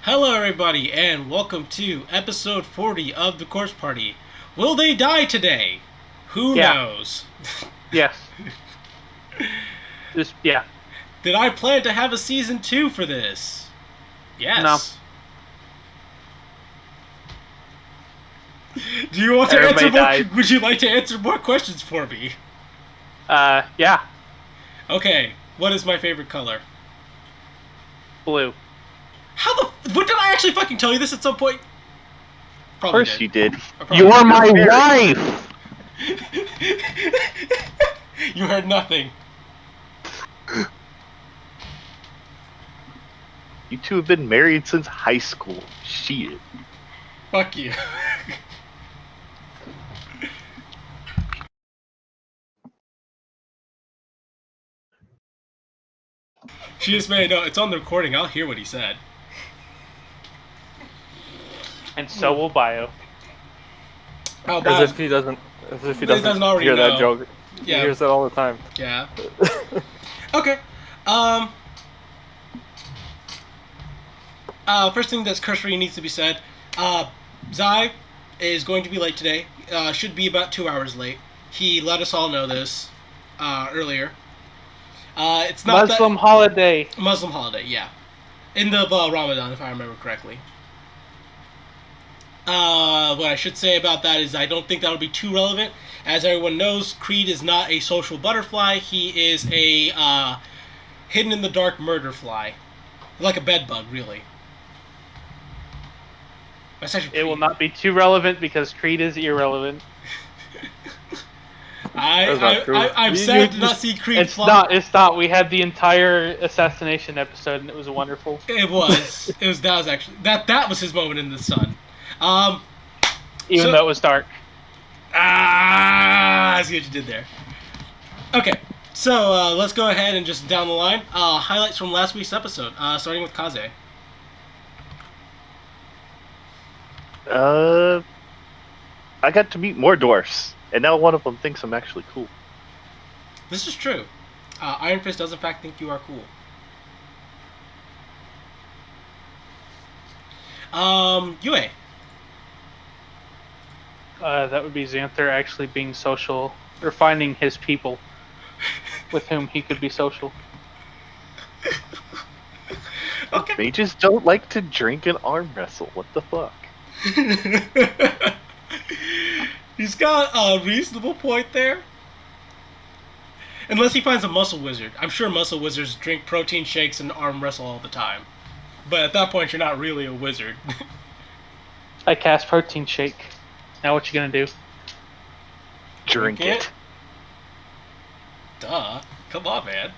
Hello, everybody, and welcome to episode 40 of The Corpse Party. Will they die today? Who Yeah. knows? Yes. Yeah. Did I plan to have a season 2 for this? Yes. Do you want to Everybody answer more? died. Would you like to answer more questions for me? Yeah. Okay, what is my favorite color? Blue. What did I actually fucking tell you this at some point? Of course you did. You're my wife! You heard nothing. You two have been married since high school. Shit. Fuck you. She just made a note. It's on the recording. I'll hear what he said. And so will Bio. Oh, As if he doesn't doesn't already hear know. that joke. Yeah. He hears that all the time. Yeah. Okay. First thing that's cursory needs to be said. Zai is going to be late today. Should be about 2 hours late. He let us all know this earlier. It's not Muslim holiday. Muslim holiday, yeah. In the Ramadan, if I remember correctly. What I should say about that is I don't think that'll be too relevant. As everyone knows, Creed is not a social butterfly. He is a hidden-in-the-dark murder fly. Like a bedbug, really. It will not be too relevant because Creed is irrelevant. I'm sad to not see Creed fly. It's not. We had the entire assassination episode and it was wonderful. It was. That was actually... That was his moment in the sun. Even though it was dark. I see what you did there. Okay, so let's go ahead and just down the line. Highlights from last week's episode, starting with Kaze. I got to meet more dwarfs, and now one of them thinks I'm actually cool. This is true. Iron Fist does in fact think you are cool. Yue. That would be Xanther actually being social, or finding his people with whom he could be social. Okay. Mages don't like to drink and arm wrestle. What the fuck? He's got a reasonable point there. Unless he finds a muscle wizard. I'm sure muscle wizards drink protein shakes and arm wrestle all the time. But at that point, you're not really a wizard. I cast protein shake. Now what you gonna do? Drink it. Duh. Come on, man.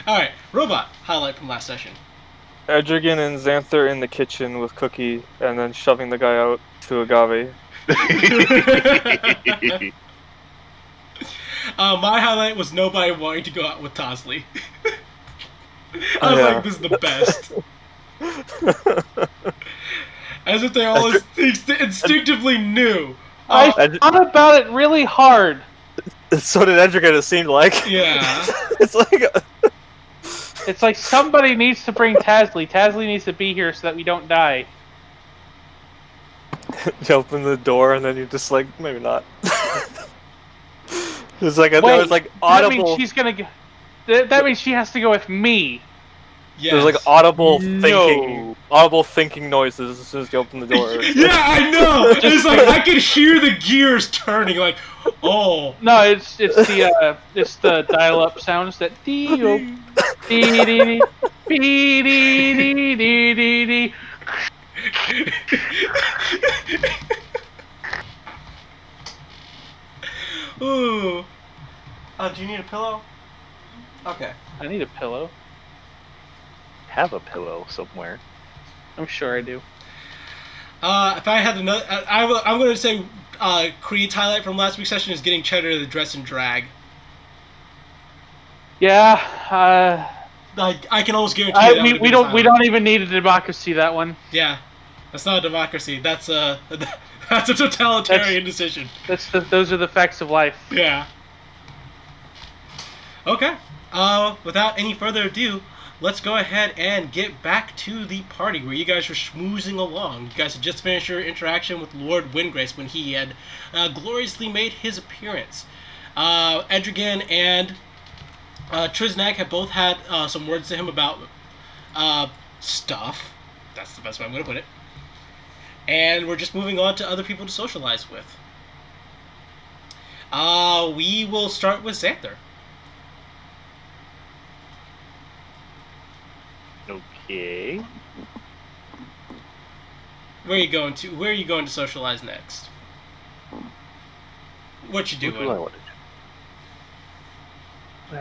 Alright, Robot, highlight from last session. Edrigan and Xanther in the kitchen with Cookie, and then shoving the guy out to Agave. My highlight was nobody wanting to go out with Tosley. I was like, this is the best. As if they all instinctively knew. I thought about it really hard. So did Edrigan, it seemed like. Yeah. It's like somebody needs to bring Tasley. Tasley needs to be here so that we don't die. You open the door and then you're just like, maybe not. It's like Wait, there was like audible. That means she's gonna. That means she has to go with me. Yes. There's like audible thinking noises as soon as you open the door. Yeah, I know. It's like I could hear the gears turning. Like, oh. No, it's the dial-up sounds that dee dee dee dee dee dee dee. Ooh. Do you need a pillow? Okay. I need a pillow. Have a pillow somewhere. I'm sure I do. If I had another, I'm going to say Creed's highlight from last week's session is getting Cheddar to dress and drag. Yeah. I can almost guarantee you that we don't even need a democracy. That one. Yeah, that's not a democracy. That's a totalitarian decision. Those are the facts of life. Yeah. Okay. Without any further ado, let's go ahead and get back to the party where you guys were schmoozing along. You guys had just finished your interaction with Lord Windgrace when he had gloriously made his appearance. Edrigan and Trisnag have both had some words to him about stuff. That's the best way I'm going to put it. And we're just moving on to other people to socialize with. We will start with Xanther. Okay. Where are you going to socialize next? What you What do I doing? want to do?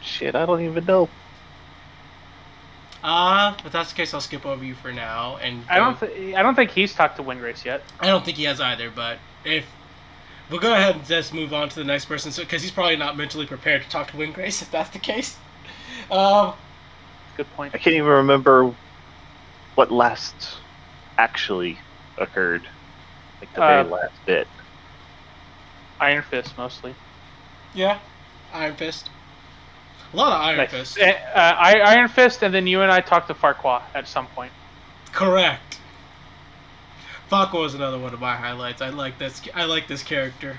Shit, I don't even know. If that's the case, I'll skip over you for now. And I don't think he's talked to Windgrace yet. I don't think he has either. But if we'll go ahead and just move on to the next person, because he's probably not mentally prepared to talk to Windgrace if that's the case. Good point. I can't even remember what last actually occurred. Like the very last bit. Iron Fist mostly. Yeah, Iron Fist. A lot of Iron Like, Fist. Iron Fist, and then you and I talked to Farquaad at some point. Correct. Falco was another one of my highlights. I like this character.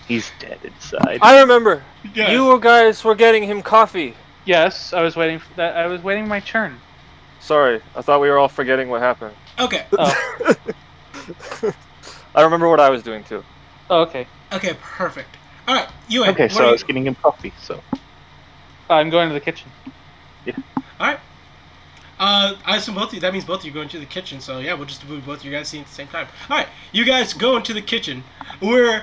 He's dead inside. I remember. Yes. You guys were getting him coffee. Yes, I was waiting for that. I was waiting my turn. Sorry, I thought we were all forgetting what happened. Okay. Oh, I remember what I was doing too. oh okay. Okay. Perfect. All right. Ewan. Okay, so I was getting him coffee, so. I'm going to the kitchen. All right. I assume both of you. That means both of you go into the kitchen. So yeah, we'll just do both of you guys see at the same time. All right, you guys go into the kitchen. From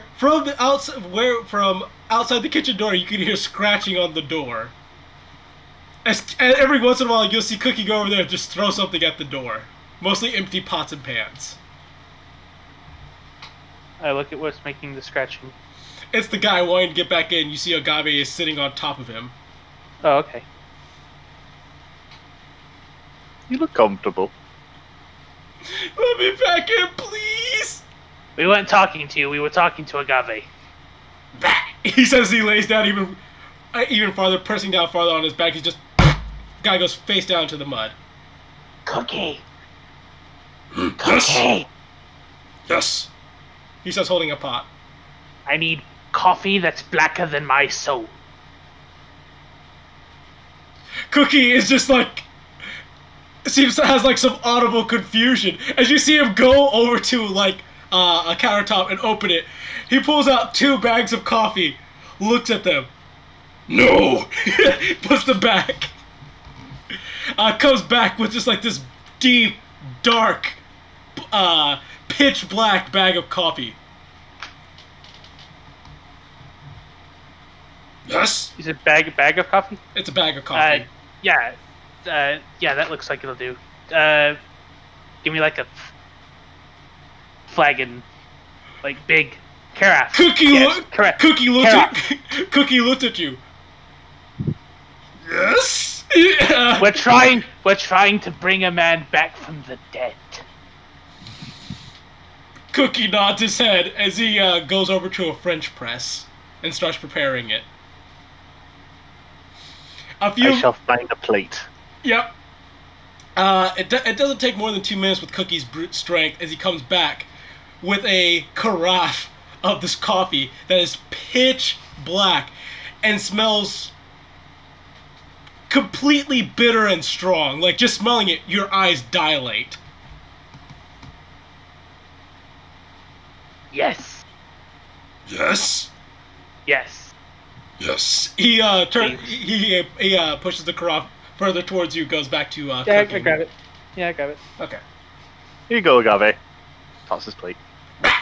outside the kitchen door, you can hear scratching on the door. And every once in a while, you'll see Cookie go over there and just throw something at the door. Mostly empty pots and pans. I look at what's making the scratching. It's the guy wanting to get back in. You see Agave is sitting on top of him. Oh, okay. You look comfortable. Let me back in, please. We weren't talking to you. We were talking to Agave. Bah! He says he lays down even farther, pressing down farther on his back. He's just guy goes face down to the mud. Cookie. Yes. Yes. He says, holding a pot. I need coffee that's blacker than my soul. Cookie is just like seems to has like some audible confusion as you see him go over to like a countertop and open it. He pulls out 2 bags of coffee, looks at them. No, puts them back. Comes back with just like this deep, dark, pitch black bag of coffee. Yes, Is it bag of coffee? it's a bag of coffee. Yeah. Yeah, that looks like it'll do. Give me like a flagon, like big carafe. Cookie, Yes, look. correct. Cookie looked Carafe. at. Cookie looked at you. Yes. Yeah. We're trying to bring a man back from the dead. Cookie nods his head as he goes over to a French press and starts preparing it. A few. I shall find a plate. Yep. It doesn't take more than 2 minutes with Cookie's brute strength as he comes back with a carafe of this coffee that is pitch black and smells completely bitter and strong. Like, just smelling it, your eyes dilate. Yes. Yes. Yes. Yes. He pushes the carafe further towards you, goes back to Yeah, I cooking. got it. Yeah, I got it. Okay. Here you go, Agave. Toss his plate. What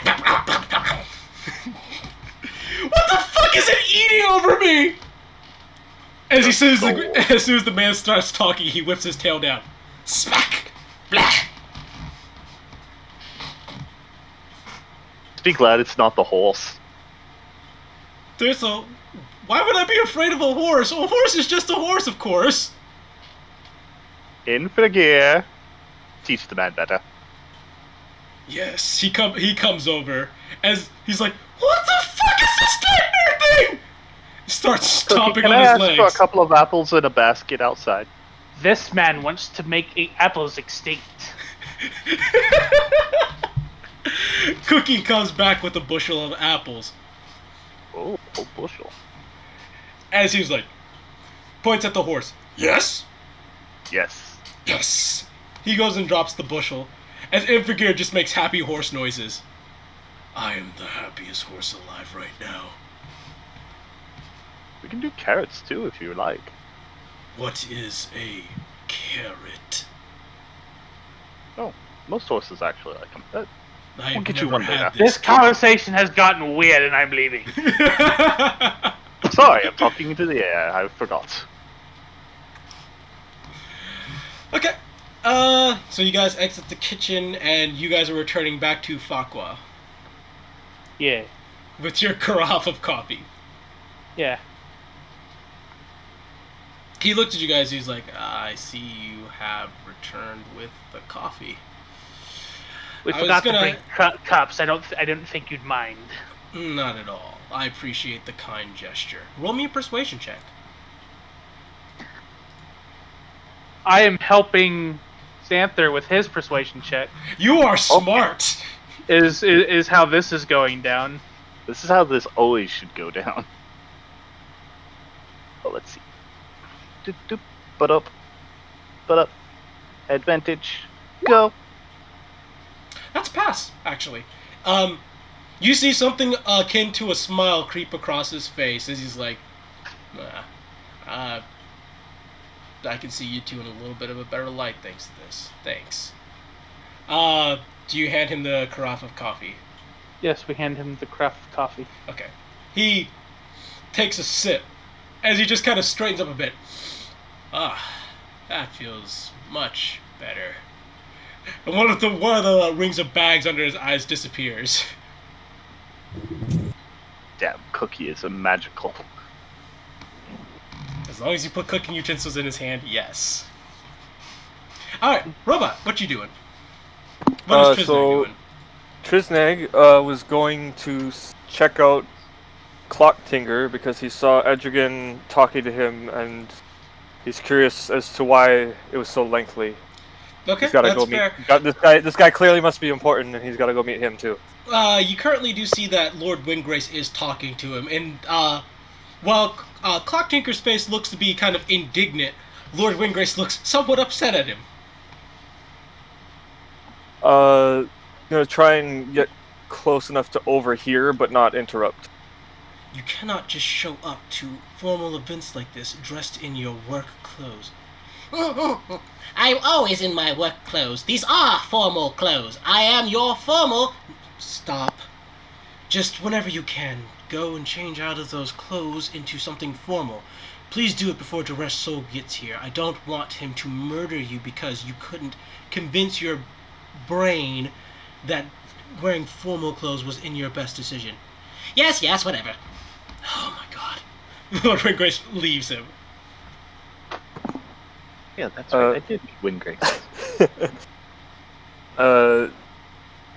the fuck is it eating over me? As soon as the man starts talking, he whips his tail down. Smack! Blah! Just be glad it's not the horse. Why would I be afraid of a horse? A horse is just a horse, of course. In for the gear. Teach the man better. Yes, he comes over as he's like, What the fuck is this nightmare thing? Starts Cookie, stomping can on I his ask for a legs. couple of apples in a basket outside? This man wants to make apples extinct. Cookie comes back with a bushel of apples. Oh, a bushel. As he's like, points at the horse. Yes? Yes. Yes. He goes and drops the bushel, as Infigir just makes happy horse noises. I am the happiest horse alive right now. We can do carrots too if you like. What is a carrot? Most horses actually like them. I've We'll get you never one day had after. This conversation has gotten weird, and I'm leaving. Sorry, I'm talking into the air. I forgot. Okay. So you guys exit the kitchen, and you guys are returning back to Fakwa Yeah, with your carafe of coffee. yeah. He looked at you guys. He's like, I see you have returned with the coffee. We I was forgot gonna- to bring cups. I didn't think you'd mind. Not at all. I appreciate the kind gesture. Roll me a persuasion check. I am helping Xanther with his persuasion check. You are smart. Is how this is going down. This is how this always should go down. Well, let's see. Doop doop. But up. Advantage. Go. That's a pass, actually. You see something akin to a smile creep across his face as he's like, I can see you two in a little bit of a better light thanks to this. Thanks. Do you hand him the carafe of coffee? Yes, we hand him the craft coffee. Okay. He takes a sip as he just kind of straightens up a bit. That feels much better. And one of the rings of bags under his eyes disappears. Damn, Cookie is a magical. As long as you put cooking utensils in his hand, yes. Alright, Robot, what you doing? What is Trisnag so- doing? Trisnag was going to check out Clock Tinker because he saw Edrigan talking to him, and he's curious as to why it was so lengthy. Okay, He's got to that's go fair. meet this guy clearly must be important, and he's got to go meet him too. You currently do see that Lord Windgrace is talking to him, and while Clock Tinker's face looks to be kind of indignant, Lord Windgrace looks somewhat upset at him. Gonna try and get close enough to overhear, but not interrupt. You cannot just show up to formal events like this dressed in your work clothes. I'm always in my work clothes. These are formal clothes. I am your formal... Stop. Just whenever you can, go and change out of those clothes into something formal. Please do it before Duress Soul gets here. I don't want him to murder you because you couldn't convince your brain that wearing formal clothes was in your best decision. Yes, whatever. Oh my god. Lord Windgrace leaves him. Yeah, that's right. I did win Grace.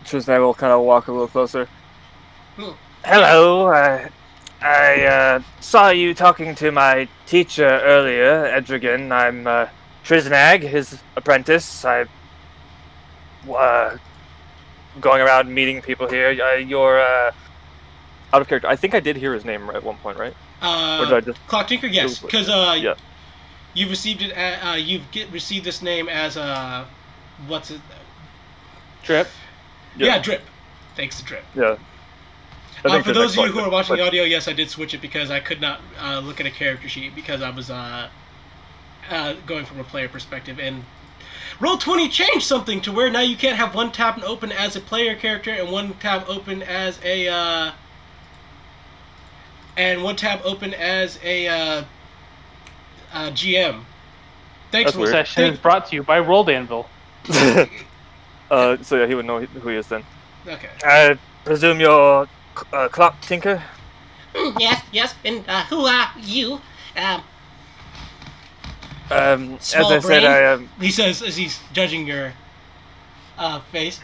Trisnag will kind of walk a little closer. Hmm. Hello, I saw you talking to my teacher earlier, Edrigan. I'm Trisnag, his apprentice. I'm going around meeting people here. You're out of character. I think I did hear his name at one point, right? Or did I just... Clock Tinker, yes, because Yeah. you've received it. Received this name as what's it? Drip. Yeah, Drip. Thanks to Drip. Yeah. I think For Trisnag's those of you fine, who are but- watching the audio, yes, I did switch it because I could not look at a character sheet because I was going from a player perspective, and Roll20 changed something to where now you can't have one tab open as a player character and one tab open as a GM. Thanks, That's weird. Session is brought to you by Rolled Anvil. so yeah, he would know who he is then. Okay. I presume you're Clock Tinker? Yes, and who are you? As Small I said, brain? I am... He says as he's judging your face.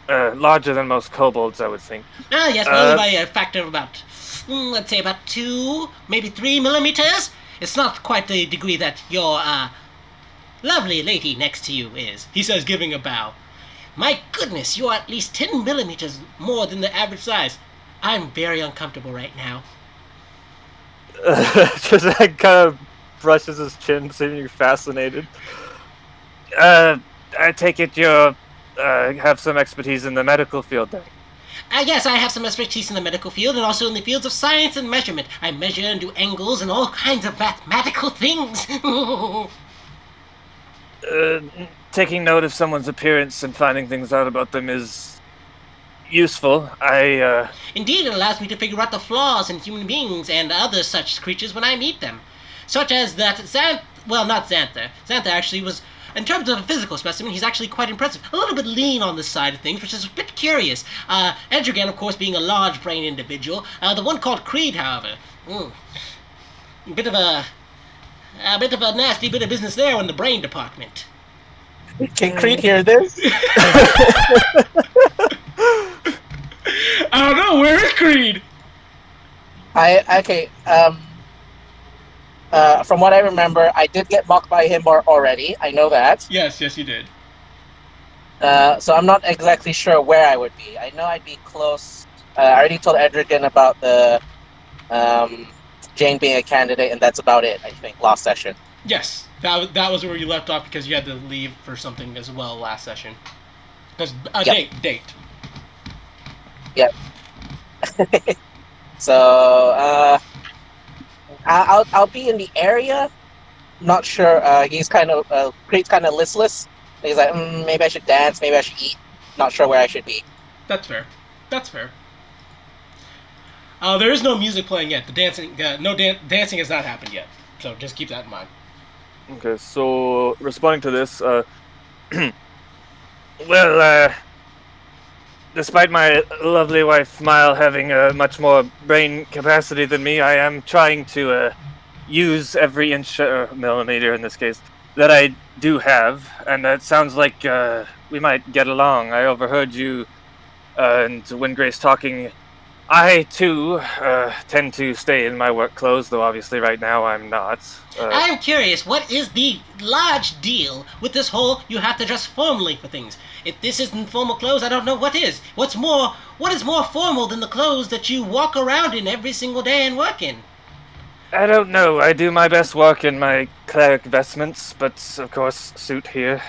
larger than most kobolds, I would think. Ah, yes, only by a factor of about, let's say about 2, maybe 3 millimeters. It's not quite the degree that your, lovely lady next to you is. He says, giving a bow. My goodness, you are at least 10 millimeters more than the average size. I'm very uncomfortable right now. Just like kind of brushes his chin, seeming fascinated. I take it you have some expertise in the medical field then. Yes, I have some expertise in the medical field and also in the fields of science and measurement. I measure and do angles and all kinds of mathematical things. Taking note of someone's appearance and finding things out about them is useful. Indeed, it allows me to figure out the flaws in human beings and other such creatures when I meet them. Such as that not Xanther. Xanther actually was, in terms of a physical specimen, he's actually quite impressive. A little bit lean on the side of things, which is a bit curious. Edrigan, of course, being a large-brained individual. The one called Creed, however. A bit of a nasty bit of business there in the brain department. Can Creed hear this? I don't know, where is Creed? From what I remember, I did get mocked by him already. I know that. Yes, you did. So I'm not exactly sure where I would be. I know I'd be close. I already told Edrigan about the Jane being a candidate, and that's about it, I think, last session. Yes, that was where you left off because you had to leave for something as well last session. Because date. Yep. So I'll be in the area. Not sure. He's kind of Creed's kind of listless. He's like, maybe I should dance. Maybe I should eat. Not sure where I should be. That's fair. There is no music playing yet. The dancing, dancing has not happened yet. So just keep that in mind. Okay, so responding to this, despite my lovely wife Mile having much more brain capacity than me, I am trying to use every inch or millimeter in this case that I do have, and it sounds like we might get along. I overheard you and Windgrace talking. I, too, tend to stay in my work clothes, though obviously right now I'm not. I'm curious, what is the large deal with this whole you have to dress formally for things? If this isn't formal clothes, I don't know what is. What is more formal than the clothes that you walk around in every single day and work in? I don't know. I do my best work in my cleric vestments, but of course, suit here.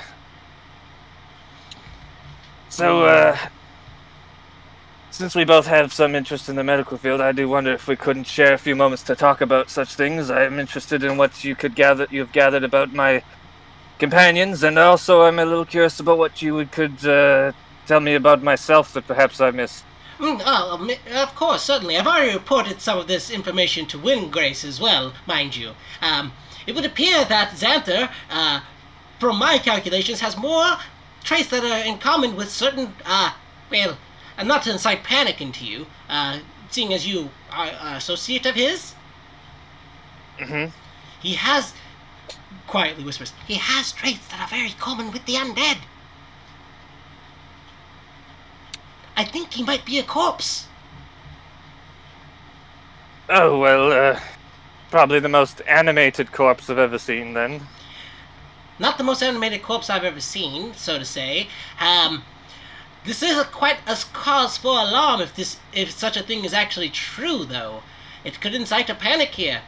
So, since we both have some interest in the medical field, I do wonder if we couldn't share a few moments to talk about such things. I am interested in what you've gathered about my companions, and also I'm a little curious about what you could tell me about myself that perhaps I missed. Of course, certainly. I've already reported some of this information to Windgrace as well, mind you. It would appear that Xanther, from my calculations, has more traits that are in common with certain, and not to incite panic into you, seeing as you are an associate of his. Mm-hmm. He has, quietly whispers, he has traits that are very common with the undead. I think he might be a corpse. Oh, well, probably the most animated corpse I've ever seen, then. Not the most animated corpse I've ever seen, so to say. This is quite a cause for alarm if such a thing is actually true, though. It could incite a panic here.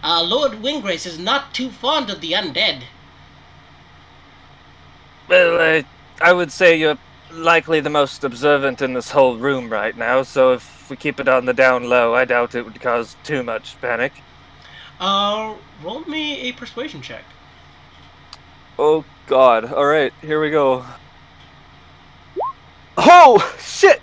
Lord Windgrace is not too fond of the undead. Well, I would say you're likely the most observant in this whole room right now, so if we keep it on the down low, I doubt it would cause too much panic. Roll me a persuasion check. Oh, God. Alright, here we go. Oh, shit!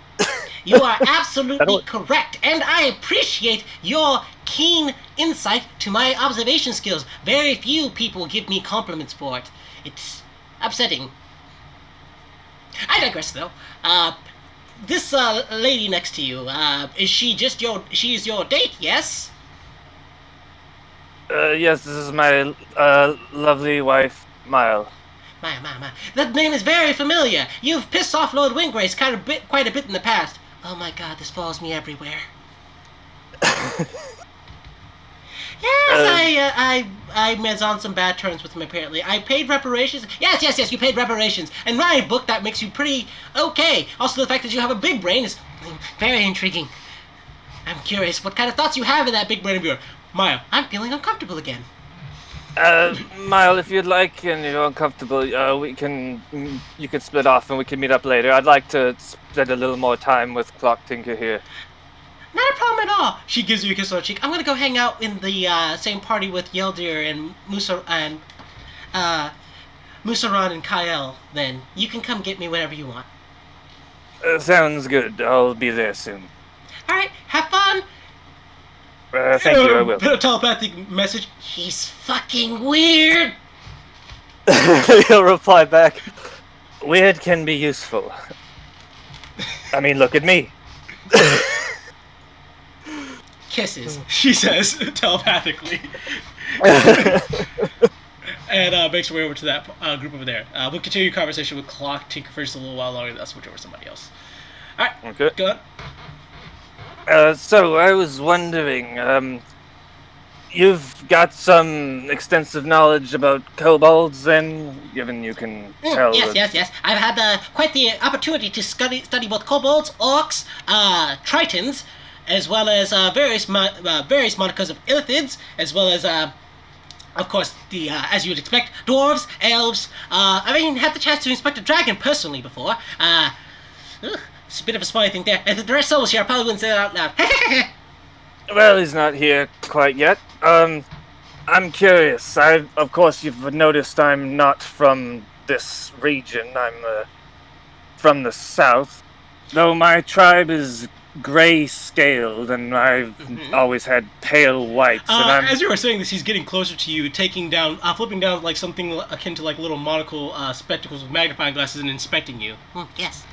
You are absolutely correct, and I appreciate your keen insight to my observation skills. Very few people give me compliments for it. It's upsetting. I digress, though. This lady next to you, is she she's your date, yes? Yes, this is my lovely wife, Mile. My. That name is very familiar. You've pissed off Lord Windgrace quite a bit in the past. Oh my god, this follows me everywhere. Yes, I was on some bad terms with him, apparently. I paid reparations. Yes, you paid reparations. And my book, that makes you pretty okay. Also, the fact that you have a big brain is very intriguing. I'm curious what kind of thoughts you have in that big brain of yours. Maya, I'm feeling uncomfortable again. Mile, if you'd like and you're uncomfortable, you can split off and we can meet up later. I'd like to spend a little more time with Clock Tinker here. Not a problem at all. She gives you a kiss on the cheek. I'm gonna go hang out in the same party with Yeldir and Musaran and Kael. Then you can come get me whenever you want. Sounds good. I'll be there soon. All right, have fun. Thank you, I will. Put a telepathic message. He's fucking weird. He'll reply back. Weird can be useful. I mean, look at me. Kisses. She says telepathically. And makes her way over to that group over there. We'll continue your conversation with Clock Tinker for just a little while longer, and I'll switch over to somebody else. Alright, Okay. go on. So I was wondering, you've got some extensive knowledge about kobolds, then, given you can tell. Yes. I've had quite the opportunity to study both kobolds, orcs, tritons, as well as various monikers of illithids, as well as of course the as you would expect, dwarves, elves. I've even had the chance to inspect a dragon personally before. It's a bit of a spoiling thing there. If the rest was here, I probably wouldn't say that out loud. Well, he's not here quite yet. I'm curious. Of course, you've noticed I'm not from this region. I'm from the south. Though my tribe is gray-scaled, and I've always had pale whites. And As you were saying this, he's getting closer to you, flipping down like something akin to like little monocle spectacles with magnifying glasses and inspecting you. Yes.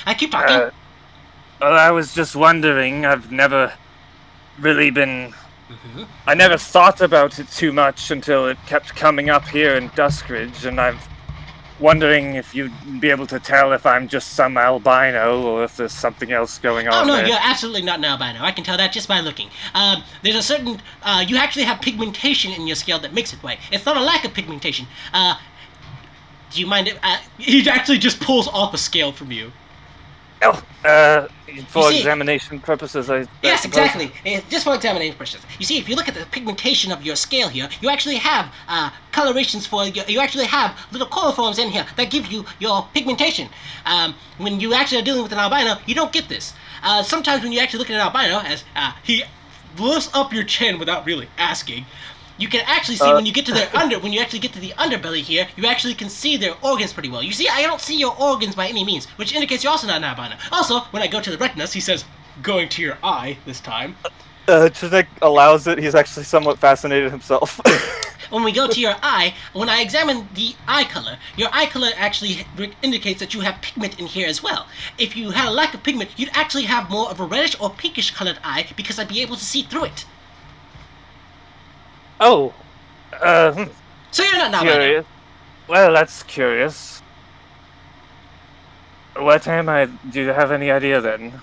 I keep talking. Well, I was just wondering. I've never really been. I never thought about it too much until it kept coming up here in Duskridge, and I'm wondering if you'd be able to tell if I'm just some albino or if there's something else going on. Oh no, there. you're absolutely not an albino. I can tell that just by looking. There's a certain you actually have pigmentation in your scale that makes it white. It's not a lack of pigmentation. Do you mind if He actually just pulls off a scale from you. Oh, for see- examination purposes, Yes, suppose. exactly. Just for examination purposes. You see, if you look at the pigmentation of your scale here, you actually have colorations for you actually have little chloroforms in here that give you your pigmentation. When you actually are dealing with an albino, you don't get this. Sometimes when you actually look at an albino, as He lifts up your chin without really asking. you can actually see when you get to their when you actually get to the underbelly here, you actually can see their organs pretty well. You see, I don't see your organs by any means, which indicates you're also not an albino. Also, when I go to the retinas, He says, going to your eye this time. Trizek allows it. He's actually somewhat fascinated himself. when we go to your eye, when I examine the eye color, your eye color actually indicates that you have pigment in here as well. If you had a lack of pigment, you'd actually have more of a reddish or pinkish colored eye because I'd be able to see through it. Oh, So you're not an albino. curious. Well, that's curious. What am I? Do you have any idea then?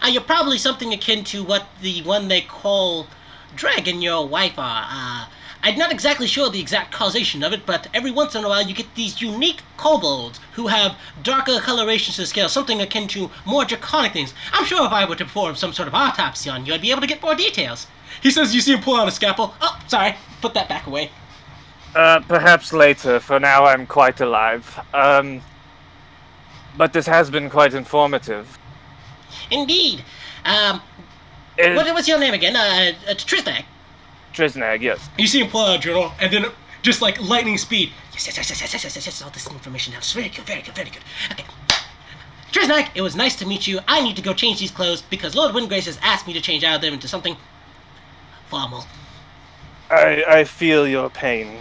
You're probably something akin to what the one they call Dragon your wife are. I'm not exactly sure the exact causation of it, but every once in a while you get these unique kobolds who have darker colorations to the scale, something akin to more draconic things. I'm sure if I were to perform some sort of autopsy on you, I'd be able to get more details. He says you see him pull out a scalpel. Oh, sorry. Put that back away. Perhaps later. For now, I'm quite alive. But this has been quite informative. Indeed. It- What was your name again? Trisnak. Trisnag, yes. You see him pull out a journal, and then just like lightning speed. Yes. All this information now. It's very good. Okay. Trisnak, it was nice to meet you. I need to go change these clothes because Lord Windgrace has asked me to change out of them into something formal. I feel your pain.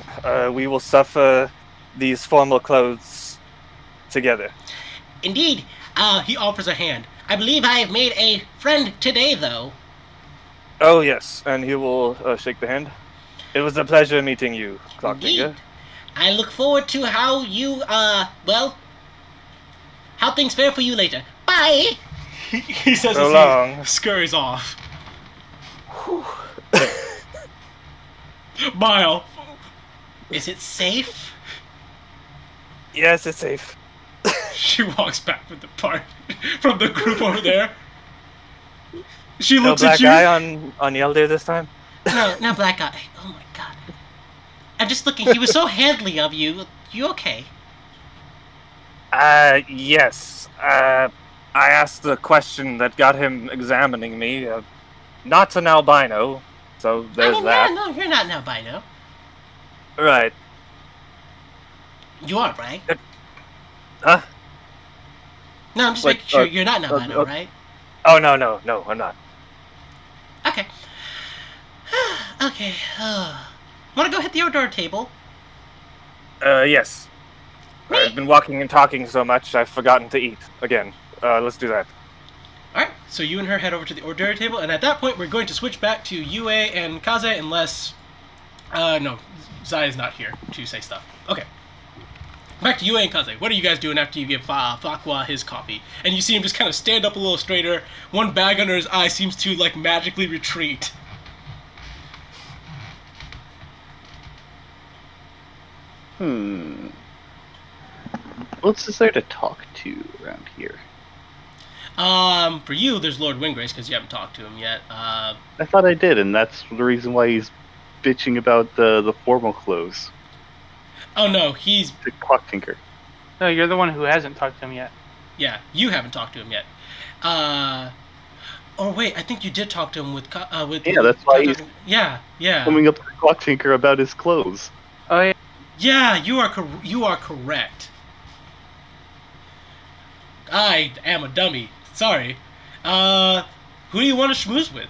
We will suffer these formal clothes together. Indeed. He offers a hand. I believe I have made a friend today, though. Oh, yes, and he will shake the hand. It was a pleasure meeting you, Clocktinger. Indeed. I look forward to how you, well, how things fare for you later. Bye! He says So as long. he scurries off. Mile. Is it safe? Yes, it's safe. She walks back with the part from the group over there. She No looks black at you. guy on Yelder this time? No, black guy. Oh my god. I'm just looking, he was so handly of you. You okay? Yes. I asked the question that got him examining me. Not an albino, so there's that. Yeah, no, you're not an albino. Right. You are, right? Huh? No, I'm just Like, making sure you're not an albino, right? Oh, no, I'm not. Okay. Okay. Wanna go hit the hors d'oeuvre table? Yes. I've been walking and talking so much, I've forgotten to eat. Again. Let's do that. Alright, so you and her head over to the hors d'oeuvre table, and at that point we're going to switch back to Yue and Kaze unless... no, Zai is not here to say stuff. Okay. Back to Yue and Kaze. What are you guys doing after you give Fakwa his coffee? And you see him just kind of stand up a little straighter. One bag under his eye seems to, like, magically retreat. What else is there to talk to around here? For you, there's Lord Windgrace, because you haven't talked to him yet. I thought I did, and that's the reason why he's bitching about the formal clothes. Oh no, he's... The clock tinker. No, you're the one who hasn't talked to him yet. Yeah, you haven't talked to him yet. Oh wait, I think you did talk to him with... Yeah, that's why he's Yeah. coming up to the clock tinker about his clothes. Oh yeah. Yeah, you are correct. I am a dummy. Sorry. Who do you want to schmooze with?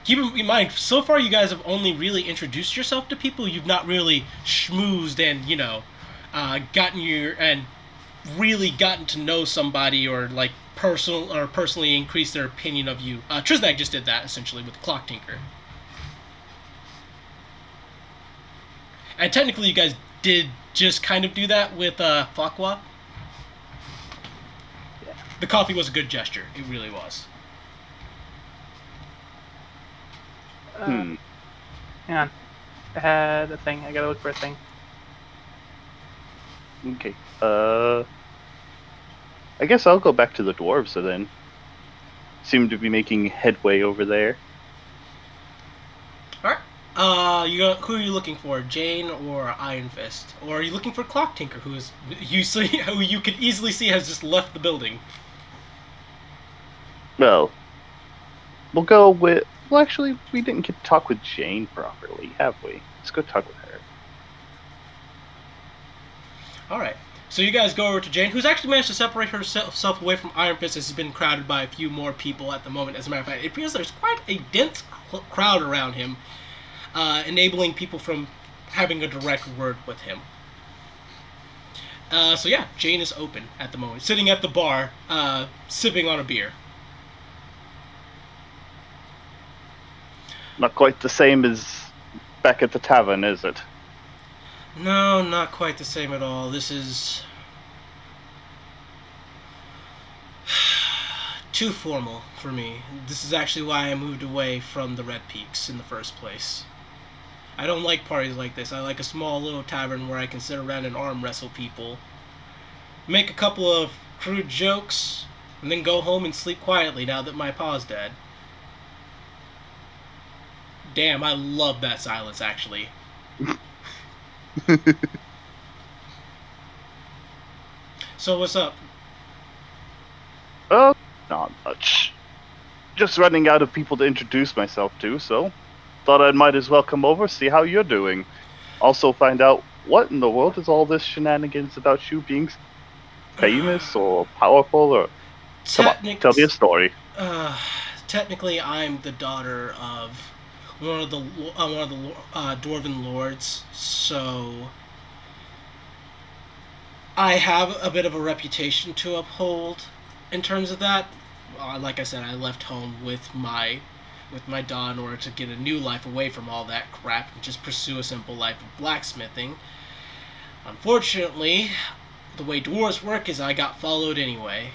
Keep in mind, so far you guys have only really introduced yourself to people. You've not really schmoozed and, really gotten to know somebody or, like, personally increase their opinion of you. Trisnag just did that, essentially, with the Clock Tinker. And technically you guys did just kind of do that with Fakwa. Yeah. The coffee was a good gesture. It really was. Hang on. I had a thing. I gotta look for a thing. Okay. I guess I'll go back to the dwarves then. Seem to be making headway over there. Alright. Who are you looking for? Jane or Iron Fist? Or are you looking for Clock Tinker, who you could easily see has just left the building? Well, we'll go with... Well, actually, we didn't get to talk with Jane properly, have we? Let's go talk with her. Alright. So you guys go over to Jane, who's actually managed to separate herself away from Iron Fist, as has been crowded by a few more people at the moment. As a matter of fact, it appears there's quite a dense crowd around him, enabling people from having a direct word with him. So yeah, Jane is open at the moment, sitting at the bar, sipping on a beer. Not quite the same as back at the tavern, is it? No, not quite the same at all. This is too formal for me. This is actually why I moved away from the Red Peaks in the first place. I don't like parties like this. I like a small little tavern where I can sit around and arm wrestle people, make a couple of crude jokes, and then go home and sleep quietly now that my pa's dead. Damn, I love that silence, actually. So what's up? Oh, not much. Just running out of people to introduce myself to, so thought I might as well come over, see how you're doing. Also find out what in the world is all this shenanigans about you being famous or powerful or... Come on, tell me a story. Technically, I'm the daughter of one of the dwarven lords, so I have a bit of a reputation to uphold in terms of that. Like I said, I left home with my da in order to get a new life away from all that crap and just pursue a simple life of blacksmithing. Unfortunately, the way dwarves work is I got followed anyway.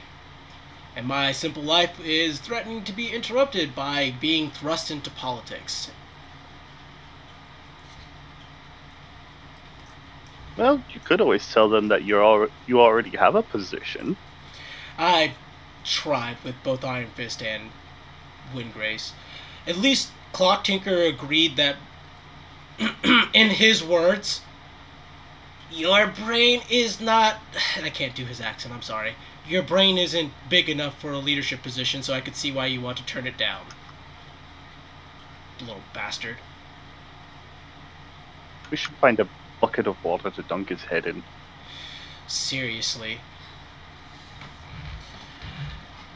And my simple life is threatening to be interrupted by being thrust into politics. Well, you could always tell them that you already have a position. I tried with both Iron Fist and Windgrace. At least Clock Tinker agreed that, in his words, your brain is not... I can't do his accent, I'm sorry. Your brain isn't big enough for a leadership position, so I could see why you want to turn it down. Little bastard. We should find a bucket of water to dunk his head in. Seriously.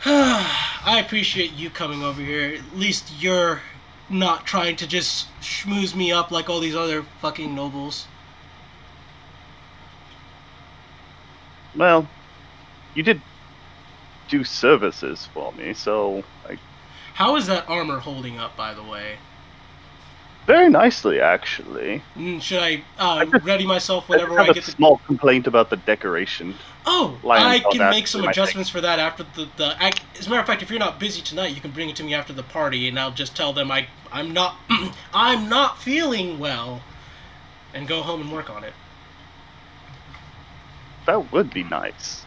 I appreciate you coming over here. At least you're not trying to just schmooze me up like all these other fucking nobles. Well, you did do services for me, so How is that armor holding up, by the way? very nicely, actually. Should I ready myself whenever I I have get a the... small complaint about the decoration. Oh, Lion I called can that make some my adjustments for that after as a matter of fact, if you're not busy tonight, you can bring it to me after the party, and I'll just tell them I'm not I'm not feeling well, and go home and work on it. That would be nice.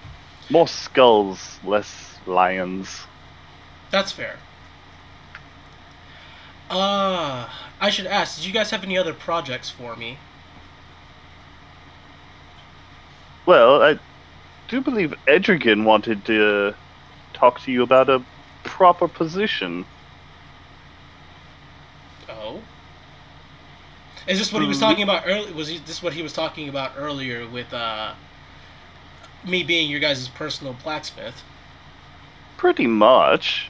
More skulls, less lions. That's fair. I should ask, did you guys have any other projects for me? Well, I do believe Edrigan wanted to talk to you about a proper position. Oh? Is this what he was talking about earlier? This what he was talking about earlier with me being your guys' personal blacksmith? Pretty much.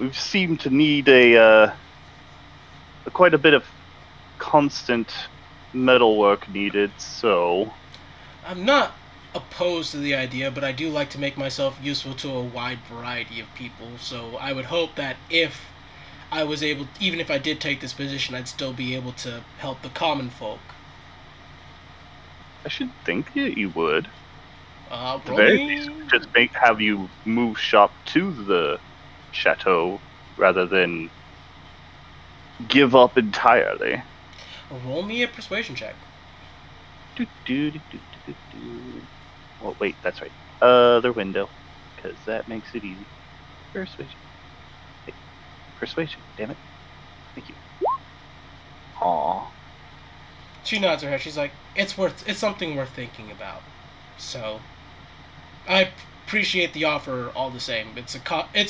We seem to need quite a bit of constant metalwork needed, so... I'm not opposed to the idea, but I do like to make myself useful to a wide variety of people, so I would hope that if I was able, even if I did take this position, I'd still be able to help the common folk. I should think that you would. Roll Very me... easy. Just have you move shop to the chateau rather than give up entirely. Roll me a persuasion check. Oh, wait, that's right. Other window. Because that makes it easy. Persuasion. Hey, persuasion, damn it. Thank you. Aww. She nods her head. She's like, it's something worth thinking about. So, I appreciate the offer all the same. It's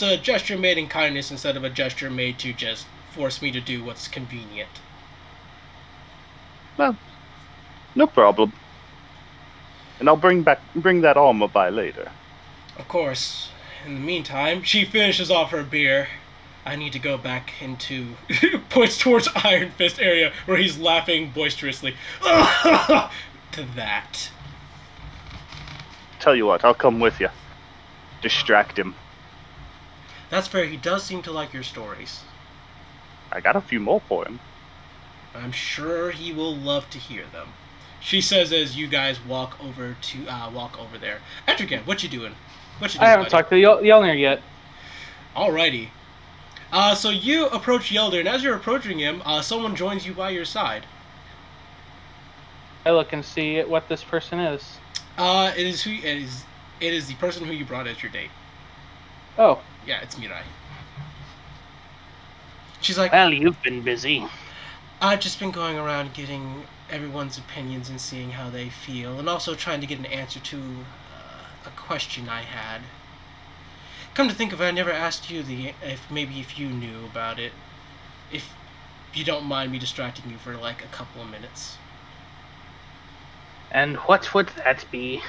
a gesture made in kindness instead of a gesture made to just force me to do what's convenient. Well, no problem. And I'll bring that armor by later. Of course. In the meantime, she finishes off her beer. I need to go back into... points towards Iron Fist area where he's laughing boisterously. To that. Tell you what, I'll come with you. Distract him. That's fair. He does seem to like your stories. I got a few more for him. I'm sure he will love to hear them. She says as you guys walk over there. Etrigan, what you doing? I haven't talked to Yelner yet. Alrighty. So you approach Yelder, and as you're approaching him, someone joins you by your side. I look and see what this person is. It is the person who you brought as your date. Oh. Yeah, it's Mirai. She's like, Well, you've been busy. I've just been going around getting everyone's opinions and seeing how they feel, and also trying to get an answer to a question I had. Come to think of it, I never asked you if you knew about it. If you don't mind me distracting you for like a couple of minutes. And what would that be?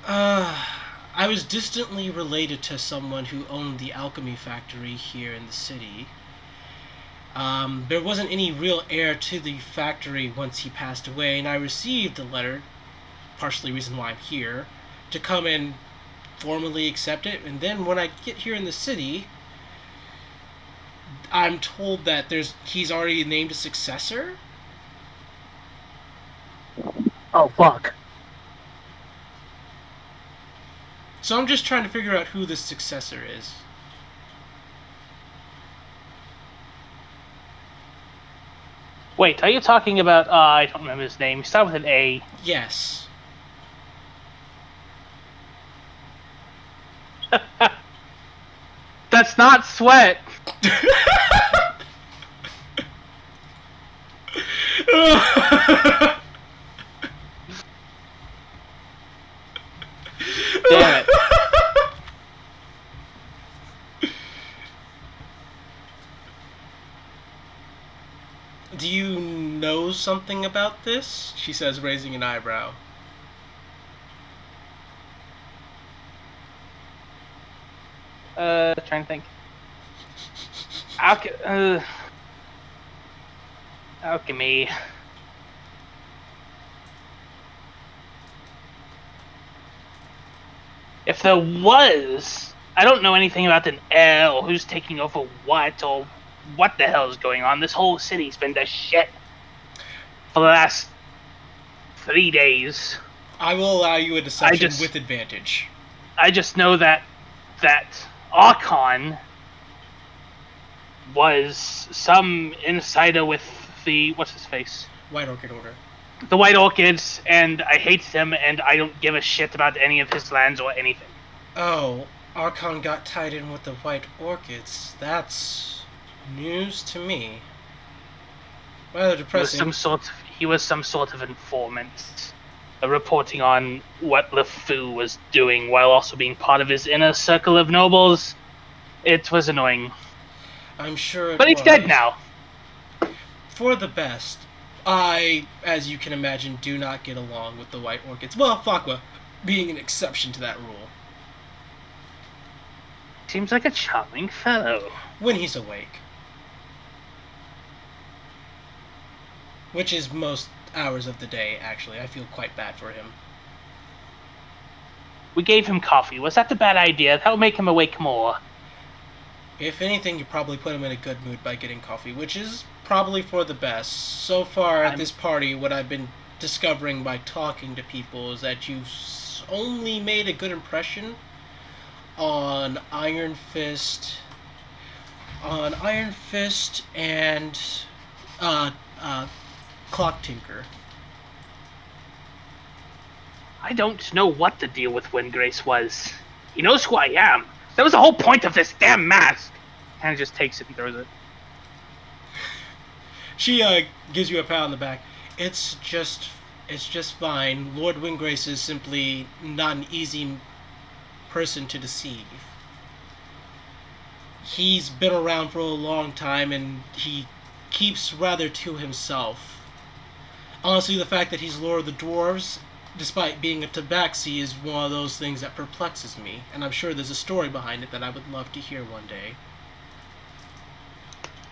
I was distantly related to someone who owned the alchemy factory here in the city. There wasn't any real heir to the factory once he passed away, and I received a letter, partially the reason why I'm here, to come and formally accept it. And then when I get here in the city, I'm told that he's already named a successor. Oh, fuck. So I'm just trying to figure out who the successor is. Wait, are you talking about, I don't remember his name. Start with an A. Yes. That's not Sweat! Damn it. Do you know something about this? She says, raising an eyebrow. Trying to think. Alchemy. If there was, I don't know anything about an L, who's taking over what, or what the hell is going on. This whole city's been to shit for the last 3 days. I will allow you a deception with advantage. I just know that Archon was some insider with the, what's his face? White Orchid Order. The White Orchids, and I hate him, and I don't give a shit about any of his lands or anything. Oh, Archon got tied in with the White Orchids. That's news to me. Rather depressing. He was some sort of informant, reporting on what LeFou was doing while also being part of his inner circle of nobles. It was annoying. I'm sure it But he's was. dead now. For the best. I, as you can imagine, do not get along with the White Orchids. Well, Fakwa being an exception to that rule. Seems like a charming fellow. When he's awake. Which is most hours of the day, actually. I feel quite bad for him. We gave him coffee. Was that a bad idea? That would make him awake more. If anything, you probably put him in a good mood by getting coffee, which is probably for the best. So far at this party, what I've been discovering by talking to people is that you've only made a good impression on Iron Fist, and Clock Tinker. I don't know what the deal with Windgrace was. He knows who I am. That was the whole point of this damn mask. Kind of just takes it and throws it. She gives you a pat on the back. It's just fine. Lord Windgrace is simply not an easy person to deceive. He's been around for a long time and he keeps rather to himself. Honestly, the fact that he's Lord of the Dwarves, despite being a tabaxi, is one of those things that perplexes me, and I'm sure there's a story behind it that I would love to hear one day.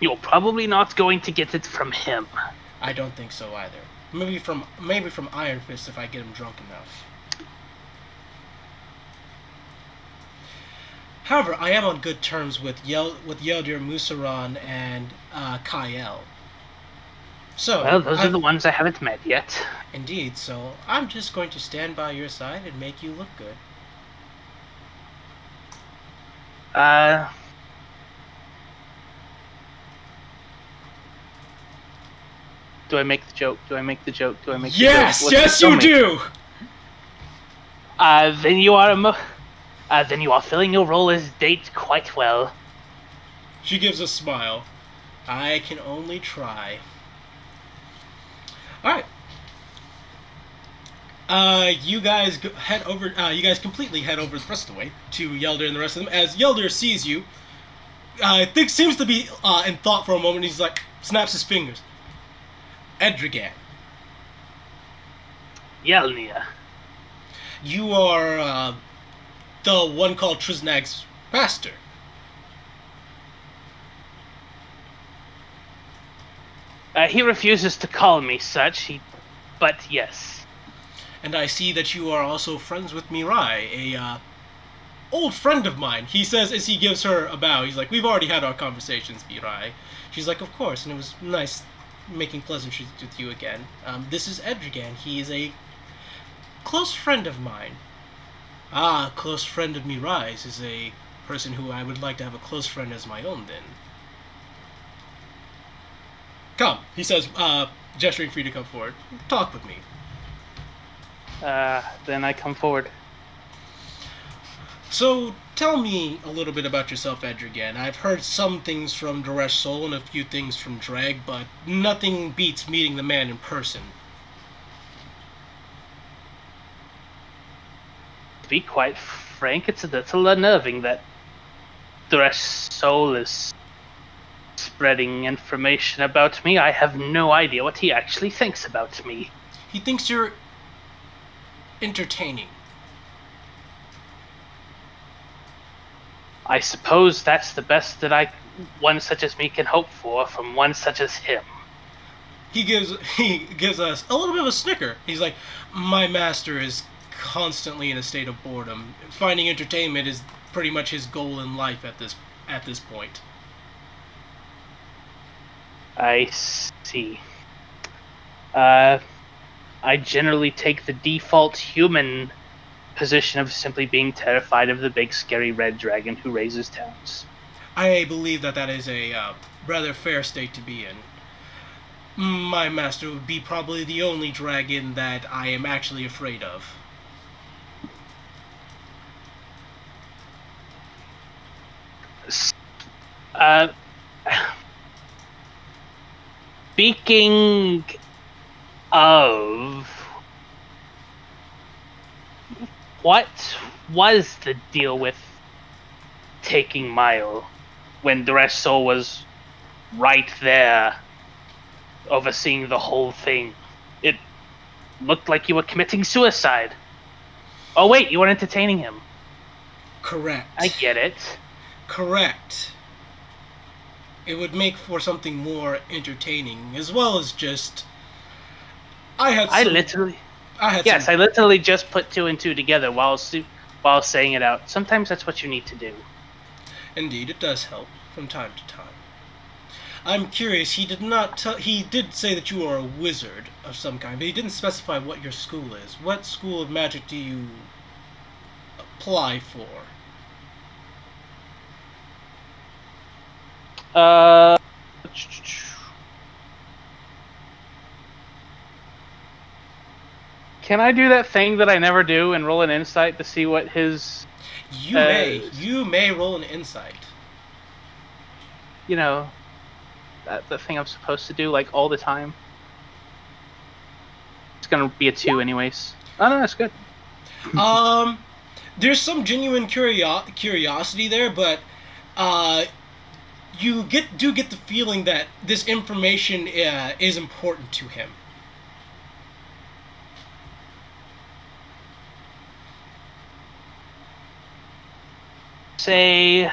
You're probably not going to get it from him. I don't think so either. Maybe from Iron Fist if I get him drunk enough. However, I am on good terms with Yeldir Musaran and Kael. So, Well, those are the ones I haven't met yet. Indeed, so I'm just going to stand by your side and make you look good. Do I make the joke? Do I make the joke? Do I make Yes! the joke? Yes, you do! Then you are filling your role as date quite well. She gives a smile. I can only try. Alright. You guys head over. You guys completely head over the rest of the way to Yeldir and the rest of them. As Yeldir sees you, seems to be in thought for a moment. He's like, snaps his fingers. Edrigan. Yelnir. You are the one called Triznag's master. He refuses to call me such. But yes. And I see that you are also friends with Mirai, a old friend of mine. He says as he gives her a bow, he's like, we've already had our conversations, Mirai. She's like, of course, and it was nice making pleasantries with you again. This is Edrigan. He is a close friend of mine. Ah, a close friend of Mirai's is a person who I would like to have a close friend as my own, then. Come, he says, gesturing for you to come forward. Talk with me. Then I come forward. So, tell me a little bit about yourself, Edrigan. I've heard some things from Daresh Soul and a few things from Dreg, but nothing beats meeting the man in person. To be quite frank, it's a little unnerving that Daresh Soul is spreading information about me. I have no idea what he actually thinks about me. He thinks you're entertaining. I suppose that's the best that one such as me can hope for from one such as him. He gives us a little bit of a snicker. He's like, my master is constantly in a state of boredom. Finding entertainment is pretty much his goal in life at this point. I see. I generally take the default human position of simply being terrified of the big scary red dragon who raises towns. I believe that is a rather fair state to be in. My master would be probably the only dragon that I am actually afraid of. Speaking of, what was the deal with taking Mile when Daresh Soul was right there overseeing the whole thing? It looked like you were committing suicide. Oh wait, you were entertaining him. Correct. I get it. Correct. It would make for something more entertaining, as well as just... I literally just put two and two together while saying it out. Sometimes that's what you need to do. Indeed, it does help from time to time. I'm curious, he did say that you are a wizard of some kind, but he didn't specify what your school is. What school of magic do you apply for? Can I do that thing that I never do and roll an insight to see what his... You may roll an insight. You know, the thing I'm supposed to do, like, all the time. It's gonna be a 2 anyways. Oh, no, that's good. There's some genuine curiosity there, but, you do get the feeling that this information is important to him. Say,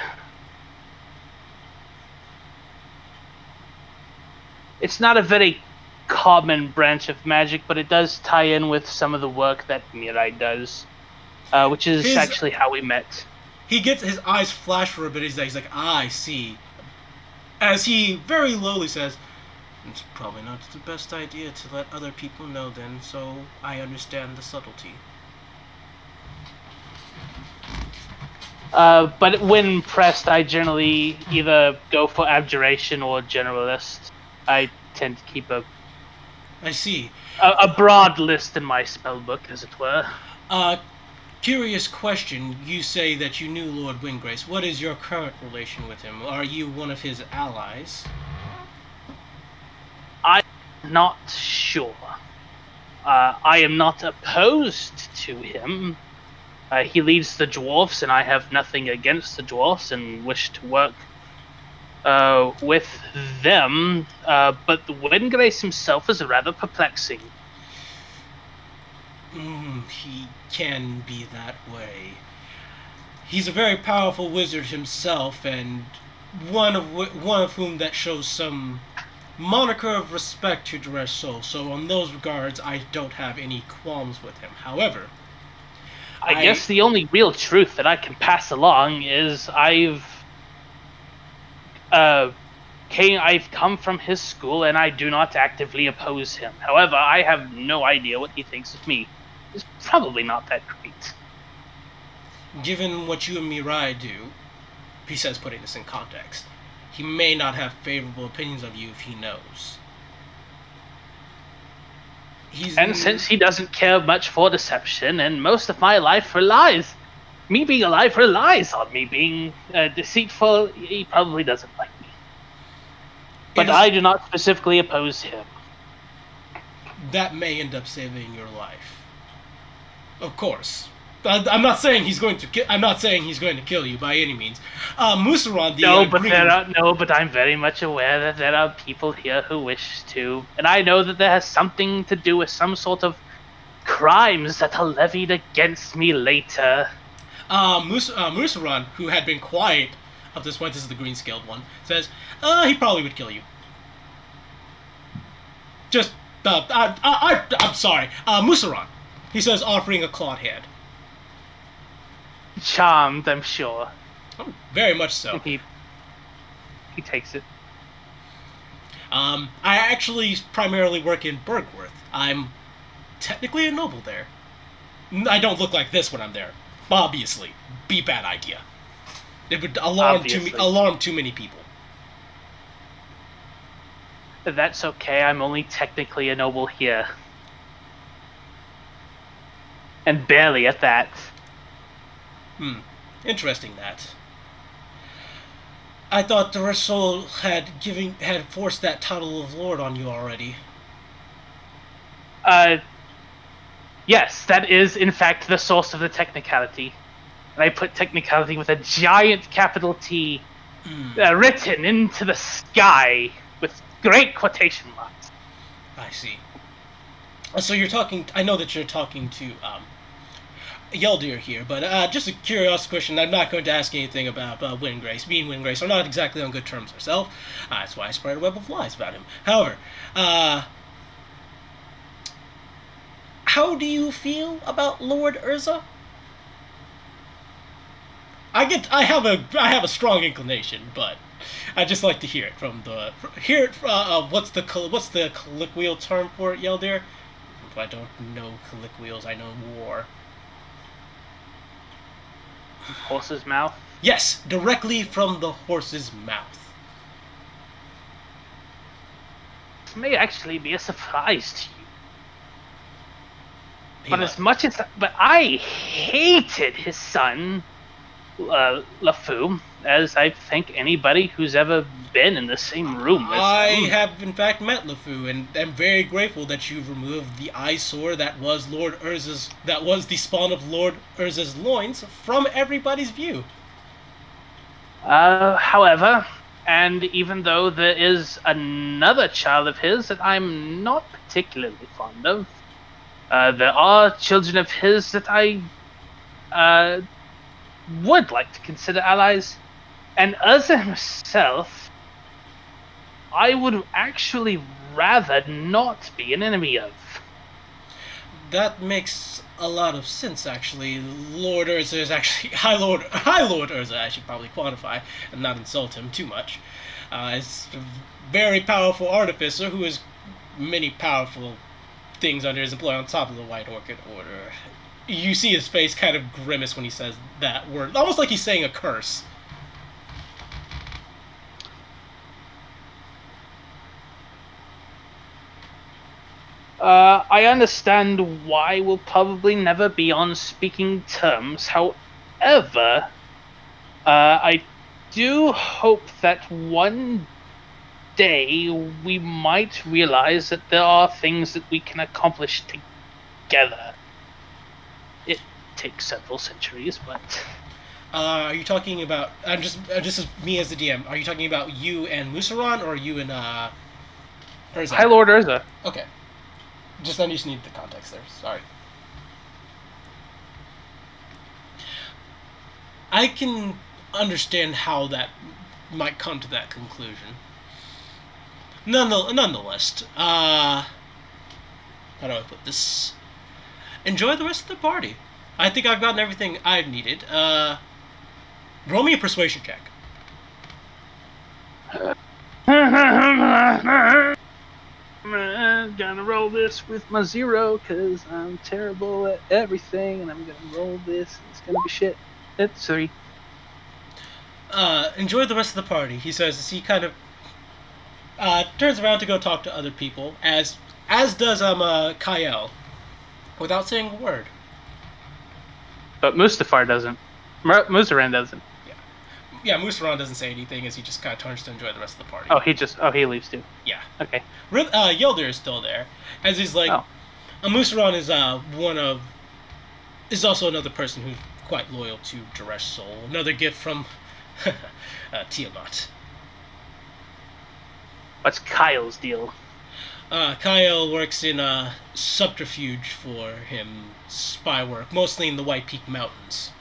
it's not a very common branch of magic, but it does tie in with some of the work that Mirai does, which is actually how we met. He gets his eyes flash for a bit. He's like, I see. As he very lowly says, it's probably not the best idea to let other people know then, so I understand the subtlety. But when pressed, I generally either go for abjuration or generalist. I tend to keep I see. A broad list in my spellbook, as it were. Curious question. You say that you knew Lord Windgrace. What is your current relation with him? Are you one of his allies? I'm not sure. I am not opposed to him. He leads the dwarfs, and I have nothing against the dwarfs and wish to work with them. But Windgrace himself is rather perplexing. He can be that way. He's a very powerful wizard himself, and one of whom that shows some moniker of respect to Daresh Soul. So on those regards, I don't have any qualms with him. However, I guess the only real truth that I can pass along is I've come from his school and I do not actively oppose him. However, I have no idea what he thinks of me. is probably not that great. Given what you and Mirai do, he says, putting this in context, he may not have favorable opinions of you if he knows. And since he doesn't care much for deception, and most of my life me being alive relies on me being deceitful, he probably doesn't like me. But I do not specifically oppose him. That may end up saving your life. Of course. I'm not saying he's going to I'm not saying he's going to kill you by any means. Musaran, but I'm very much aware that there are people here who wish to, and I know that there has something to do with some sort of crimes that are levied against me later. Musaran, who had been quiet up to this point, this is the green scaled one, says, he probably would kill you. Just, I'm sorry, Musaran. He says, offering a clawed hand. Charmed, I'm sure. Oh, very much so. He takes it. I actually primarily work in Bergworth. I'm technically a noble there. I don't look like this when I'm there. Obviously. Be a bad idea. It would alarm too many people. That's okay, I'm only technically a noble here. And barely at that. Interesting that. I thought the Resol had forced that title of Lord on you already. Yes, that is in fact the source of the technicality. And I put technicality with a giant capital T written into the sky with great quotation marks. I see. So you're talking, I know that you're talking to Yeldir here, but just a curious question. I'm not going to ask anything about Windgrace. Me and Windgrace are not exactly on good terms ourselves. That's why I spread a web of lies about him. However, how do you feel about Lord Urza? I have a strong inclination, but I just like to hear it from what's the colloquial term for it, Yeldir? I don't know colloquials. I know war. Horse's mouth? Yes, directly from the horse's mouth. This may actually be a surprise to you. But I hated his son, LeFou, as I think anybody who's ever been in the same room as I him. have in fact met LeFou, and am very grateful that you removed the eyesore that was the spawn of Lord Urza's loins from everybody's view. However, and even though there is another child of his that I'm not particularly fond of, there are children of his that I would like to consider allies, and Urza himself, I would actually rather not be an enemy of. That makes a lot of sense, actually. Lord Urza is actually High Lord Urza. I should probably quantify and not insult him too much. Is a very powerful artificer who has many powerful things under his employ on top of the White Orchid Order. You see his face kind of grimace when he says that word, almost like he's saying a curse. I understand why we'll probably never be on speaking terms. However, I do hope that one day we might realize that there are things that we can accomplish together. It takes several centuries, but... Are you talking about... just as me as the DM, are you talking about you and Musaran, or you and, Urza? High Lord Urza. Okay. I just need the context there. Sorry. I can understand how that might come to that conclusion. Nonetheless, how do I put this? Enjoy the rest of the party. I think I've gotten everything I've needed. Roll me a persuasion check. gonna roll this with my 0 because I'm terrible at everything, and I'm gonna roll this. And it's gonna be shit. It's 3. Enjoy the rest of the party, he says as he kind of turns around to go talk to other people, as does Kyle, without saying a word. But Mustafar doesn't. Muzaran doesn't. Yeah, Musaran doesn't say anything as he just kind of turns to enjoy the rest of the party. He leaves too. Yeah. Okay. Yelder is still there, as he's like, Musaran is also another person who's quite loyal to Jaresh Soul. Another gift from Tiamat. What's Kyle's deal? Kyle works in subterfuge for him, spy work, mostly in the White Peak Mountains.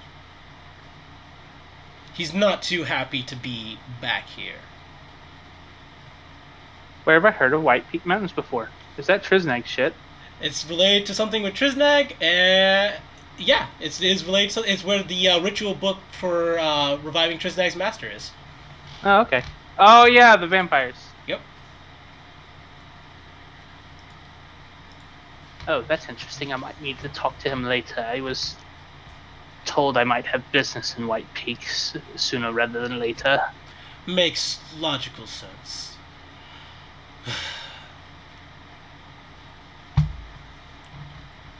He's not too happy to be back here. Where have I heard of White Peak Mountains before? Is that Triznag shit? It's related to something with Triznag, yeah, it is related to, it's where the ritual book for reviving Triznag's master is. Oh, okay. Oh, yeah, the vampires. Yep. Oh, that's interesting. I might need to talk to him later. I was told I might have business in White Peaks sooner rather than later. Makes logical sense.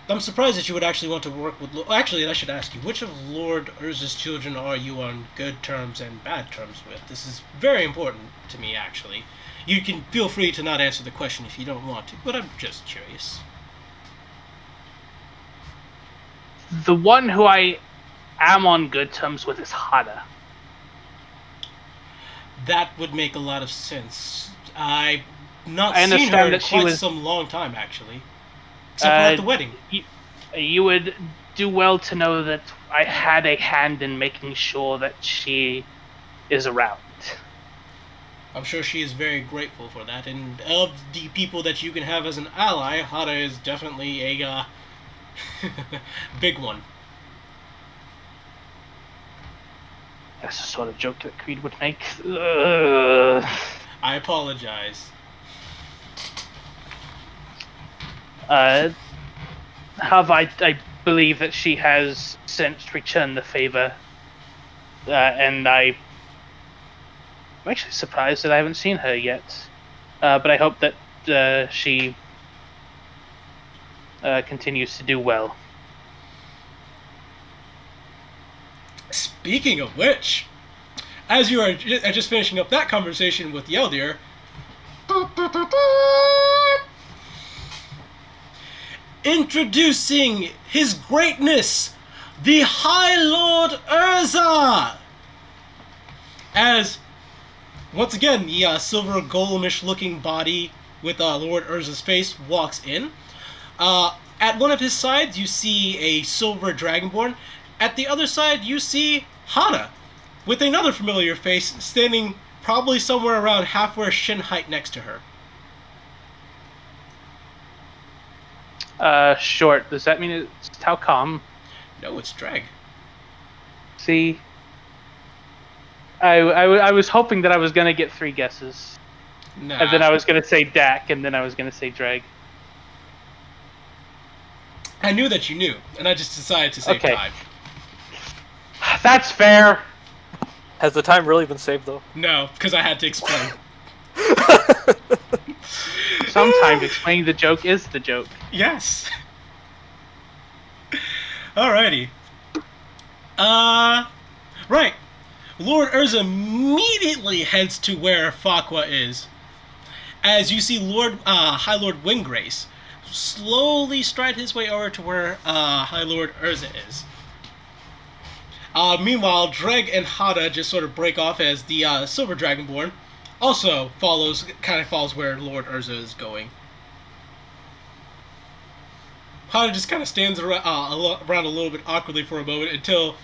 I'm surprised that you would actually want to work with... Actually, I should ask you, which of Lord Urza's children are you on good terms and bad terms with? This is very important to me, actually. You can feel free to not answer the question if you don't want to, but I'm just curious. The one who I am on good terms with is Hada. That would make a lot of sense. I've not I seen understand her in that she quite was- some long time, actually. Except for at the wedding. You would do well to know that I had a hand in making sure that she is around. I'm sure she is very grateful for that, and of the people that you can have as an ally, Hada is definitely a big one. That's the sort of joke that Creed would make. Ugh. I apologize. I believe that she has since returned the favor, and I'm actually surprised that I haven't seen her yet. But I hope that she continues to do well. Speaking of which, as you are just finishing up that conversation with Yeldir, introducing His Greatness, the High Lord Urza! As, once again, the silver golemish looking body with Lord Urza's face walks in. At one of his sides, you see a silver dragonborn. At the other side, you see Hada, with another familiar face standing probably somewhere around halfway shin height next to her. Short. Does that mean it's Talcom? No, it's Drag. See, I was hoping that I was gonna get 3 guesses, Nah. and then I was gonna say Dak, and then I was gonna say Drag. I knew that you knew, and I just decided to save Okay. time. That's fair. Has the time really been saved though? No, because I had to explain. Sometimes explaining the joke is the joke. Yes. Alrighty. Right. Lord Urza immediately heads to where Fakwa is. As you see High Lord Windgrace slowly stride his way over to where High Lord Urza is. Meanwhile, Dreg and Hada just sort of break off as the Silver Dragonborn also follows where Lord Urza is going. Hada just kind of stands around a little bit awkwardly for a moment until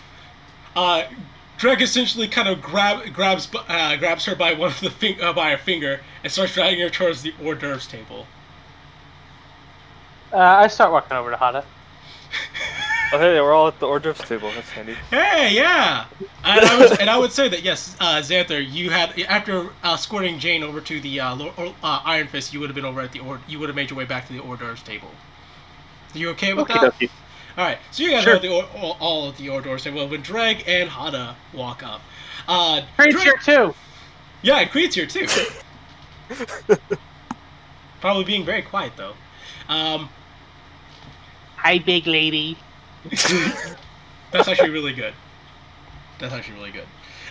Dreg essentially kind of grabs her by one of the by her finger and starts dragging her towards the hors d'oeuvres table. I start walking over to Hada. Oh, hey, we're all at the hors d'oeuvres table. That's handy. Hey, yeah. And I would say that yes, Xanther, you had after escorting Jane over to the Iron Fist, you would have been over at you would have made your way back to the hors d'oeuvres table. Are you okay with that? Okay. All right. So you guys Sure. are at all at the hors d'oeuvres table when Dreg and Hada walk up. Creed's here too. Yeah, and Creed's here too. Probably being very quiet though. Hi, big lady. That's actually really good.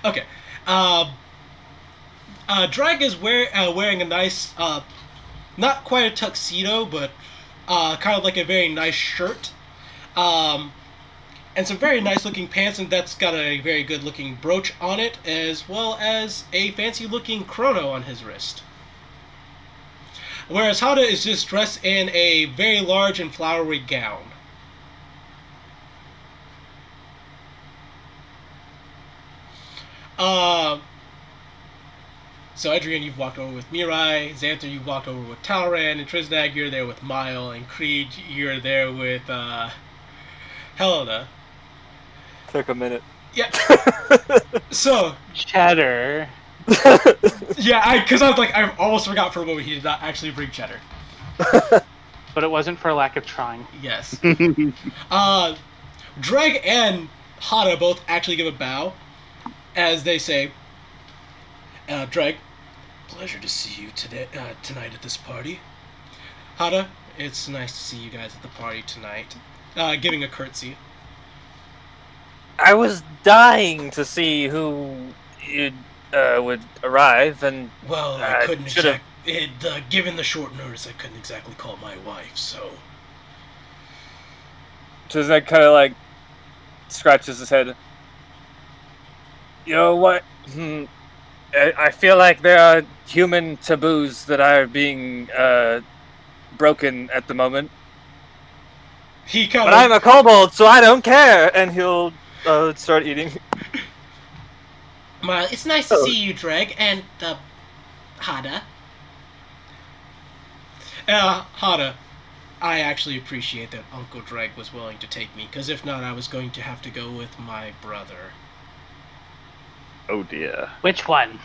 Okay. Drag is wearing a nice, not quite a tuxedo, but kind of like a very nice shirt. And some very nice looking pants, and that's got a very good looking brooch on it, as well as a fancy looking chrono on his wrist. Whereas Hada is just dressed in a very large and flowery gown. So Adrian, you've walked over with Mirai, Xanther, you've walked over with Talran, and Trisnag, you're there with Mile, and Creed, you're there with Helena. Took a minute. Yeah. So, Cheddar. yeah, because I was like, I almost forgot for a moment he did not actually bring Cheddar. But it wasn't for lack of trying. Yes. Dreg and Hada both actually give a bow as they say, Dreg, pleasure to see you tonight at this party. Hada, it's nice to see you guys at the party tonight. Giving a curtsy. I was dying to see who would arrive, and Well, I couldn't should've- given the short notice, I couldn't exactly call my wife, so... Triznek kind of like scratches his head. you know what? I feel like there are human taboos that are being broken at the moment. He kind But I'm of... a kobold, so I don't care. And he'll start eating. Well, it's nice to see you, Dreg, and Hada. Hada, I actually appreciate that Uncle Dreg was willing to take me, because if not, I was going to have to go with my brother. Oh dear. Which one?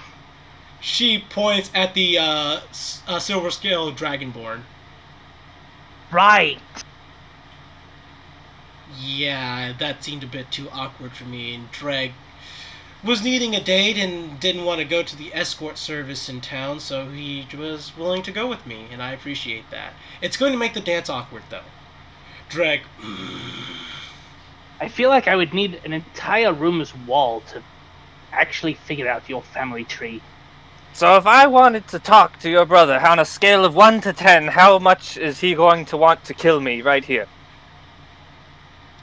She points at the silver scale dragonborn. Right. Yeah, that seemed a bit too awkward for me, and Dreg was needing a date and didn't want to go to the escort service in town, so he was willing to go with me, and I appreciate that. It's going to make the dance awkward, though. Dreg... I feel like I would need an entire room's wall to actually figure out your family tree. So if I wanted to talk to your brother on a scale of 1 to 10, how much is he going to want to kill me right here?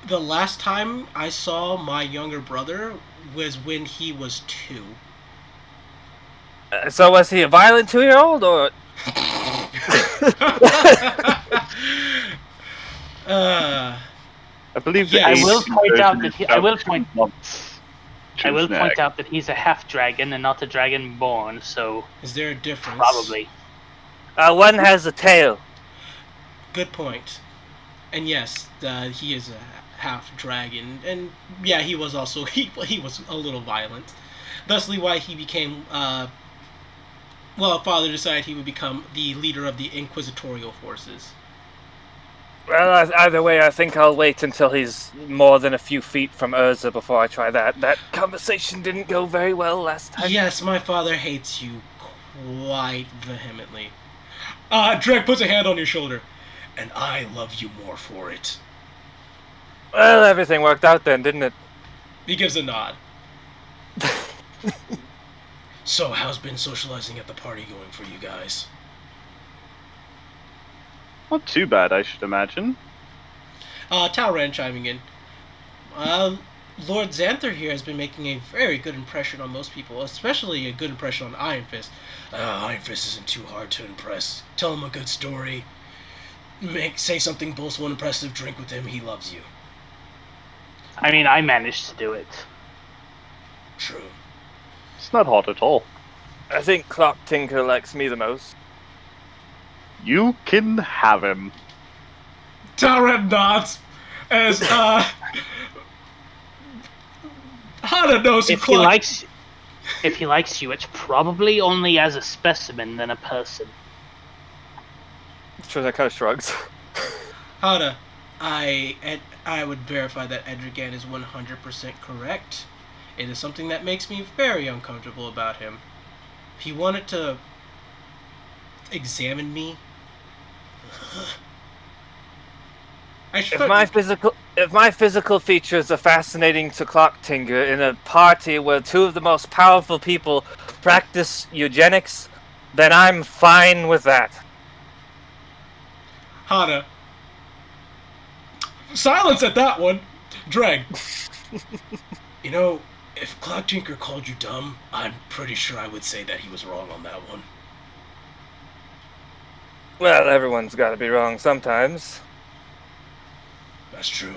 The last time I saw my younger brother was when he was 2. So was he a violent 2-year-old, or... I believe the Yeah, age I will point out conversion that is about 2 months. I will Triznek. point out that he's a half dragon and not a dragonborn, so Is there a difference? probably. one has a tail. Good point. And yes, he is a half dragon, and yeah, he was also he was a little violent. Thusly, why he became father decided he would become the leader of the inquisitorial forces. Well, either way, I think I'll wait until he's more than a few feet from Urza before I try that. That conversation didn't go very well last time. Yes, my father hates you quite vehemently. Dreg puts a hand on your shoulder, and I love you more for it. Well, everything worked out then, didn't it? He gives a nod. So, how's been socializing at the party going for you guys? Not too bad, I should imagine. Talran chiming in. Lord Xanther here has been making a very good impression on most people, especially a good impression on Iron Fist. Iron Fist isn't too hard to impress. Tell him a good story. Say something boastful and impressive, drink with him, he loves you. I mean, I managed to do it. True. It's not hot at all. I think Clock Tinker likes me the most. You can have him. Talran nods. as Hana knows If he likes you, it's probably only as a specimen than a person. Sure, that kind of shrugs. Hana, I would verify that Edrigan is 100% correct. It is something that makes me very uncomfortable about him. If he wanted to examine me, If my physical features are fascinating to Clocktinger in a party where two of the most powerful people practice eugenics, then I'm fine with that. Hana. Silence at that one. Dreg. You know, if Clock Tinker called you dumb, I'm pretty sure I would say that he was wrong on that one. Well, everyone's got to be wrong sometimes. That's true.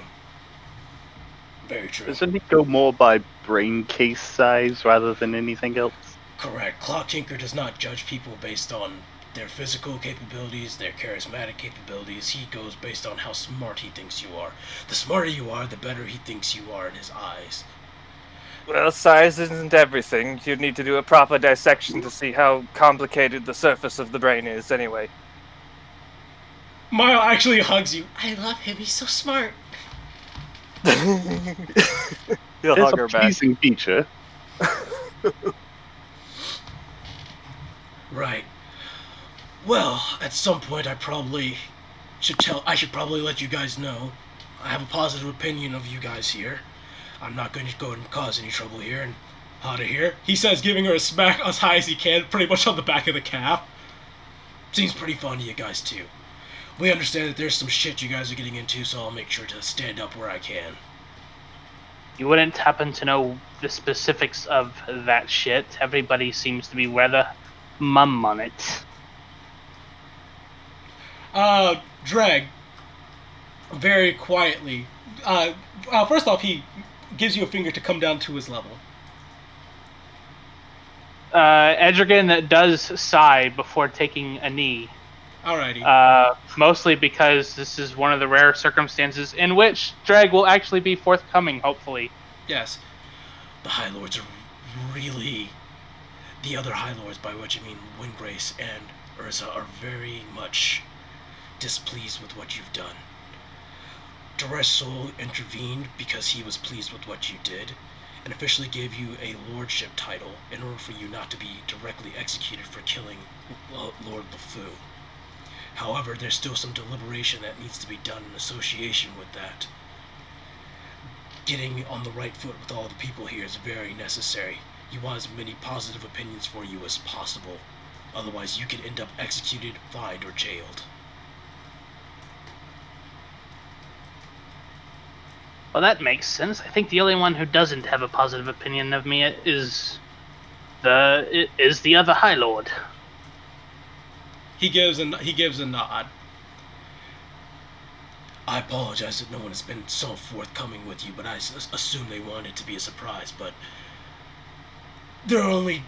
Very true. Doesn't he go more by brain case size rather than anything else? Correct. Clock Tinker does not judge people based on their physical capabilities, their charismatic capabilities. He goes based on how smart he thinks you are. The smarter you are, the better he thinks you are in his eyes. Well, size isn't everything. You'd need to do a proper dissection to see how complicated the surface of the brain is, anyway. Mile actually hugs you. I love him. He's so smart. He'll It's hug a her back. pleasing feature. Right. Well, at some point I should probably let you guys know. I have a positive opinion of you guys here. I'm not going to go and cause any trouble here and out of here. He says, giving her a smack as high as he can, pretty much on the back of the calf. Seems pretty fun to you guys too. We understand that there's some shit you guys are getting into, so I'll make sure to stand up where I can. You wouldn't happen to know the specifics of that shit. Everybody seems to be rather mum on it. Dreg, very quietly. First off, he gives you a finger to come down to his level. Edrigan does sigh before taking a knee. Alrighty. Mostly because this is one of the rare circumstances in which Dreg will actually be forthcoming, hopefully. Yes. The High Lords are really... The other High Lords, by which I mean Windgrace and Urza, are very much displeased with what you've done. Duress Soul intervened because he was pleased with what you did, and officially gave you a lordship title in order for you not to be directly executed for killing Lord LeFou. However, there's still some deliberation that needs to be done in association with that. Getting on the right foot with all the people here is very necessary. You want as many positive opinions for you as possible. Otherwise, you could end up executed, fined, or jailed. Well, that makes sense. I think the only one who doesn't have a positive opinion of me is the other High Lord. He gives a nod. I apologize that no one has been so forthcoming with you, but I assume they wanted it to be a surprise, but there are only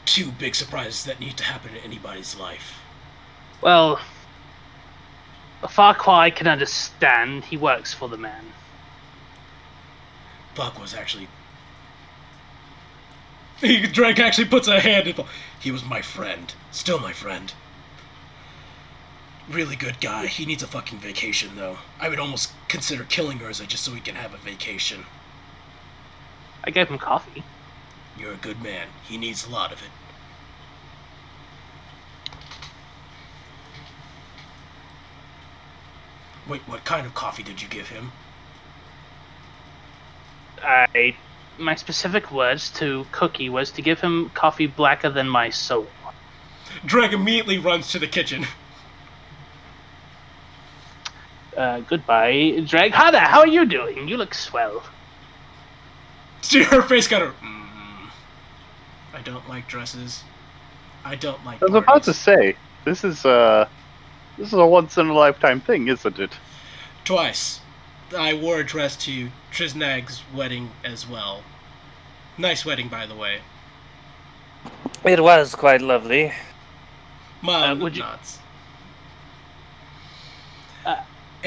two big surprises that need to happen in anybody's life. Well, Farquhar I can understand. He works for the man. Buck was actually... Drake actually puts a hand in... He was my friend. Still my friend. Really good guy. He needs a fucking vacation, though. I would almost consider killing Urza just so he can have a vacation. I gave him coffee. You're a good man. He needs a lot of it. Wait, what kind of coffee did you give him? My specific words to Cookie was to give him coffee blacker than my soul. Dreg immediately runs to the kitchen. Goodbye, Dreg. Hana, how are you doing? You look swell. See her face got her. I don't like dresses. I don't like. I was about to say, this is a once in a lifetime thing, isn't it? Twice. I wore a dress to Trisnag's wedding as well. Nice wedding, by the way. It was quite lovely. Mom would you- nods.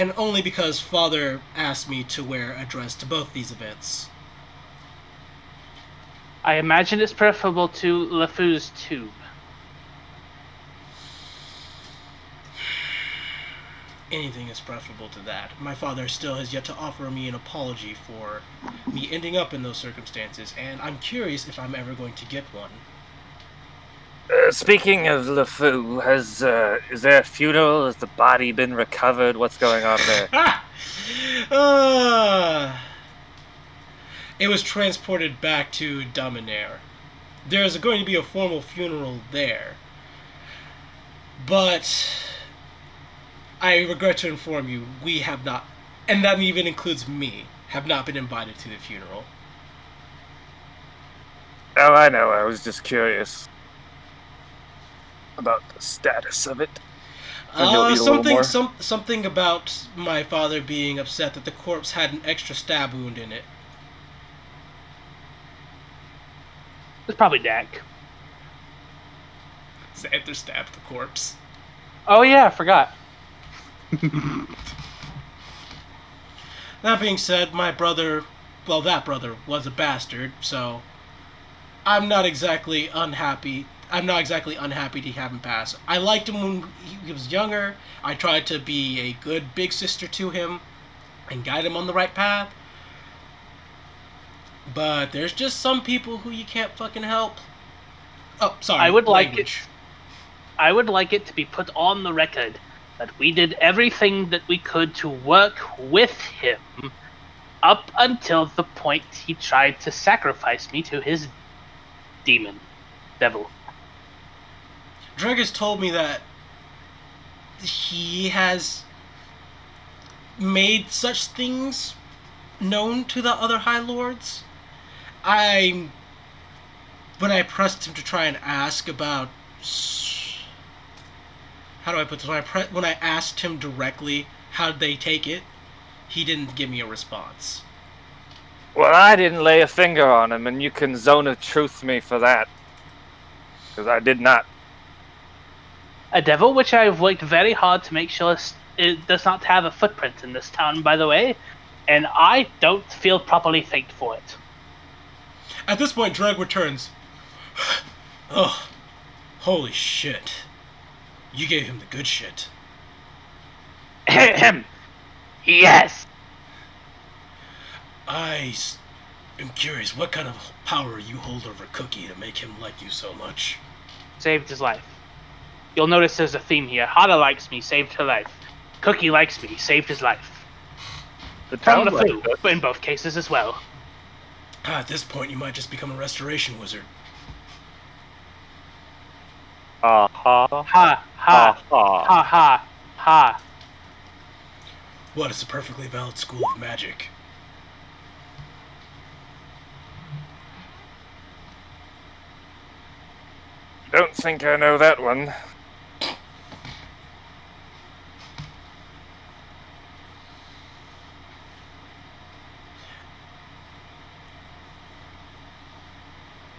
and only because Father asked me to wear a dress to both these events. I imagine it's preferable to LeFou's tube. Anything is preferable to that. My father still has yet to offer me an apology for me ending up in those circumstances, and I'm curious if I'm ever going to get one. Speaking of LeFou, is there a funeral? Has the body been recovered? What's going on there? It was transported back to Dominaire. There's going to be a formal funeral there. But I regret to inform you, we have not, and that even includes me, have not been invited to the funeral. Oh, I know. I was just curious about the status of it. And you'll eat a little more? Something about my father being upset that the corpse had an extra stab wound in it. It's probably Dak. Xanther stabbed the corpse. Oh yeah, I forgot. That being said, my brother, well, that brother was a bastard, so I'm not exactly unhappy. I'm not exactly unhappy to have him pass. I liked him when he was younger. I tried to be a good big sister to him and guide him on the right path. But there's just some people who you can't fucking help. Oh, sorry. I would language. like it to be put on the record that we did everything that we could to work with him up until the point he tried to sacrifice me to his devil. Dreg has told me that he has made such things known to the other High Lords. When I pressed him to try and ask about, how do I put this? When I asked him directly how they take it, he didn't give me a response. Well, I didn't lay a finger on him, and you can zone of truth me for that. Because I did not. A devil which I've worked very hard to make sure it does not have a footprint in this town, by the way, and I don't feel properly thanked for it. At this point, Dreg returns. Oh, holy shit. You gave him the good shit. Yes! I am curious, what kind of power you hold over Cookie to make him like you so much? Saved his life. You'll notice there's a theme here. Hada likes me, saved her life. Cookie likes me, saved his life. From the food, but in both cases as well. At this point, you might just become a restoration wizard. Ha ha Ha ha ha. ha ha ha. What is a perfectly valid school of magic? Don't think I know that one.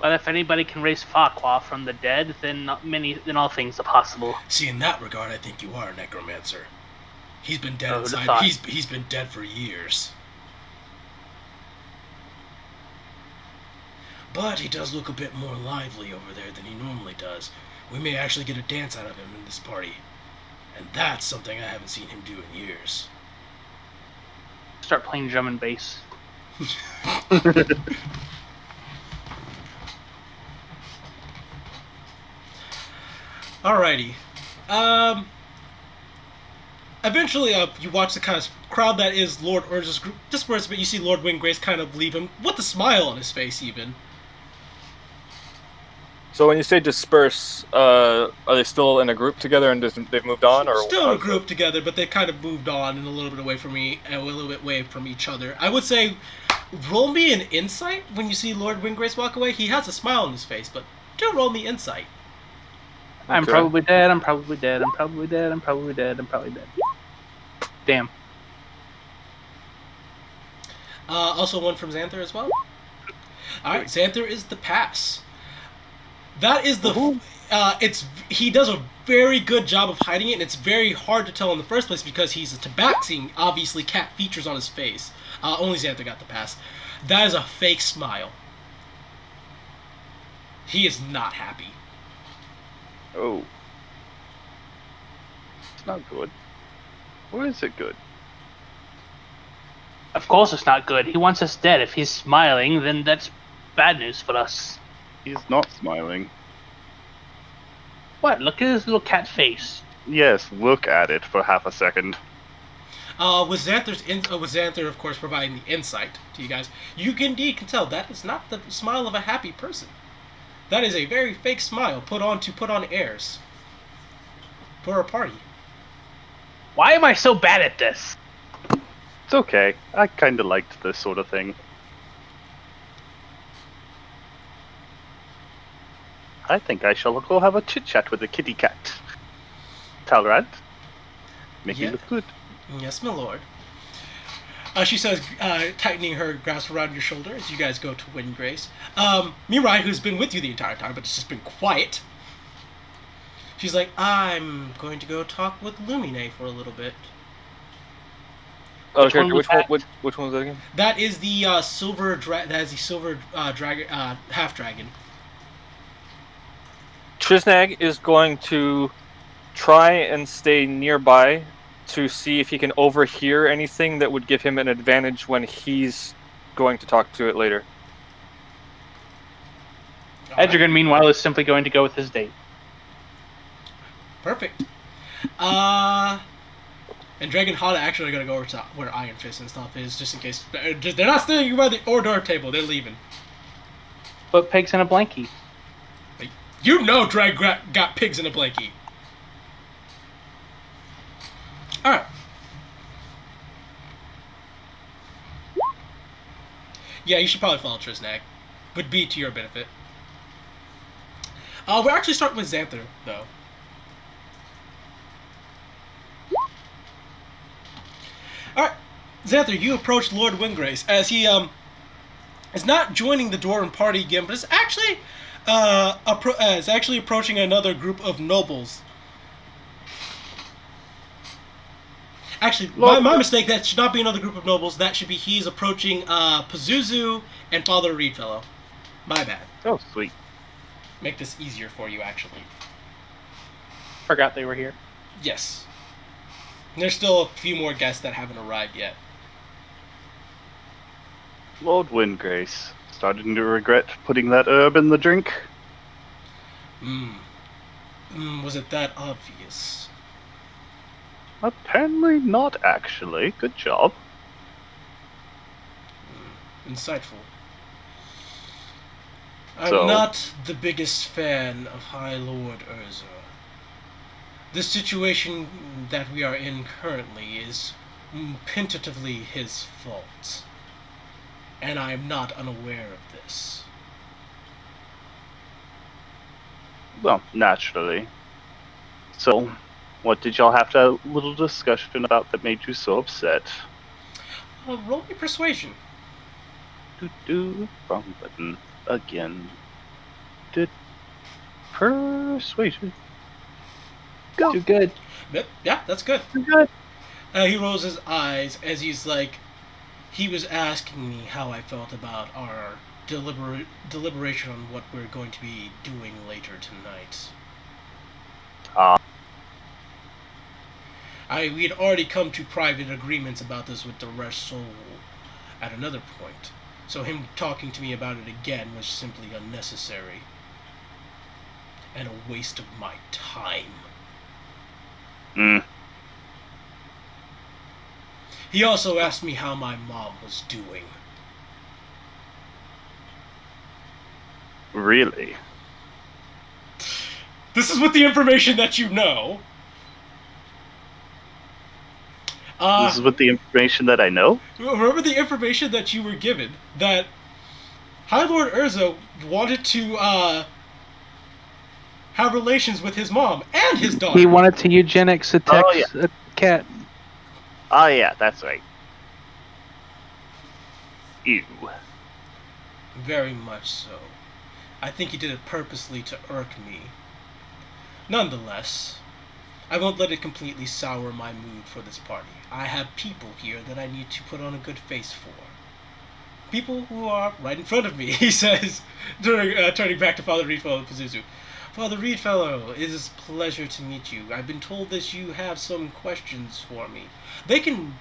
Well, if anybody can raise Farquaad from the dead, then all things are possible. See, in that regard, I think you are a necromancer. He's been dead Who'd have inside. thought? He's been dead for years. But he does look a bit more lively over there than he normally does. We may actually get a dance out of him in this party. And that's something I haven't seen him do in years. Start playing drum and bass. Alrighty. Eventually, you watch the kind of crowd that is Lord Urza's group disperse, but you see Lord Windgrace kind of leave him with a smile on his face, even. So when you say disperse, are they still in a group together and they've moved on, or Still in a how's group it? together, but they kind of moved on and a little bit away from me, and a little bit away from each other. I would say, roll me an insight when you see Lord Windgrace walk away. He has a smile on his face, but do roll me insight. I'm Okay. probably dead, I'm probably dead, I'm probably dead, I'm probably dead, I'm probably dead. Damn. Also one from Xanther as well. Alright, Xanther is the pass. That is the. He does a very good job of hiding it, and it's very hard to tell in the first place because he's a tabaxing. Obviously, cat features on his face. Only Xanther got the pass. That is a fake smile. He is not happy. Oh. It's not good. Or is it good? Of course it's not good. He wants us dead. If he's smiling, then that's bad news for us. He's not smiling. What? Look at his little cat face. Yes, look at it for half a second. With Xanther, of course, providing the insight to you guys, you indeed can tell that is not the smile of a happy person. That is a very fake smile put on airs for a party. Why am I so bad at this? It's okay. I kinda liked this sort of thing. I think I shall go have a chit-chat with the kitty cat. Talrand, make Yeah. it look good. Yes, my lord. She says, tightening her grasp around your shoulder as you guys go to Windgrace. Mirai, who's been with you the entire time, but it's just been quiet. She's like, I'm going to go talk with Lumine for a little bit. Okay, one was that? which one was that again? That is the silver dragon, half dragon. Trisnag is going to try and stay nearby to see if he can overhear anything that would give him an advantage when he's going to talk to it later. Edrigan, meanwhile, is simply going to go with his date. Perfect. And Dragon Hada actually are going to go over to where Iron Fist and stuff is, just in case. They're not staying by the hors d'oeuvre table, they're leaving. But Pig's in a blankie. You know Drag got pigs in a blankie. Alright. Yeah, you should probably follow Trisnag. Would be to your benefit. We're actually starting with Xanther, though. Alright, Xanther, you approach Lord Windgrace as he is not joining the Dwarven party again, but is actually approaching another group of nobles. Actually, my mistake. That should not be another group of nobles. That should be he's approaching Pazuzu and Father Reedfellow. My bad. Oh, sweet. Make this easier for you, actually. Forgot they were here. Yes. And there's still a few more guests that haven't arrived yet. Lord Windgrace, starting to regret putting that herb in the drink? Was it that obvious? Apparently not, actually. Good job. Insightful. I'm So- not the biggest fan of High Lord Urza. The situation that we are in currently is tentatively his fault. And I am not unaware of this. Well, naturally. So, what did y'all have to have a little discussion about that made you so upset? Roll me persuasion. Wrong button. Again. Persuasion. Go. Too good. Yeah, that's good. Good. He rolls his eyes as he's like, he was asking me how I felt about our deliberation on what we're going to be doing later tonight. We had already come to private agreements about this with the rest soul at another point, so him talking to me about it again was simply unnecessary and a waste of my time. He also asked me how my mom was doing. Really? This is with the information that you know. This is with the information that I know? Remember the information that you were given, that High Lord Urza wanted to have relations with his mom and his daughter. He wanted to eugenics a cat. Oh yeah, that's right. Ew. Very much so. I think he did it purposely to irk me. Nonetheless, I won't let it completely sour my mood for this party. I have people here that I need to put on a good face for. People who are right in front of me, he says, turning back to Father Reedfellow and Pazuzu. Father Reedfellow, it is a pleasure to meet you. I've been told that you have some questions for me. They can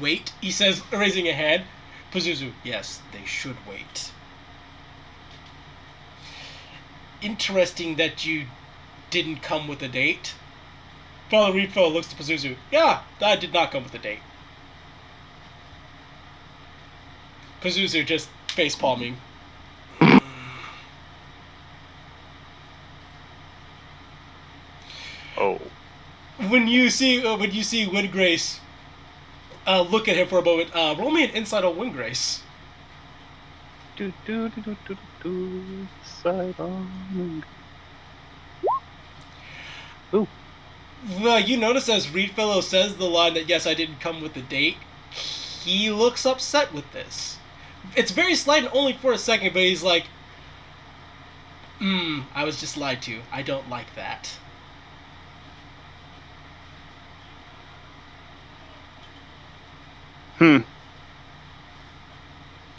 wait, he says, raising a hand. Pazuzu, yes, they should wait. Interesting that you didn't come with a date. Father Reedfellow looks to Pazuzu. Yeah, I did not come with a date. Pazuzu just face palming. Oh. When you see Windgrace, look at him for a moment. Roll me an insight on Windgrace. Do do do do do do. Side on. Ooh. Well, you notice as Reedfellow says the line that yes, I didn't come with a date, he looks upset with this. It's very slight and only for a second, but he's like, I was just lied to. I don't like that.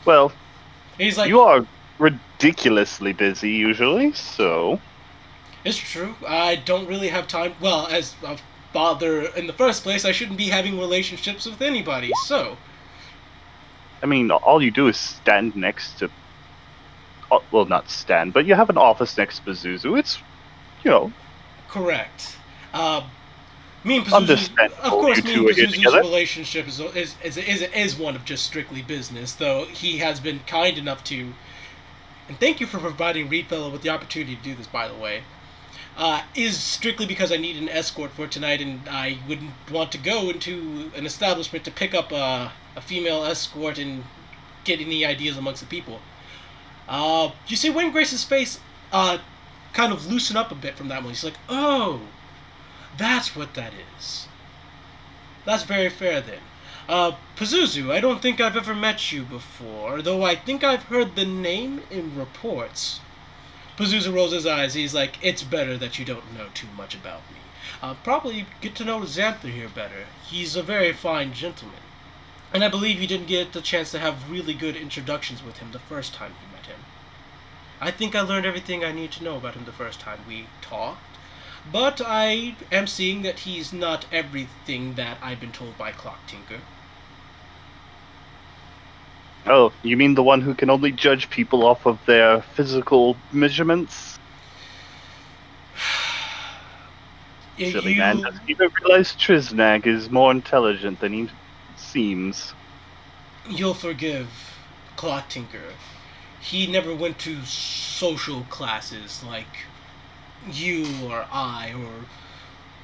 Well, He's like, you are ridiculously busy usually, so. it's true. I don't really have time. Well, as a father in the first place, I shouldn't be having relationships with anybody, so. I mean, all you do is stand next to. Well, not stand, but you have an office next to Pazuzu. It's, Correct. Me and Pazuzu, Understandable, of course, you me two and are here Pazuzu's together. relationship is one of just strictly business, though he has been kind enough to, and thank you for providing Reedfellow with the opportunity to do this, by the way, is strictly because I need an escort for tonight, and I wouldn't want to go into an establishment to pick up a female escort and get any ideas amongst the people. You see Windgrace's face kind of loosen up a bit from that moment. He's like, oh, that's what that is. That's very fair then. Pazuzu, I don't think I've ever met you before, though I think I've heard the name in reports. Pazuzu rolls his eyes. He's like, it's better that you don't know too much about me. Probably get to know Xanther here better. He's a very fine gentleman. And I believe you didn't get the chance to have really good introductions with him the first time you met him. I think I learned everything I need to know about him the first time we talked. But I am seeing that he's not everything that I've been told by Clock Tinker. Oh, you mean the one who can only judge people off of their physical measurements? Silly man, doesn't even realize Triznag is more intelligent than he seems. You'll forgive Clock Tinker. He never went to social classes like you or I, or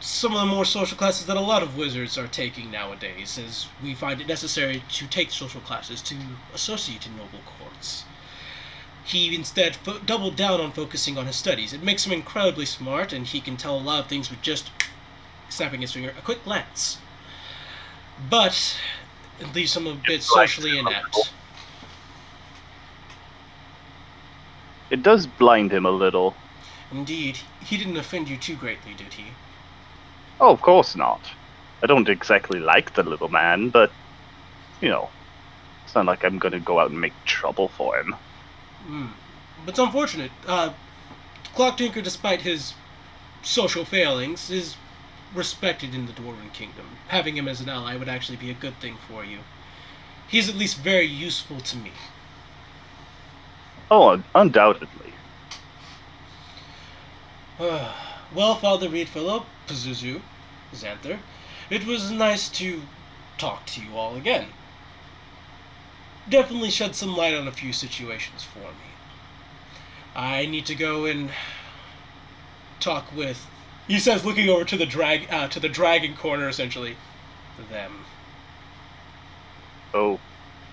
some of the more social classes that a lot of wizards are taking nowadays, as we find it necessary to take social classes to associate in noble courts. He instead doubled down on focusing on his studies. It makes him incredibly smart, and he can tell a lot of things with just snapping his finger, a quick glance. But it leaves him a bit socially inept. It does blind him a little. Indeed, he didn't offend you too greatly, did he? Oh, of course not. I don't exactly like the little man, but, it's not like I'm gonna go out and make trouble for him. But it's unfortunate. Clock Tinker, despite his social failings, is respected in the Dwarven Kingdom. Having him as an ally would actually be a good thing for you. He's at least very useful to me. Oh, undoubtedly. Well, Father Reedfellow, Pazuzu, Xanther, it was nice to talk to you all again. Definitely shed some light on a few situations for me. I need to go and talk with, he says, looking over to the dragon corner, essentially, them. Oh,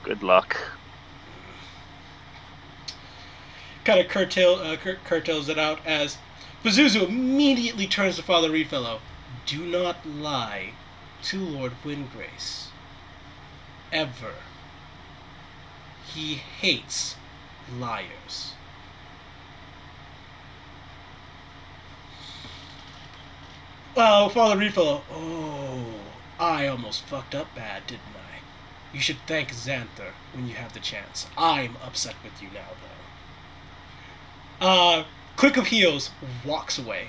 good luck. Kind of curtails it out as Pazuzu immediately turns to Father Reedfellow. Do not lie to Lord Windgrace. Ever. He hates liars. Well, Father Refill, oh, I almost fucked up bad, didn't I? You should thank Xanther when you have the chance. I'm upset with you now, though. Click of Heels walks away.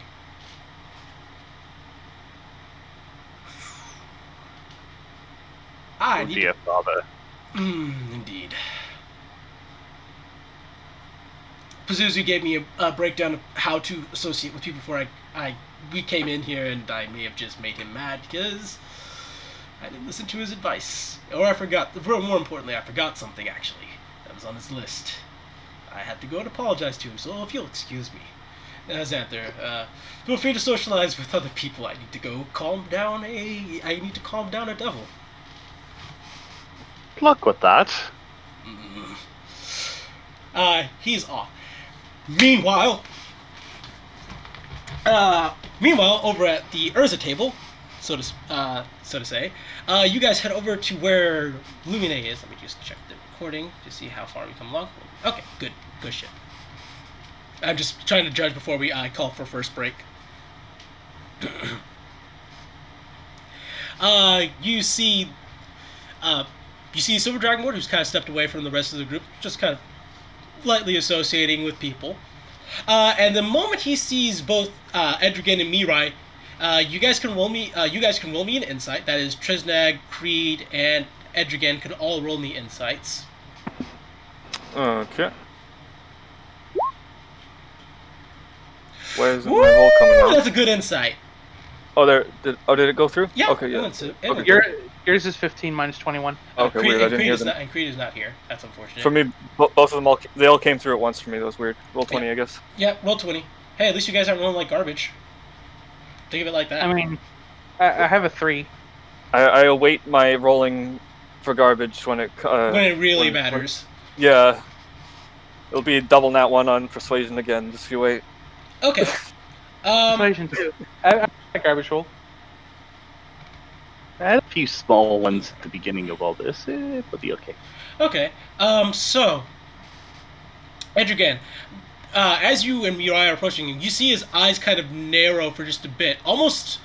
I Oh need dear father. Indeed. Pazuzu gave me a breakdown of how to associate with people before we came in here, and I may have just made him mad because I didn't listen to his advice. Or I forgot, more importantly, I forgot something actually that was on his list. I had to go and apologize to him, so if you'll excuse me. Xanther, feel free to socialize with other people. I need to go calm down a devil. Luck with that. He's off. Meanwhile, over at the Urza table, so to say, you guys head over to where Lumine is. Let me just check the recording to see how far we come along. Okay, good shit. I'm just trying to judge before we call for first break. You see Silver Dragonborn, who's kind of stepped away from the rest of the group, just kind of lightly associating with people. And the moment he sees both Edrigan and Mirai, you guys can roll me an insight. That is, Trisnag, Creed, and Edrigan can all roll me insights. Okay. Where is my roll coming out? That's a good insight. Oh, did it go through? Yeah. Okay, yeah. Yours is 15 minus 21. Okay, Creed, weird. I didn't hear them. And Creed is not here. That's unfortunate. For me, both of them they all came through at once for me. That was weird. Roll 20, I guess. Yeah, roll 20. Hey, at least you guys aren't rolling like garbage. Think of it like that. I mean, I have a 3. I await my rolling for garbage when it really matters. Yeah. It'll be double nat 1 on persuasion again. Just you wait. Okay. Persuasion 2. I garbage roll. I had a few small ones at the beginning of all this. It'll be okay. Okay. So, Edrigan, as you and Mirai are approaching him, you see his eyes kind of narrow for just a bit. Almost,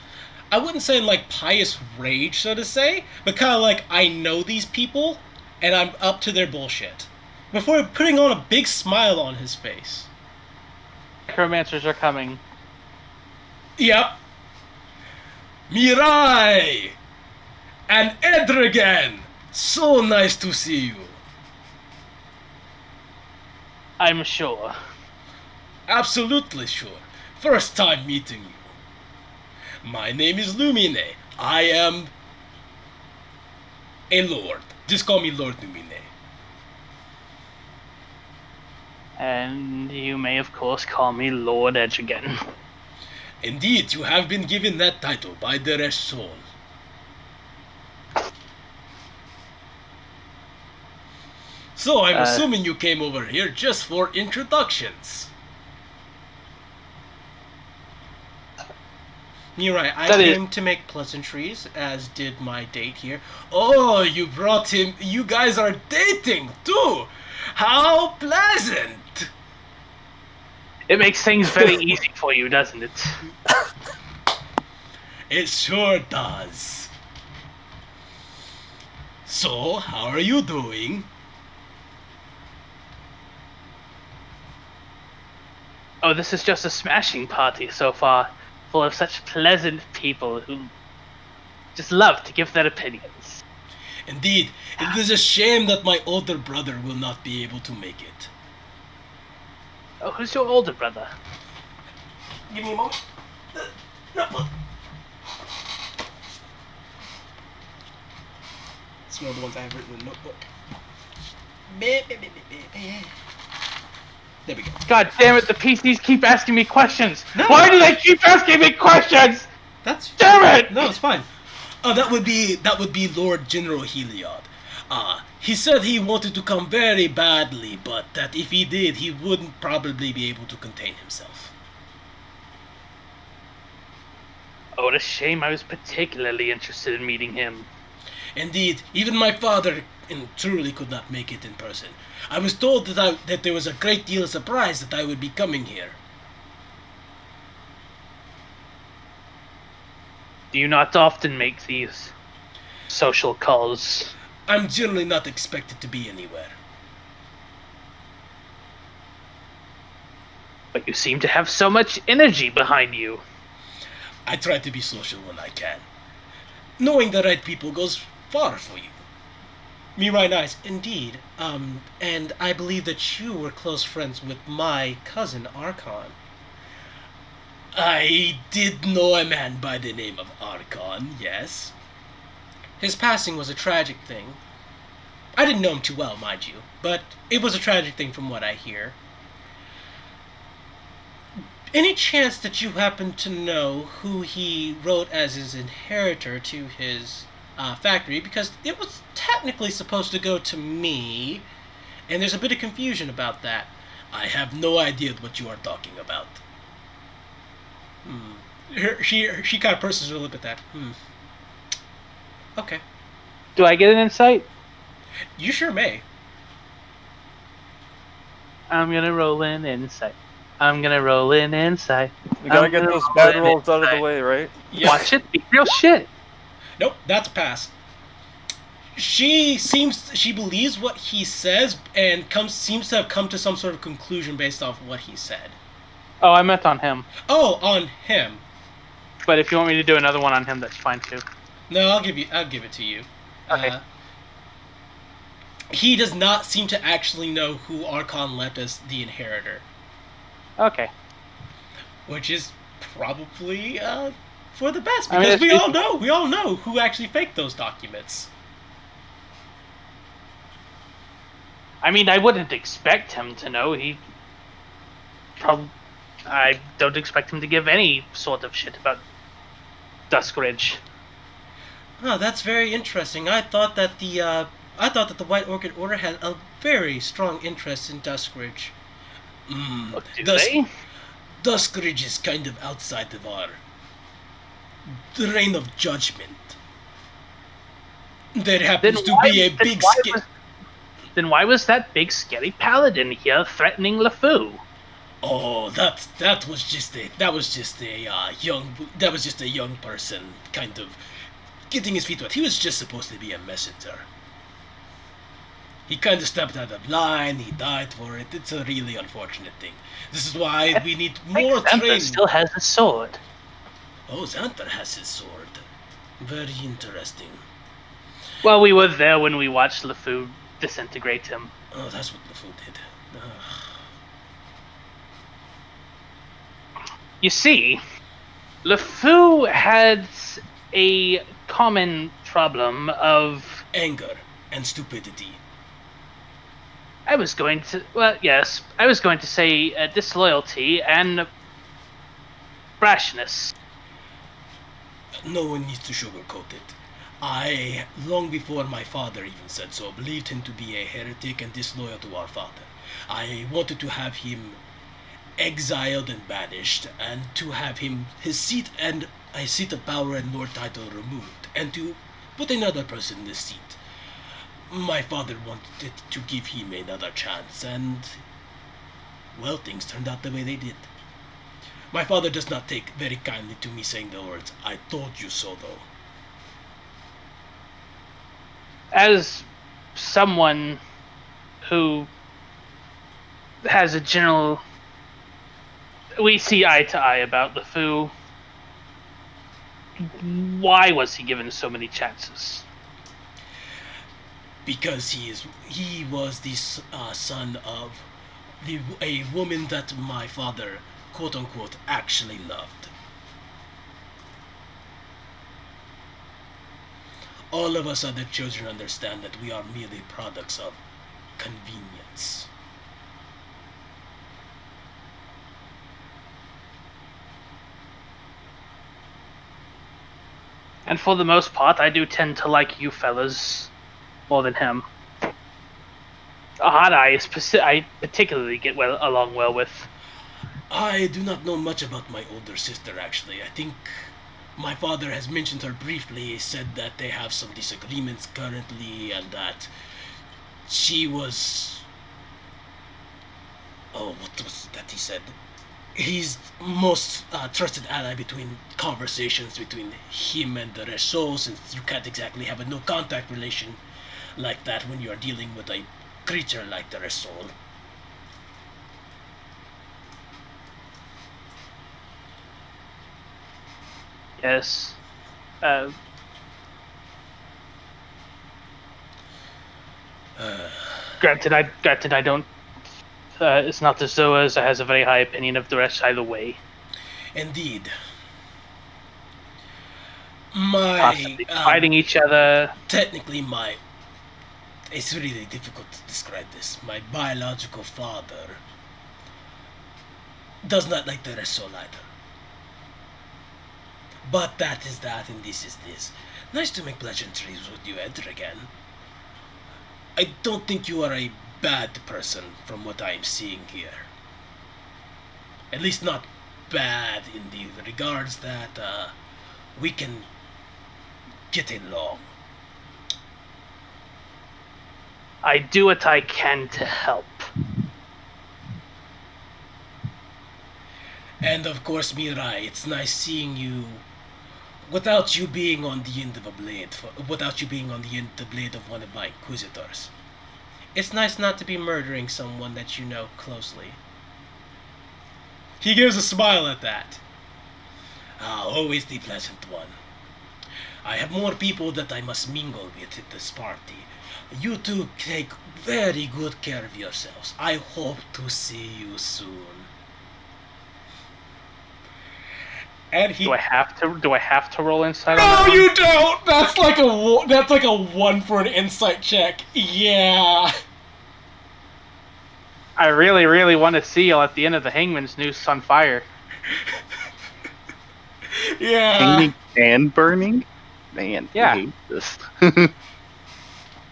I wouldn't say in like pious rage, so to say, but kind of like, I know these people, and I'm up to their bullshit. Before putting on a big smile on his face. Necromancers are coming. Yep. Mirai! And Edrigan! So nice to see you. I'm sure. Absolutely sure. First time meeting you. My name is Lumine. I am a lord. Just call me Lord Lumine. And you may, of course, call me Lord Edrigan. Indeed, you have been given that title by the Resh Soul. So, I'm assuming you came over here just for introductions. Mirai, I came to make pleasantries, as did my date here. Oh, you brought him. You guys are dating, too. How pleasant. It makes things very easy for you, doesn't it? It sure does. So, how are you doing? Oh, this is just a smashing party so far, full of such pleasant people who just love to give their opinions. Indeed, it is a shame that my older brother will not be able to make it. Oh, who's your older brother? Give me a moment. Notebook. It's one of the ones I have written in the notebook. There we go. God damn it, the PCs keep asking me questions! No. Why do they keep asking me questions? That's Damn it! No, it's fine. That would be Lord General Heliod. He said he wanted to come very badly, but that if he did, he wouldn't probably be able to contain himself. Oh, what a shame. I was particularly interested in meeting him. Indeed, even my father truly could not make it in person. I was told that there was a great deal of surprise that I would be coming here. Do you not often make these social calls? I'm generally not expected to be anywhere. But you seem to have so much energy behind you. I try to be social when I can. Knowing the right people goes far for you. Me right nice, indeed. And I believe that you were close friends with my cousin Archon. I did know a man by the name of Archon, yes. His passing was a tragic thing. I didn't know him too well, mind you, but it was a tragic thing from what I hear. Any chance that you happen to know who he wrote as his inheritor to his factory? Because it was technically supposed to go to me, and there's a bit of confusion about that. I have no idea what you are talking about. She kind of purses her lip at that. Okay. Do I get an insight? You sure may. I'm gonna roll in insight. I'm gonna roll in insight. You gotta I'm get gonna those roll bad in rolls out of the insight. way, right? Yeah. Watch it be real shit. Nope, that's a pass. She believes what he says and seems to have come to some sort of conclusion based off what he said. Oh, I meant on him. Oh, on him. But if you want me to do another one on him, that's fine too. No, I'll give it to you. Okay. He does not seem to actually know who Archon left as the inheritor, Okay. which is probably for the best I mean, because it's- we all know who actually faked those documents. I mean, I wouldn't expect him to know. I don't expect him to give any sort of shit about Duskridge. Oh, that's very interesting. I thought that the White Orchid Order had a very strong interest in Duskridge. Do they? Duskridge is kind of outside of the reign of judgment. There happens to be a big Then why was that big scary paladin here threatening LeFou? Oh, that was just a young person kind of getting his feet wet. He was just supposed to be a messenger. He kind of stepped out of line. He died for it. It's a really unfortunate thing. This is why we need more Xanther training. still has a sword. Oh, Xanther has his sword. Very interesting. Well, we were there when we watched LeFou disintegrate him. Oh, that's what LeFou did. You see, LeFou had a common problem of, Anger and stupidity. I was going to say disloyalty and brashness. No one needs to sugarcoat it. I, long before my father even said so, believed him to be a heretic and disloyal to our father. I wanted to have him exiled and banished, and to have his seat and a seat of power and lord title removed, and to put another person in the seat. My father wanted to give him another chance, and well, things turned out the way they did. My father does not take very kindly to me saying the words, "I told you so," though. As someone who has a general, we see eye to eye about LeFou. Why was he given so many chances? Because he was the son of a woman that my father, quote unquote, actually loved. All of us other children understand that we are merely products of convenience. And for the most part, I do tend to like you fellas more than him. Hot Eye I particularly get along well with. I do not know much about my older sister, actually. I think my father has mentioned her briefly. He said that they have some disagreements currently, and that she was... Oh, what was that he said? he's most trusted ally between conversations between him and the rest souls, since you can't exactly have a no contact relation like that when you are dealing with a creature like the rest soul. Yes. Granted, I don't. It's not as though Urza has a very high opinion of the rest either way. Indeed. My Constantly fighting each other. technically my it's really difficult to describe this. My biological father does not like the rest soul either. But that is that and this is this. Nice to make pleasantries with you, Edragan. I don't think you are a bad person from what I am seeing here. At least not bad in the regards that we can get along. I do what I can to help. And of course, Mirai, it's nice seeing you without you being on the end of a blade, without you being on the blade of one of my inquisitors. It's nice not to be murdering someone that you know closely. He gives a smile at that. Always the pleasant one. I have more people that I must mingle with at this party. You two take very good care of yourselves. I hope to see you soon. And he. Do I have to roll insight? No, on that one? you don't. That's like a 1 for an insight check. Yeah. I really, really want to seal at the end of the Hangman's Noose on fire. Yeah. Hanging and burning? Man, Yeah. I hate this.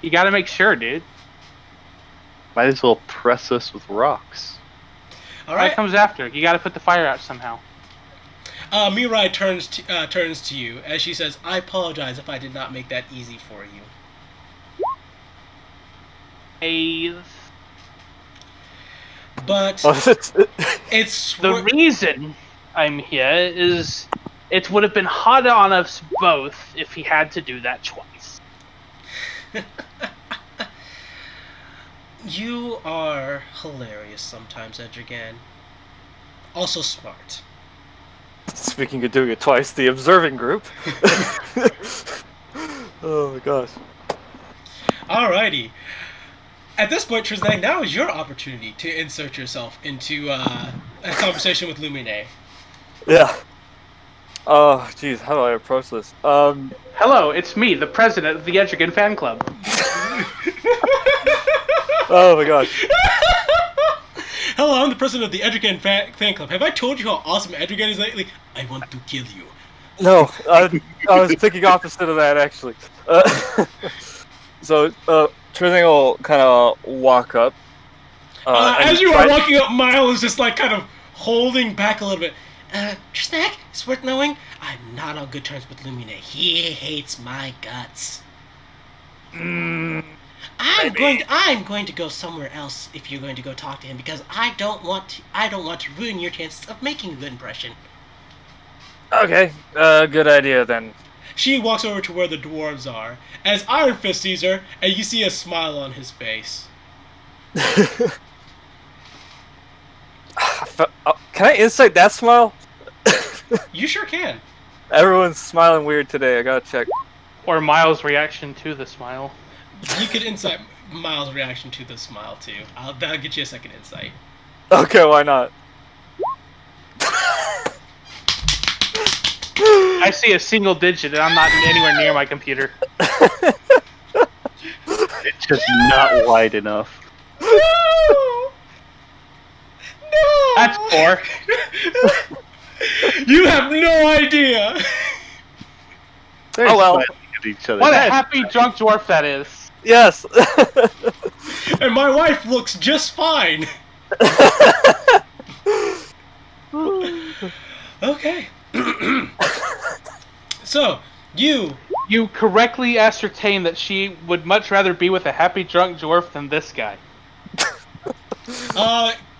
You gotta make sure, dude. Might as well press us with rocks. All What right. comes after? You gotta put the fire out somehow. Mirai turns to you as she says, "I apologize if I did not make that easy for you." But it's The reason I'm here is it would have been harder on us both if he had to do that twice. You are hilarious sometimes, Edrigan. Also smart. Speaking of doing it twice, the observing group. Oh my gosh. Alrighty. At this point, Trisnag, now is your opportunity to insert yourself into a conversation with Lumine. Yeah. Oh, geez, how do I approach this? Hello, it's me, the president of the Edrigan fan club. Oh my gosh. Hello, I'm the president of the Edrigan fan club. Have I told you how awesome Edrigan is lately? I want to kill you. No, I was thinking opposite of that actually. So, Trisnang will kind of walk up. and As you try- are walking up, Miles is just like kind of holding back a little bit. Trisnag, it's worth knowing I'm not on good terms with Lumine. He hates my guts. I'm going to go somewhere else if you're going to go talk to him because I don't want to ruin your chances of making a good impression. Okay, good idea then. She walks over to where the dwarves are. As Iron Fist sees her, and you see a smile on his face. Can I insight that smile? You sure can. Everyone's smiling weird today. I gotta check. Or Miles' reaction to the smile. You could insight Miles' reaction to the smile too. That'll get you a second insight. Okay, why not? I see a single digit and I'm not anywhere near my computer. It's just not wide enough. No! No! That's 4. You have no idea. They're Oh, well. smiling at each other. What a That's happy drunk dwarf that is. Yes. And my wife looks just fine. Okay. So, you You correctly ascertained that she would much rather be with a happy drunk dwarf than this guy.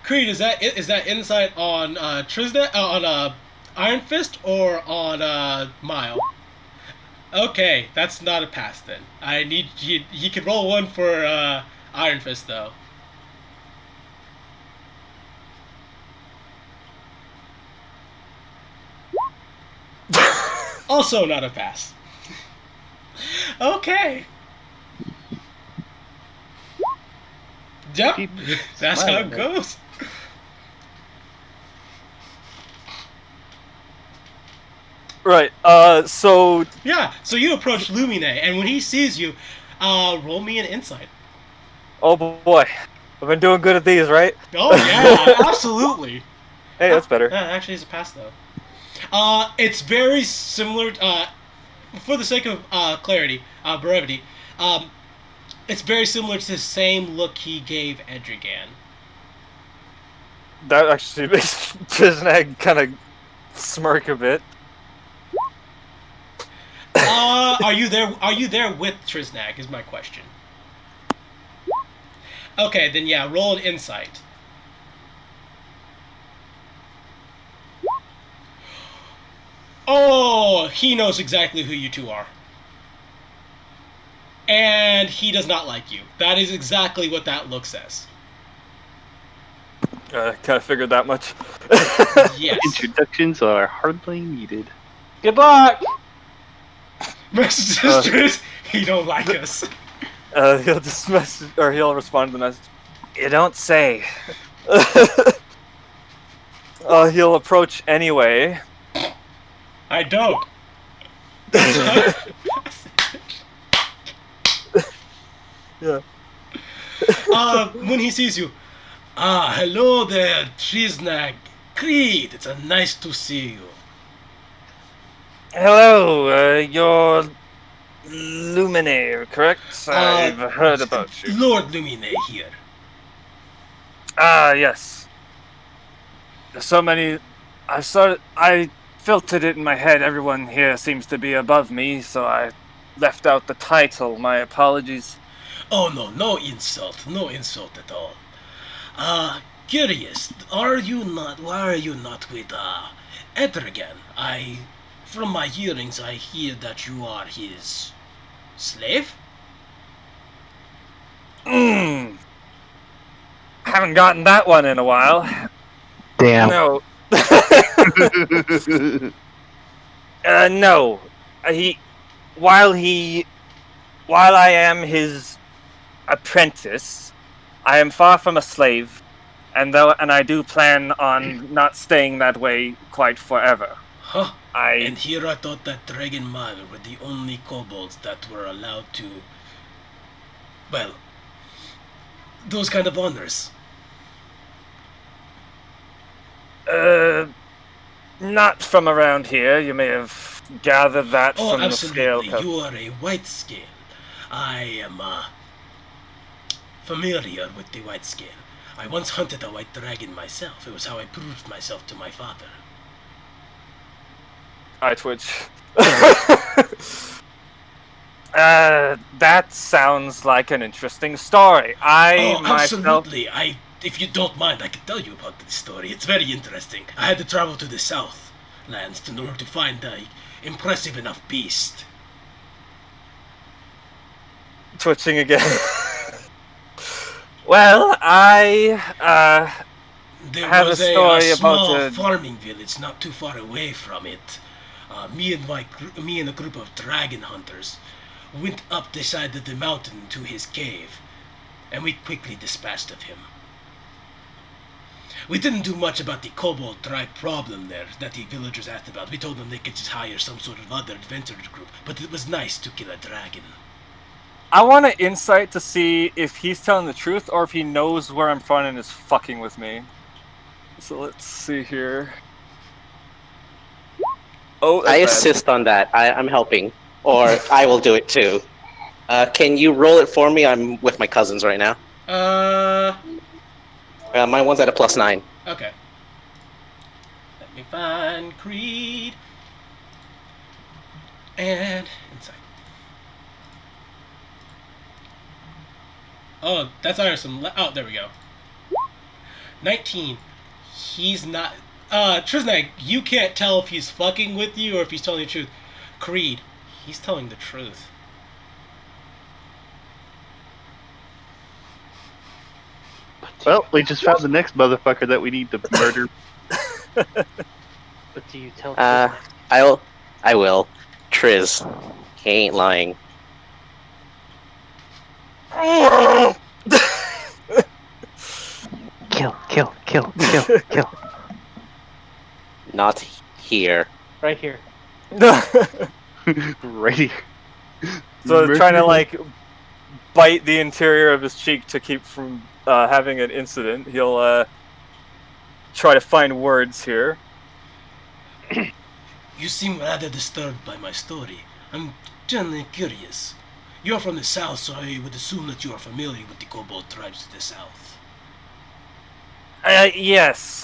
Creed, is that insight on on Iron Fist or on Mile? Okay, that's not a pass then. I need he can roll one for Iron Fist though. Also not a pass. Okay. Yep, Keep that's how it smiling. goes. Right. So Yeah, so you approach Lumine, and when he sees you, roll me an insight. oh boy, I've been doing good at these, right? Oh yeah, absolutely. Hey, that's better. Actually, it's a pass though. It's very similar. For the sake of clarity, brevity, it's very similar to the same look he gave Edrigan. That actually makes Triznag kind of smirk a bit. Are you there? Are you there with Triznag? Is my question. Okay, then yeah, roll an insight. Oh, he knows exactly who you two are. And he does not like you. That is exactly what that look says. Kind of figured that much. Yes. Introductions are hardly needed. Good luck. Messages, he don't like us. He'll just message, or he'll respond to the message. You don't say. He'll approach anyway. I don't. Yeah. When he sees you, hello there, Triznag. Creed, it's nice to see you. Hello, you're Luminaire, correct? I've heard about you. Lord Lumine here. Ah, yes. There's so many. I filtered it in my head. Everyone here seems to be above me, so I left out the title. My apologies. Oh no, no insult at all. Curious, why are you not with, Etrigan? From my hearings, I hear that you are his slave? Haven't gotten that one in a while. Damn. No. No. While I am his apprentice, I am far from a slave, and I do plan on not staying that way quite forever. Huh? And here I thought that Dragon Mile were the only kobolds that were allowed to... well... those kind of honors. Not from around here. You may have gathered that Oh, from the scale. absolutely. You are a white scale. I am, familiar with the white scale. I once hunted a white dragon myself. It was how I proved myself to my father. I twitch. That sounds like an interesting story. Oh, absolutely. If you don't mind, I can tell you about this story. It's very interesting. I had to travel to the Southlands in order to find a impressive enough beast. Twitching again. Well, I There have was a story a small about farming village not too far away from it. Me and a group of dragon hunters went up the side of the mountain to his cave, and we quickly dispatched of him. We didn't do much about the kobold tribe problem there that the villagers asked about. We told them they could just hire some sort of other adventurers group, but it was nice to kill a dragon. I want an insight to see if he's telling the truth or if he knows where I'm from and is fucking with me. So let's see here. Oh, I that's bad. assist on that. I'm helping. Or I will do it too. Can you roll it for me? I'm with my cousins right now. My one's at a +9. Okay. Let me find Creed. And insight. Oh, that's Iverson. Oh, there we go. 19. He's not. Trisnag, you can't tell if he's fucking with you or if he's telling the truth. Creed, he's telling the truth. Well, we just found the next motherfucker that we need to murder. But do you tell? I will. Triz, he ain't lying. Kill. Not here. Right here. Right here. So Murder trying to him. like bite the interior of his cheek to keep from having an incident. He'll try to find words here. You seem rather disturbed by my story. I'm genuinely curious. You're from the south, so I would assume that you are familiar with the kobold tribes to the south. Yes,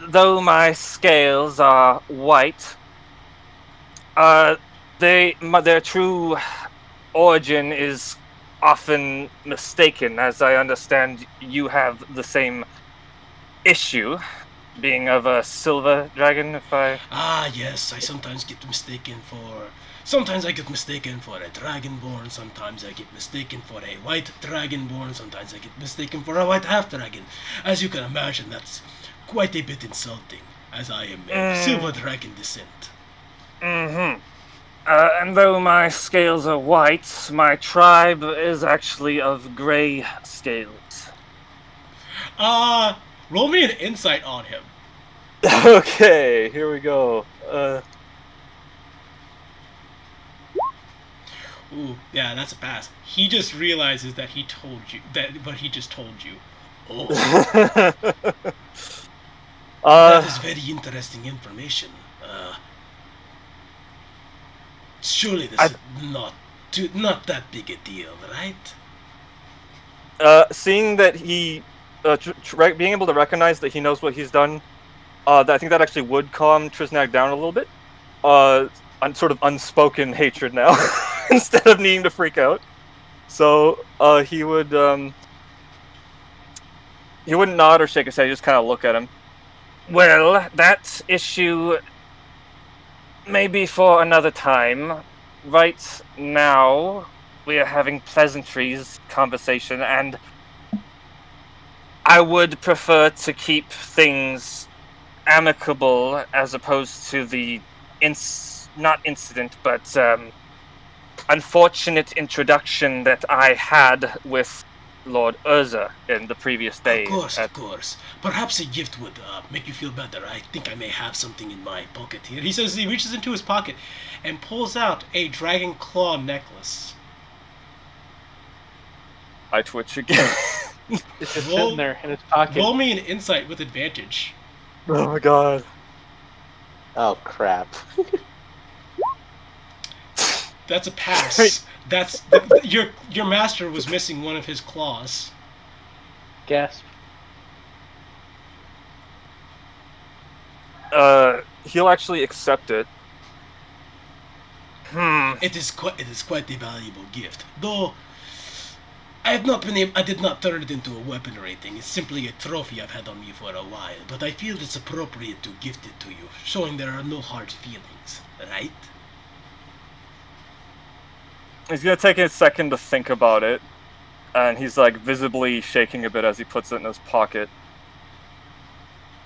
though my scales are white, their true origin is often mistaken, as I understand you have the same issue, being of a silver dragon, if I... Ah, yes, I sometimes get mistaken for... Sometimes I get mistaken for a dragonborn, sometimes I get mistaken for a white dragonborn, sometimes I get mistaken for a white half-dragon. As you can imagine, that's quite a bit insulting, as I am a silver dragon descent. Mm-hmm. And though my scales are white, my tribe is actually of gray scales. Roll me an insight on him. Okay, here we go. Ooh, yeah, that's a pass. He just realizes that he told you what he just told you. Oh, that is very interesting information. Surely this is not that big a deal, right? Seeing that he, being able to recognize that he knows what he's done, I think that actually would calm Trisnag down a little bit. Sort of unspoken hatred now, instead of needing to freak out. So he wouldn't nod or shake his head. He'd just kind of look at him. Well, that issue may be for another time. Right now, we are having pleasantries conversation, and I would prefer to keep things amicable as opposed to the not incident, but unfortunate introduction that I had with Lord Urza in the previous day. Of course. Perhaps a gift would make you feel better. I think I may have something in my pocket here. He says he reaches into his pocket and pulls out a dragon claw necklace. I twitch again. It's just sitting there in his pocket. Roll me an insight with advantage. Oh my god. Oh crap. That's a pass. Wait. That's your master was missing one of his claws. Gasp. He'll actually accept it. It is quite a valuable gift. Though I did not turn it into a weapon or anything. It's simply a trophy I've had on me for a while. But I feel it's appropriate to gift it to you, showing there are no hard feelings, right? He's gonna take a second to think about it, and he's like visibly shaking a bit as he puts it in his pocket.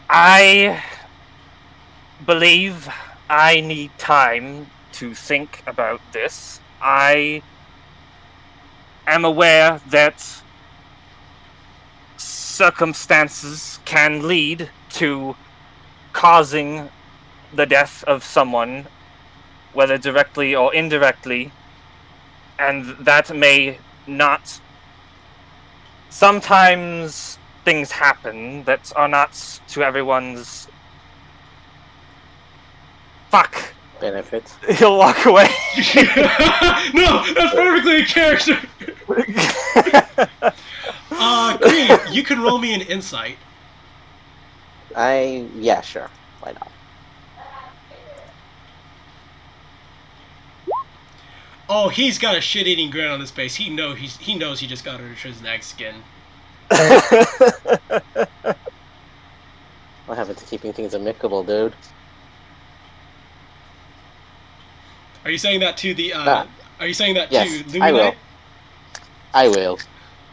I believe I need time to think about this. I am aware that circumstances can lead to causing the death of someone, whether directly or indirectly, and that may not... Sometimes things happen that are not to everyone's... Fuck! Benefit. He'll walk away. No, that's perfectly a character. Creed, you can roll me an insight. Yeah, sure. Why not? Oh, he's got a shit-eating grin on his face. He knows he just got under Triznag's skin. happened to keeping things amicable, dude? Are you saying that to the? Nah. Are you saying that Yes, to Lumine? I will. I will.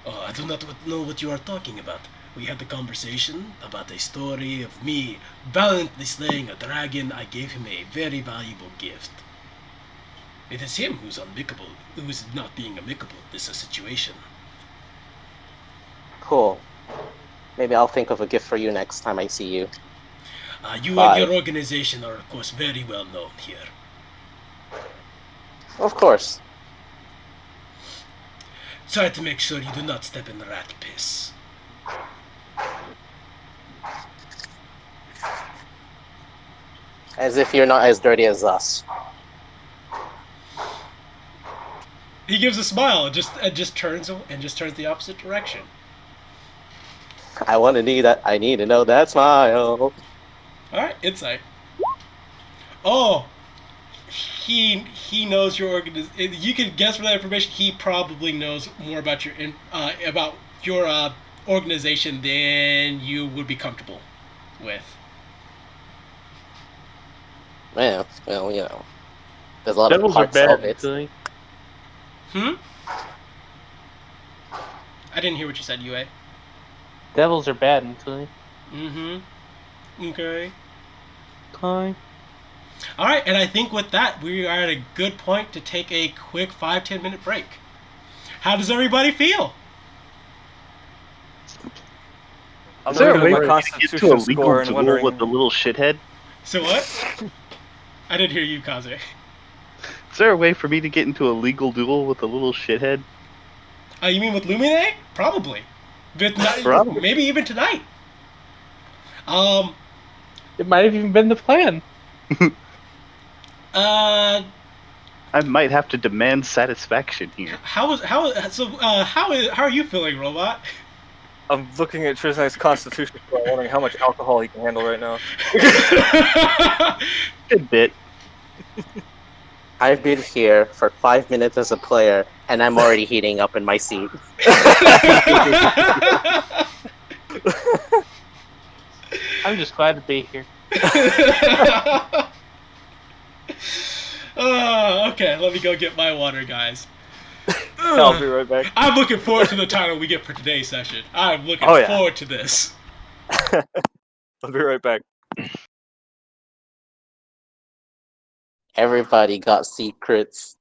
Oh, I do not know what you are talking about. We had the conversation about a story of me valiantly slaying a dragon. I gave him a very valuable gift. It is him who's unamicable, who is not being amicable in this situation. Cool. Maybe I'll think of a gift for you next time I see you. You Bye. and your organization are, of course, very well known here. Of course. Try to make sure you do not step in the rat piss. As if you're not as dirty as us. He gives a smile, and just turns the opposite direction. I need to know that smile. All right, insight. Oh, he knows your organization. You can guess from that information. He probably knows more about your organization than you would be comfortable with. Well, you know. There's a lot of Devils are parts of bad, it. Tilly. I didn't hear what you said, UA. Devils are bad in Tilly. Okay. Okay. All right, and I think with that, we are at a good point to take a quick 5-10 minute break. How does everybody feel? I'm Is there a looking way at my for me to get to a constitution legal score and duel wondering. with the little shithead? So what? I didn't hear you, Kaze. Is there a way for me to get into a legal duel with the little shithead? You mean with Lumine? Probably. But Probably. maybe even tonight. It might have even been the plan. Uh, I might have to demand satisfaction here. how are you feeling, Robot? I'm looking at Trizni's constitution score and wondering how much alcohol he can handle right now. Good bit. I've been here for 5 minutes as a player, and I'm already heating up in my seat. I'm just glad to be here. Okay, let me go get my water, guys. I'll be right back. I'm looking forward to the title we get for today's session. I'm looking Oh, yeah. forward to this. I'll be right back. Everybody got secrets.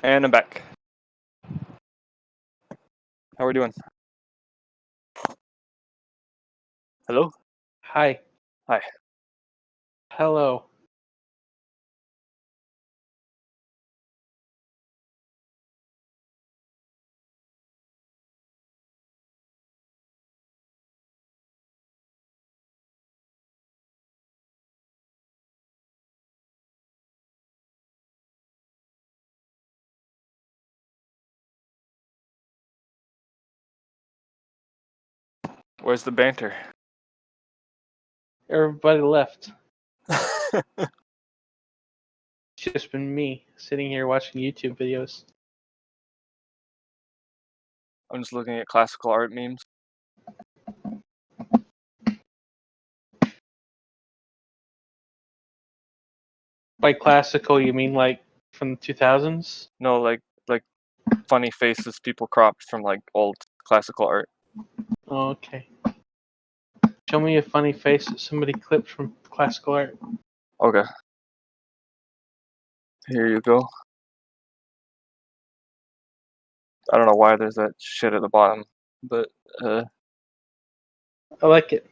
And I'm back. How are we doing? Hello? Hi. Hi. Hello. Where's the banter? Everybody left. It's just been me sitting here watching YouTube videos. I'm just looking at classical art memes. By classical, you mean like from the 2000s? No, like funny faces people cropped from like old classical art. Oh, okay. Show me a funny face that somebody clipped from classical art. Okay. Here you go. I don't know why there's that shit at the bottom, but I like it.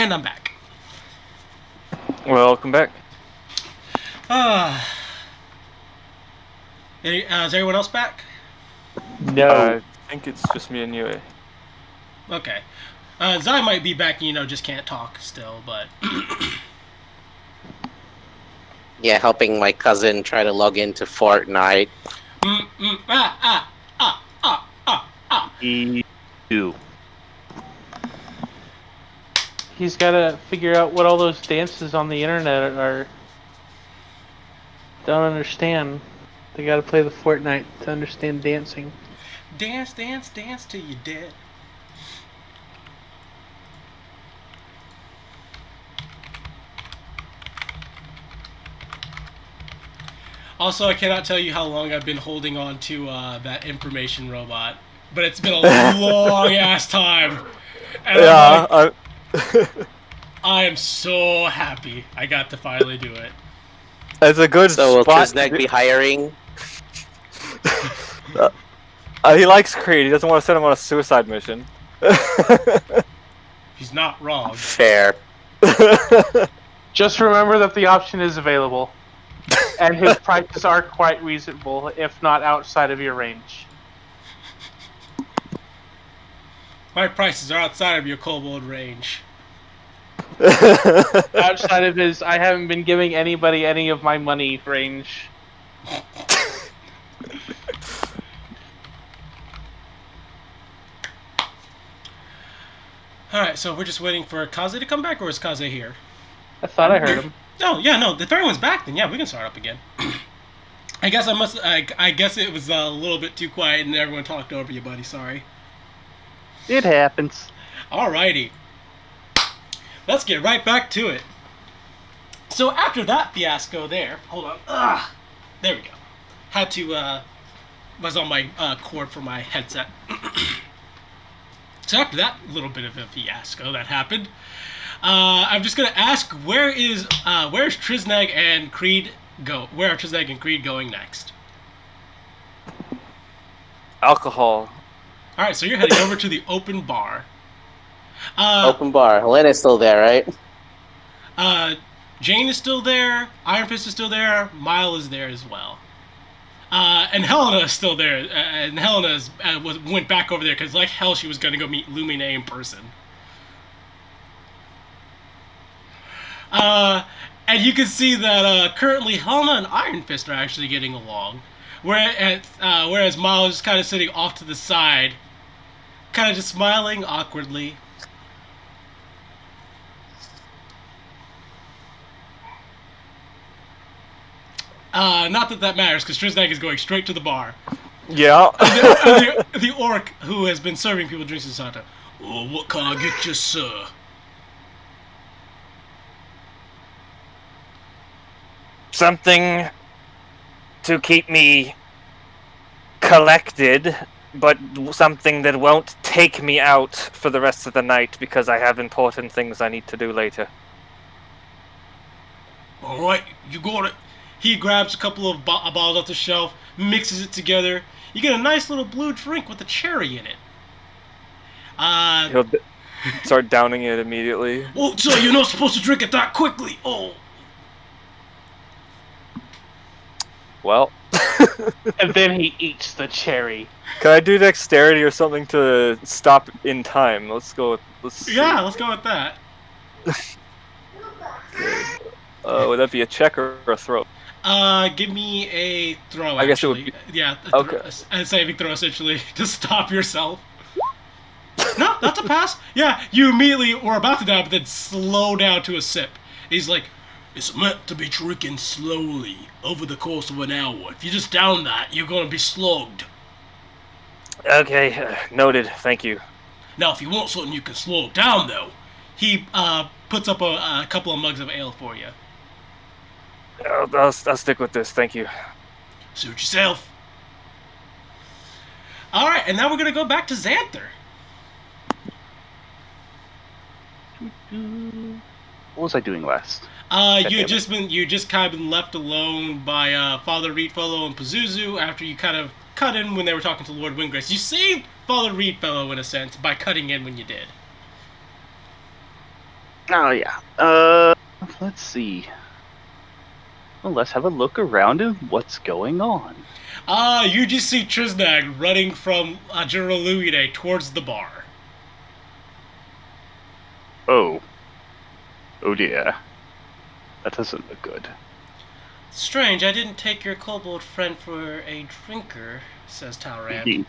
And I'm back. Welcome back. Is everyone else back? No. I think it's just me and you. Eh? Okay. Zai might be back, just can't talk still, but... Yeah, helping my cousin try to log into Fortnite. E2. He's got to figure out what all those dances on the internet are. Don't understand. They got to play the Fortnite to understand dancing. Dance, dance, dance till you're dead. Also, I cannot tell you how long I've been holding on to that information robot, but it's been a long ass time. And Yeah. I am so happy I got to finally do it. It's a good So will spot. Trisnag be hiring? He likes Creed. He doesn't want to send him on a suicide mission. He's not wrong. Fair. Just remember that the option is available. And his prices are quite reasonable, if not outside of your range. My prices are outside of your kobold range. Outside of his, I haven't been giving anybody any of my money range. Alright, so we're just waiting for Kaze to come back, or is Kaze here? I thought I heard him. Oh, yeah, no, if everyone's back, then yeah, we can start up again. I guess I guess it was a little bit too quiet and everyone talked over you, buddy, sorry. It happens. Alrighty. Let's get right back to it. So after that fiasco there, hold on, there we go. Had to, was on my cord for my headset. So after that little bit of a fiasco that happened, I'm just gonna ask, where's Trisnag and Creed go? Where are Trisnag and Creed going next? Alcohol. All right, so you're heading over to the open bar. Open bar. Helena's still there, right? Jane is still there. Iron Fist is still there. Mile is there as well. And Helena is still there. And Helena went back over there because, like hell, she was gonna go meet Lumine in person. And you can see that currently Helena and Iron Fist are actually getting along, whereas Miles is kind of sitting off to the side, kind of just smiling awkwardly. Not that matters, because Trisnag is going straight to the bar. Yeah. The orc who has been serving people drinks in Santa. Oh, what can I get you, sir? Something to keep me collected, but something that won't take me out for the rest of the night because I have important things I need to do later. Alright, you got it. He grabs a couple of bottles off the shelf, mixes it together. You get a nice little blue drink with a cherry in it. He'll start downing it immediately. Oh, so you're not supposed to drink it that quickly. Oh. Well. And then he eats the cherry. Can I do dexterity or something to stop in time? Let's go. Let's see. Yeah, let's go with that. Would that be a check or a throw? Give me a throw. I guess it would actually. be- Yeah. Okay. A saving throw essentially to stop yourself. No, that's a pass. Yeah, you immediately were about to die, but then slow down to a sip. He's like, it's meant to be drinking slowly over the course of an hour. If you just down that, you're gonna be slugged. Okay, noted. Thank you. Now, if you want something you can slow down, though, he puts up a couple of mugs of ale for you. I'll stick with this. Thank you. Suit yourself. All right, and now we're gonna go back to Xanther. What was I doing last? You just kind of been left alone by Father Reedfellow and Pazuzu after you kind of cut in when they were talking to Lord Windgrace. You saved Father Reedfellow in a sense by cutting in when you did. Oh yeah. Let's see. Well, let's have a look around and what's going on. You just see Trisnag running from General Lumine towards the bar. Oh. Oh dear. That doesn't look good. Strange, I didn't take your kobold friend for a drinker, says Talrand.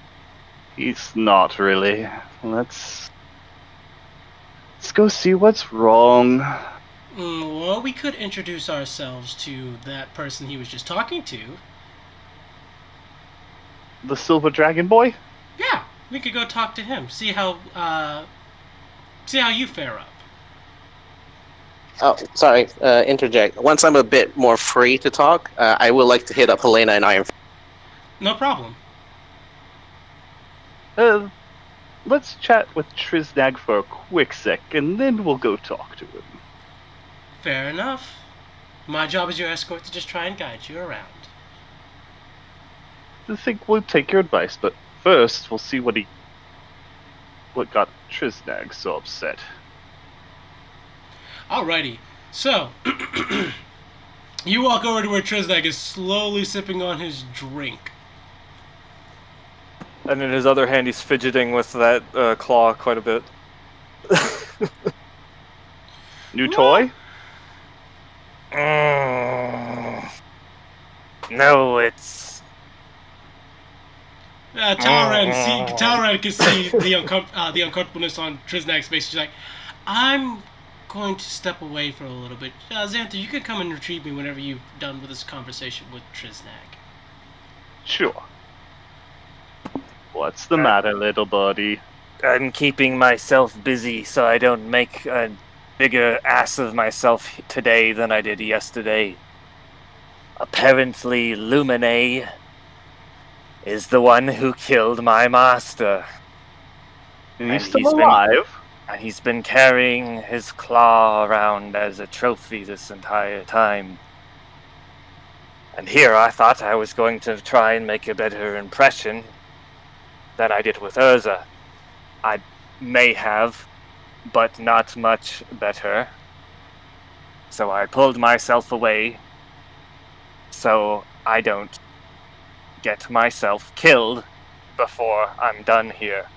He's not really. Let's go see what's wrong. Well, we could introduce ourselves to that person he was just talking to. The Silver Dragon Boy? Yeah, we could go talk to him. See how you fare up. Oh, sorry. Interject. Once I'm a bit more free to talk, I would like to hit up Helena and Iron. No problem. Let's chat with Trisnag for a quick sec, and then we'll go talk to him. Fair enough. My job as your escort to just try and guide you around. I think we'll take your advice, but first we'll see what got Trisnag so upset. Alrighty, so you walk over to where Trisnag is slowly sipping on his drink. And in his other hand, he's fidgeting with that claw quite a bit. New toy? No, it's... Talrand can see the uncomfortableness on Trisnag's face. She's like, I'm going to step away for a little bit. Xanther, you can come and retrieve me whenever you've done with this conversation with Trisnag. Sure. What's the matter, little buddy? I'm keeping myself busy so I don't make a bigger ass of myself today than I did yesterday. Apparently, Lumine is the one who killed my master. And he's still alive? And he's been carrying his claw around as a trophy this entire time. And here I thought I was going to try and make a better impression than I did with Urza. I may have, but not much better. So I pulled myself away so I don't get myself killed before I'm done here.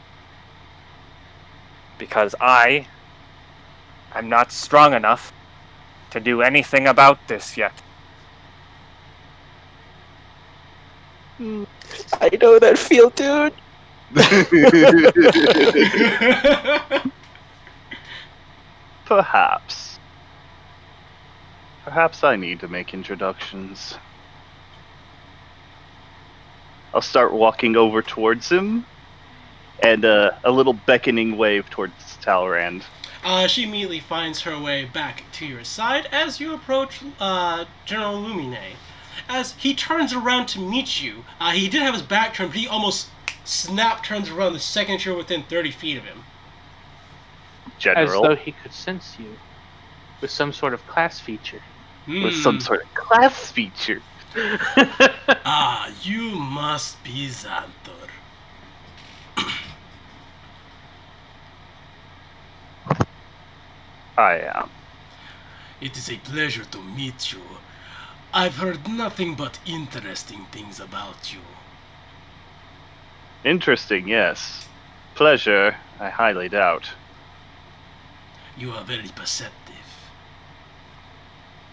Because I'm not strong enough to do anything about this yet. I know that feel, dude. Perhaps. Perhaps I need to make introductions. I'll start walking over towards him, and a little beckoning wave towards Talrand. She immediately finds her way back to your side as you approach General Lumine. As he turns around to meet you, he did have his back turned, but he almost turns around the second you're within 30 feet of him. General. As though he could sense you with some sort of class feature. With some sort of class feature. You must be Xanther. I am. It is a pleasure to meet you. I've heard nothing but interesting things about you. Interesting, yes. Pleasure, I highly doubt. You are very perceptive.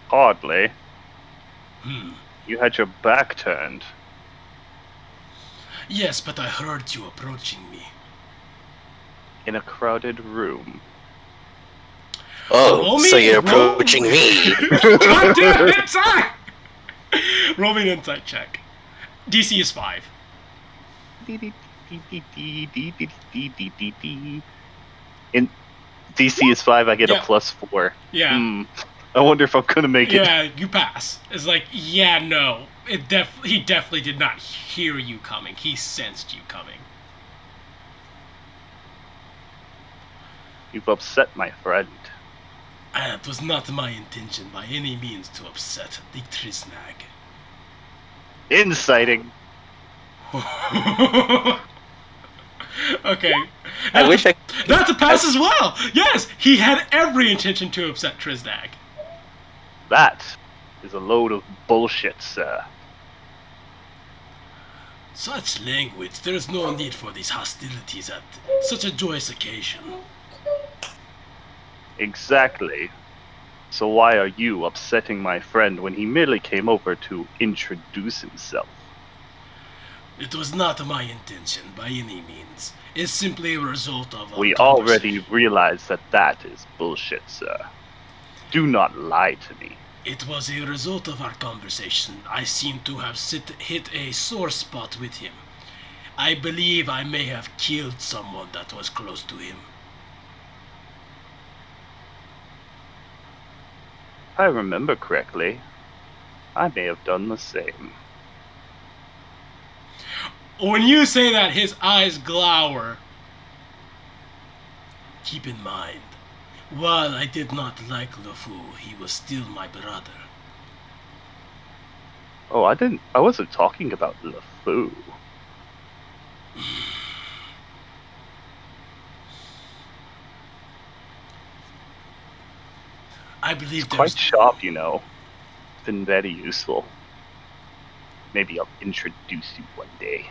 Hardly. Hmm. You had your back turned. Yes, but I heard you approaching me. In a crowded room. Oh, so you're approaching me. God damn it, inside! Roll me an insight check. DC is 5. In DC is 5, I get Yeah. a +4. Yeah. I wonder if I'm gonna make it. Yeah, you pass. It's like, yeah, no. He definitely did not hear you coming. He sensed you coming. You've upset my friend. It was not my intention by any means to upset the Trisnag. Inciting. Okay. I wish I That's a pass as well! Yes! He had every intention to upset Triznag. That is a load of bullshit, sir. Such language. There is no need for these hostilities at such a joyous occasion. Exactly. So why are you upsetting my friend when he merely came over to introduce himself? It was not my intention by any means. It's simply a result of We already realize that that is bullshit, sir. Do not lie to me. It was a result of our conversation. I seem to have hit a sore spot with him. I believe I may have killed someone that was close to him. If I remember correctly, I may have done the same. When you say that, his eyes glower. Keep in mind, while I did not like LeFou, he was still my brother. Oh, I wasn't talking about LeFou. I believe Quite there's... sharp, you know. Been very useful. Maybe I'll introduce you one day.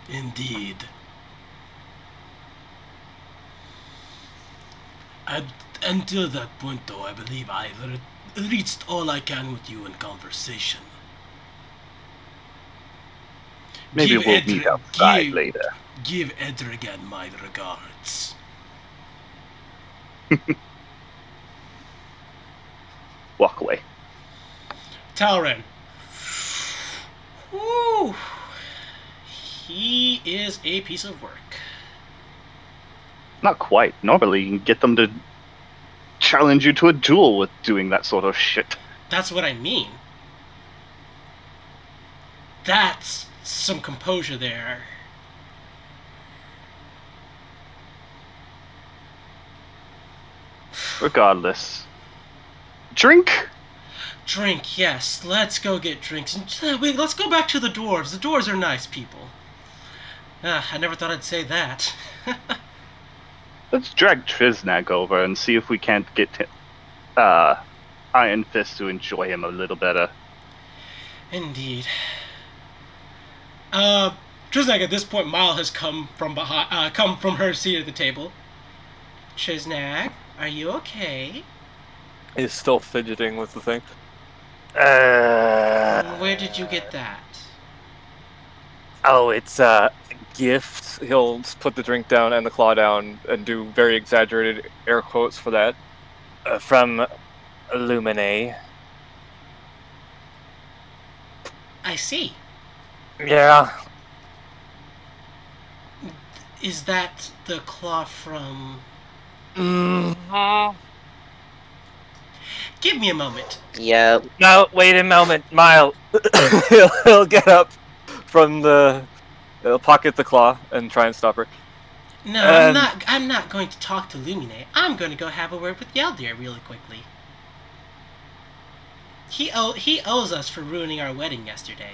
Indeed. Until that point, though, I believe I've reached all I can with you in conversation. Maybe we'll meet outside later. Give Edrigan my regards. Walk away. Talren. Woo! He is a piece of work. Not quite. Normally you can get them to challenge you to a duel with doing that sort of shit. That's what I mean. That's some composure there. Regardless. Drink? Drink, yes. Let's go get drinks. And wait, let's go back to the dwarves. The dwarves are nice people. I never thought I'd say that. Let's drag Triznag over and see if we can't get Iron Fist to enjoy him a little better. Indeed. Triznag, at this point, Mile has come from her seat at the table. Triznag, are you okay? He's still fidgeting with the thing. Where did you get that? Oh, it's a gift. He'll put the drink down and the claw down and do very exaggerated air quotes for that. From Lumine. I see. Yeah. Is that the claw from... Mm-hmm. Give me a moment. Yeah. No, wait a moment, Mile. he'll get up from he'll pocket the claw and try and stop her. No, I'm not going to talk to Lumine. I'm going to go have a word with Yeldir really quickly. He owes us for ruining our wedding yesterday.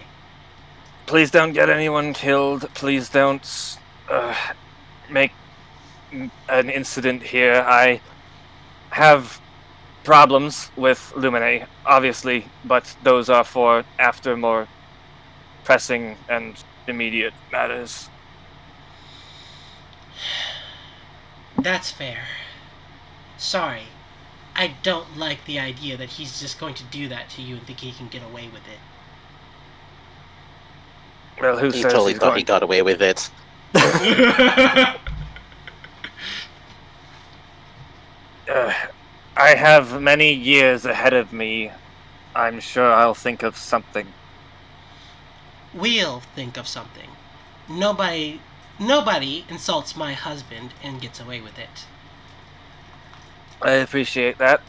Please don't get anyone killed. Please don't make an incident here. I have problems with Lumine, obviously, but those are for after more pressing and immediate matters. That's fair. Sorry. I don't like the idea that he's just going to do that to you and think he can get away with it. Well, who He says totally he's thought going? he got away with it. I have many years ahead of me. I'm sure I'll think of something. We'll think of something. Nobody insults my husband and gets away with it. I appreciate that.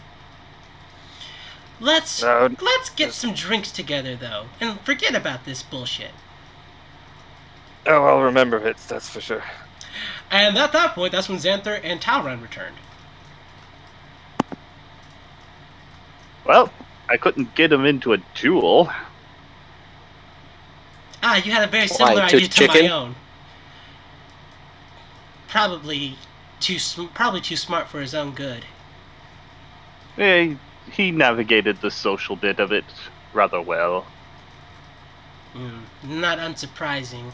Let's No, get some drinks together, though, and forget about this bullshit. Oh, I'll remember it, that's for sure. And at that point, that's when Xanther and Talran returned. Well, I couldn't get him into a duel. Ah, you had a very similar Why, idea to my chicken? own. probably too smart for his own good. Yeah, he navigated the social bit of it rather well. Not unsurprising.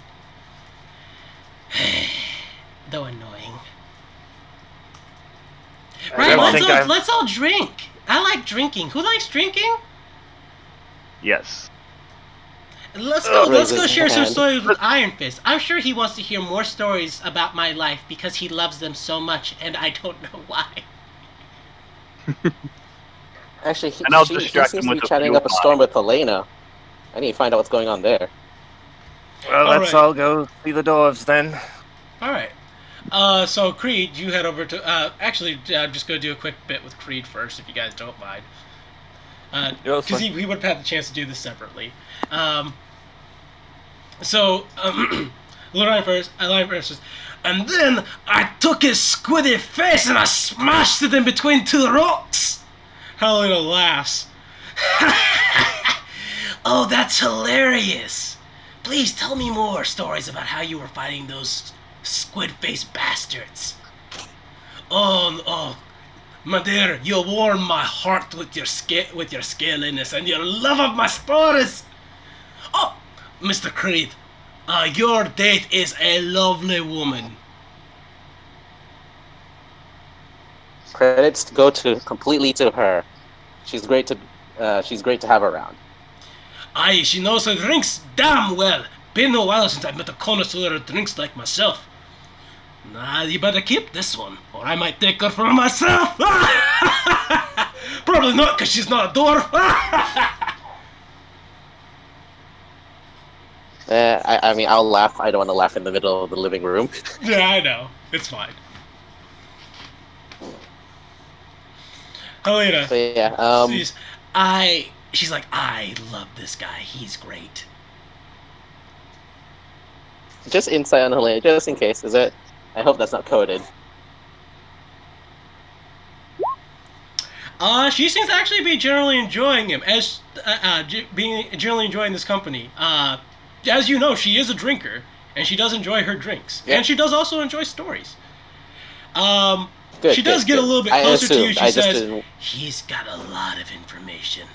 Though annoying. Right, let's all drink. I like drinking. Who likes drinking? Yes. Let's go his share some hand. stories with Iron Fist. I'm sure he wants to hear more stories about my life because he loves them so much, and I don't know why. Actually, And I'll he distract seems him to with be a chatting few up a storm with Helena. I need to find out what's going on there. Well, All let's right. all go see the dwarves then. All right. So Creed, you head over to. Actually, I'm just gonna do a quick bit with Creed first, if you guys don't mind. Yeah, that's Because fine. he would have had the chance to do this separately. Lord Iron Fist says, and then I took his squiddy face and I smashed it in between two rocks. Helena laughs. Oh, that's hilarious. Please tell me more stories about how you were fighting those squid-faced bastards. Oh, my dear, you warm my heart with your scaliness and your love of my stories. Oh, Mr. Creed, your date is a lovely woman. Credits go completely to her. She's great to have around. Aye, she knows her drinks damn well. Been a while since I met a connoisseur of drinks like myself. Nah, you better keep this one, or I might take her for myself. Probably not, because she's not a dwarf. I mean, I'll laugh. I don't want to laugh in the middle of the living room. Yeah, I know. It's fine. Helena. So yeah, She's like, I love this guy. He's great. just insight on Helena, just in case. Is it? I hope that's not coded. She seems to actually be generally enjoying him, generally enjoying this company. As you know, she is a drinker, and she does enjoy her drinks, Yeah. and she does also enjoy stories. Good, She does good, get a good. little bit I closer to you. assumed. She I just says, didn't. He's got a lot of information.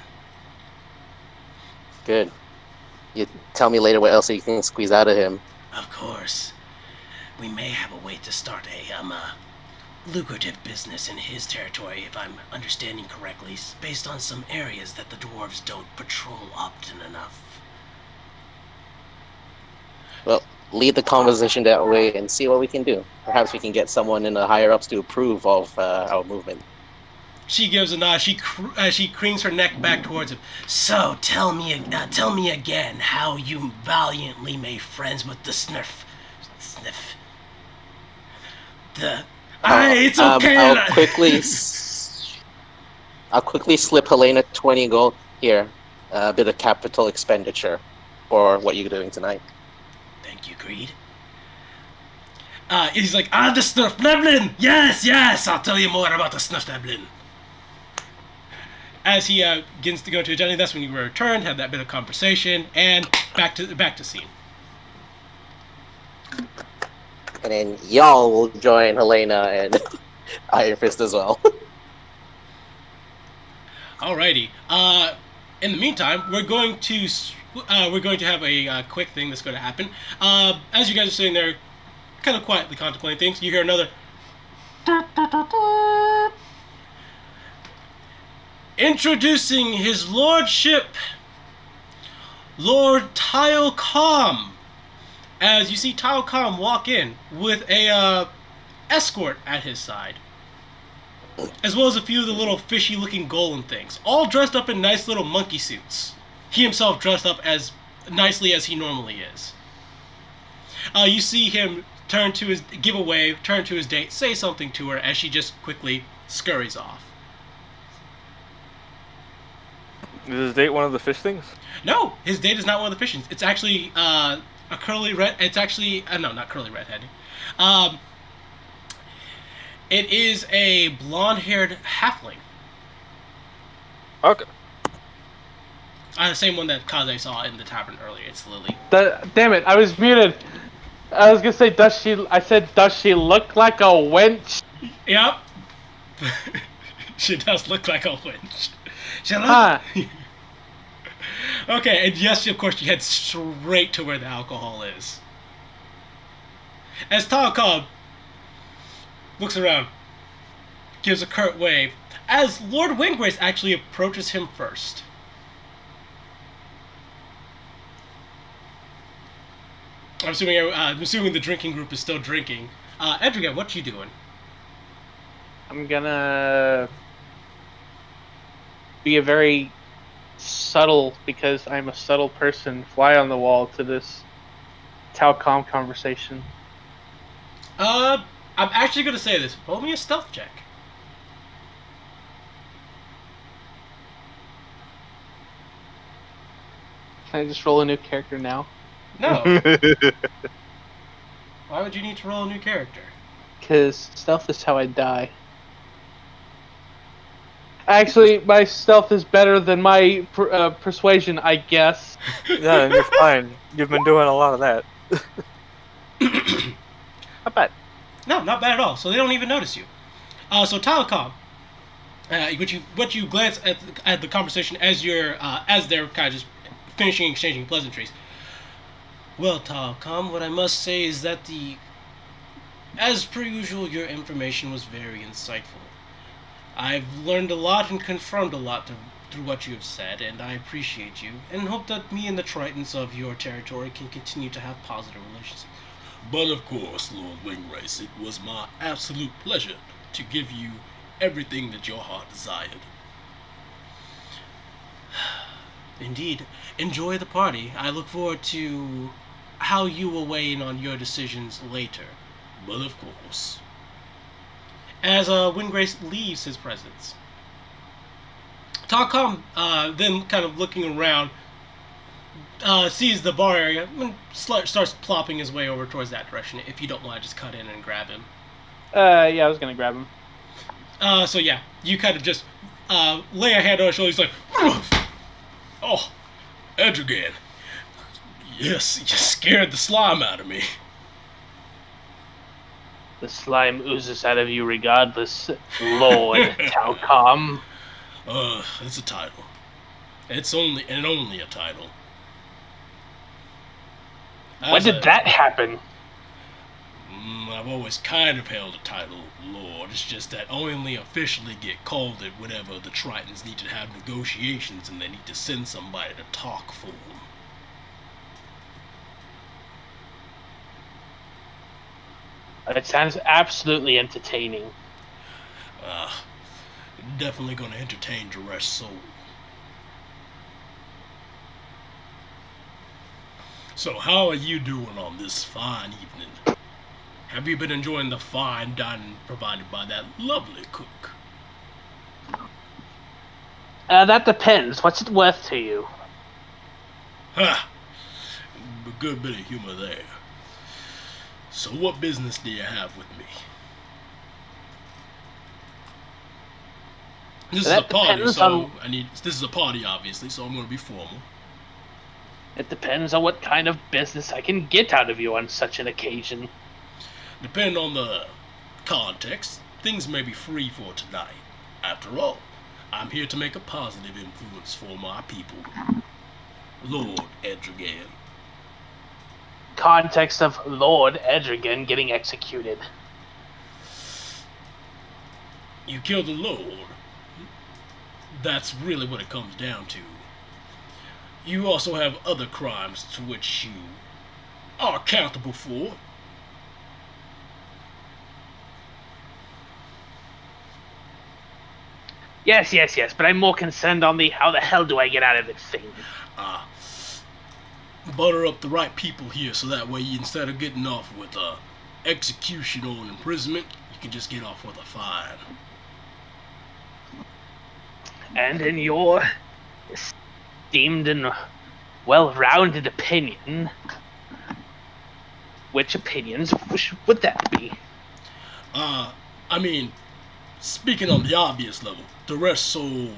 Good. You tell me later what else you can squeeze out of him. Of course. We may have a way to start a lucrative business in his territory, if I'm understanding correctly, based on some areas that the dwarves don't patrol often enough. Well, lead the conversation that way and see what we can do. Perhaps we can get someone in the higher ups to approve of our movement. she gives a nod. She cranes her neck back towards him. So tell me again how you valiantly made friends with the Sniff. It's okay. I'll quickly slip Helena 20 gold here. A bit of capital expenditure for what you're doing tonight. Thank you, Creed. He's like, the Snurfneblin! Yes, I'll tell you more about the Snurfneblin. As he begins to go to agenda, that's when you were returned, had that bit of conversation, and back to scene. And then y'all will join Helena and Iron Fist as well. Alrighty. In the meantime, we're going to have a quick thing that's going to happen. As you guys are sitting there, kind of quietly contemplating things, you hear another. Introducing his lordship, Lord Tile Calm. As you see Tile Calm walk in with a escort at his side, as well as a few of the little fishy-looking golem things, all dressed up in nice little monkey suits. He himself dressed up as nicely as he normally is. You see him turn to his date, say something to her as she just quickly scurries off. Is his date one of the fish things? No, his date is not one of the fish things. It's actually a curly red. It's actually no, not curly redhead. It is a blonde-haired halfling. Okay. The same one that Kaze saw in the tavern earlier. It's Lily. Damn it, I was muted. I was gonna say, does she? I said, does she look like a wench? Yep. She does look like a wench. She look. Huh. Okay, and yes, of course, you head straight to where the alcohol is. As Talcon looks around, gives a curt wave, as Lord Windgrace actually approaches him first. I'm assuming the drinking group is still drinking. Edrigan, what you doing? I'm gonna be a very subtle, because I'm a subtle person, fly on the wall to this Talcom conversation. I'm actually gonna say this. Roll me a stealth check. Can I just roll a new character now? No. Why would you need to roll a new character? Because stealth is how I die. Actually, my stealth is better than my persuasion, I guess. Yeah, and you're fine. You've been doing a lot of that. Not bad. No, not bad at all. So they don't even notice you. So Talcom, what you glance at the conversation as they're kind of just finishing exchanging pleasantries. Well, Talcom, what I must say is that as per usual, your information was very insightful. I've learned a lot and confirmed a lot through what you have said, and I appreciate you, and hope that me and the Tritons of your territory can continue to have positive relations. But of course, Lord Windgrace, it was my absolute pleasure to give you everything that your heart desired. Indeed. Enjoy the party. I look forward to how you will weigh in on your decisions later. But of course. As Windgrace leaves his presence, Talcom, then kind of looking around, sees the bar area and starts plopping his way over towards that direction. If you don't want to just cut in and grab him. Yeah, I was gonna grab him. So yeah, you kind of just lay a hand on his shoulder. He's like, "Oh, Edrigan, yes, you scared the slime out of me." The slime oozes out of you regardless, Lord Talcom. It's a title. It's only a title. When did that happen? I've always kind of held a title, Lord. It's just that I only officially get called it whenever the Tritons need to have negotiations and they need to send somebody to talk for them. It sounds absolutely entertaining. Definitely gonna entertain Jaresh's soul. So how are you doing on this fine evening? Have you been enjoying the fine dining provided by that lovely cook? That depends. What's it worth to you? Ha! A good bit of humor there. So what business do you have with me? This is a party, so this is a party, obviously, so I'm going to be formal. It depends on what kind of business I can get out of you on such an occasion. Depending on the context, things may be free for tonight. After all, I'm here to make a positive influence for my people. Lord Edrigan. Context of Lord Edrigan getting executed. You killed the Lord. That's really what it comes down to. You also have other crimes to which you are accountable for. Yes, but I'm more concerned on the how the hell do I get out of this thing. Butter up the right people here so that way instead of getting off with execution or imprisonment, you can just get off with a fine. And in your esteemed and well-rounded opinion, which opinions would that be? I mean, speaking on the obvious level, the rest so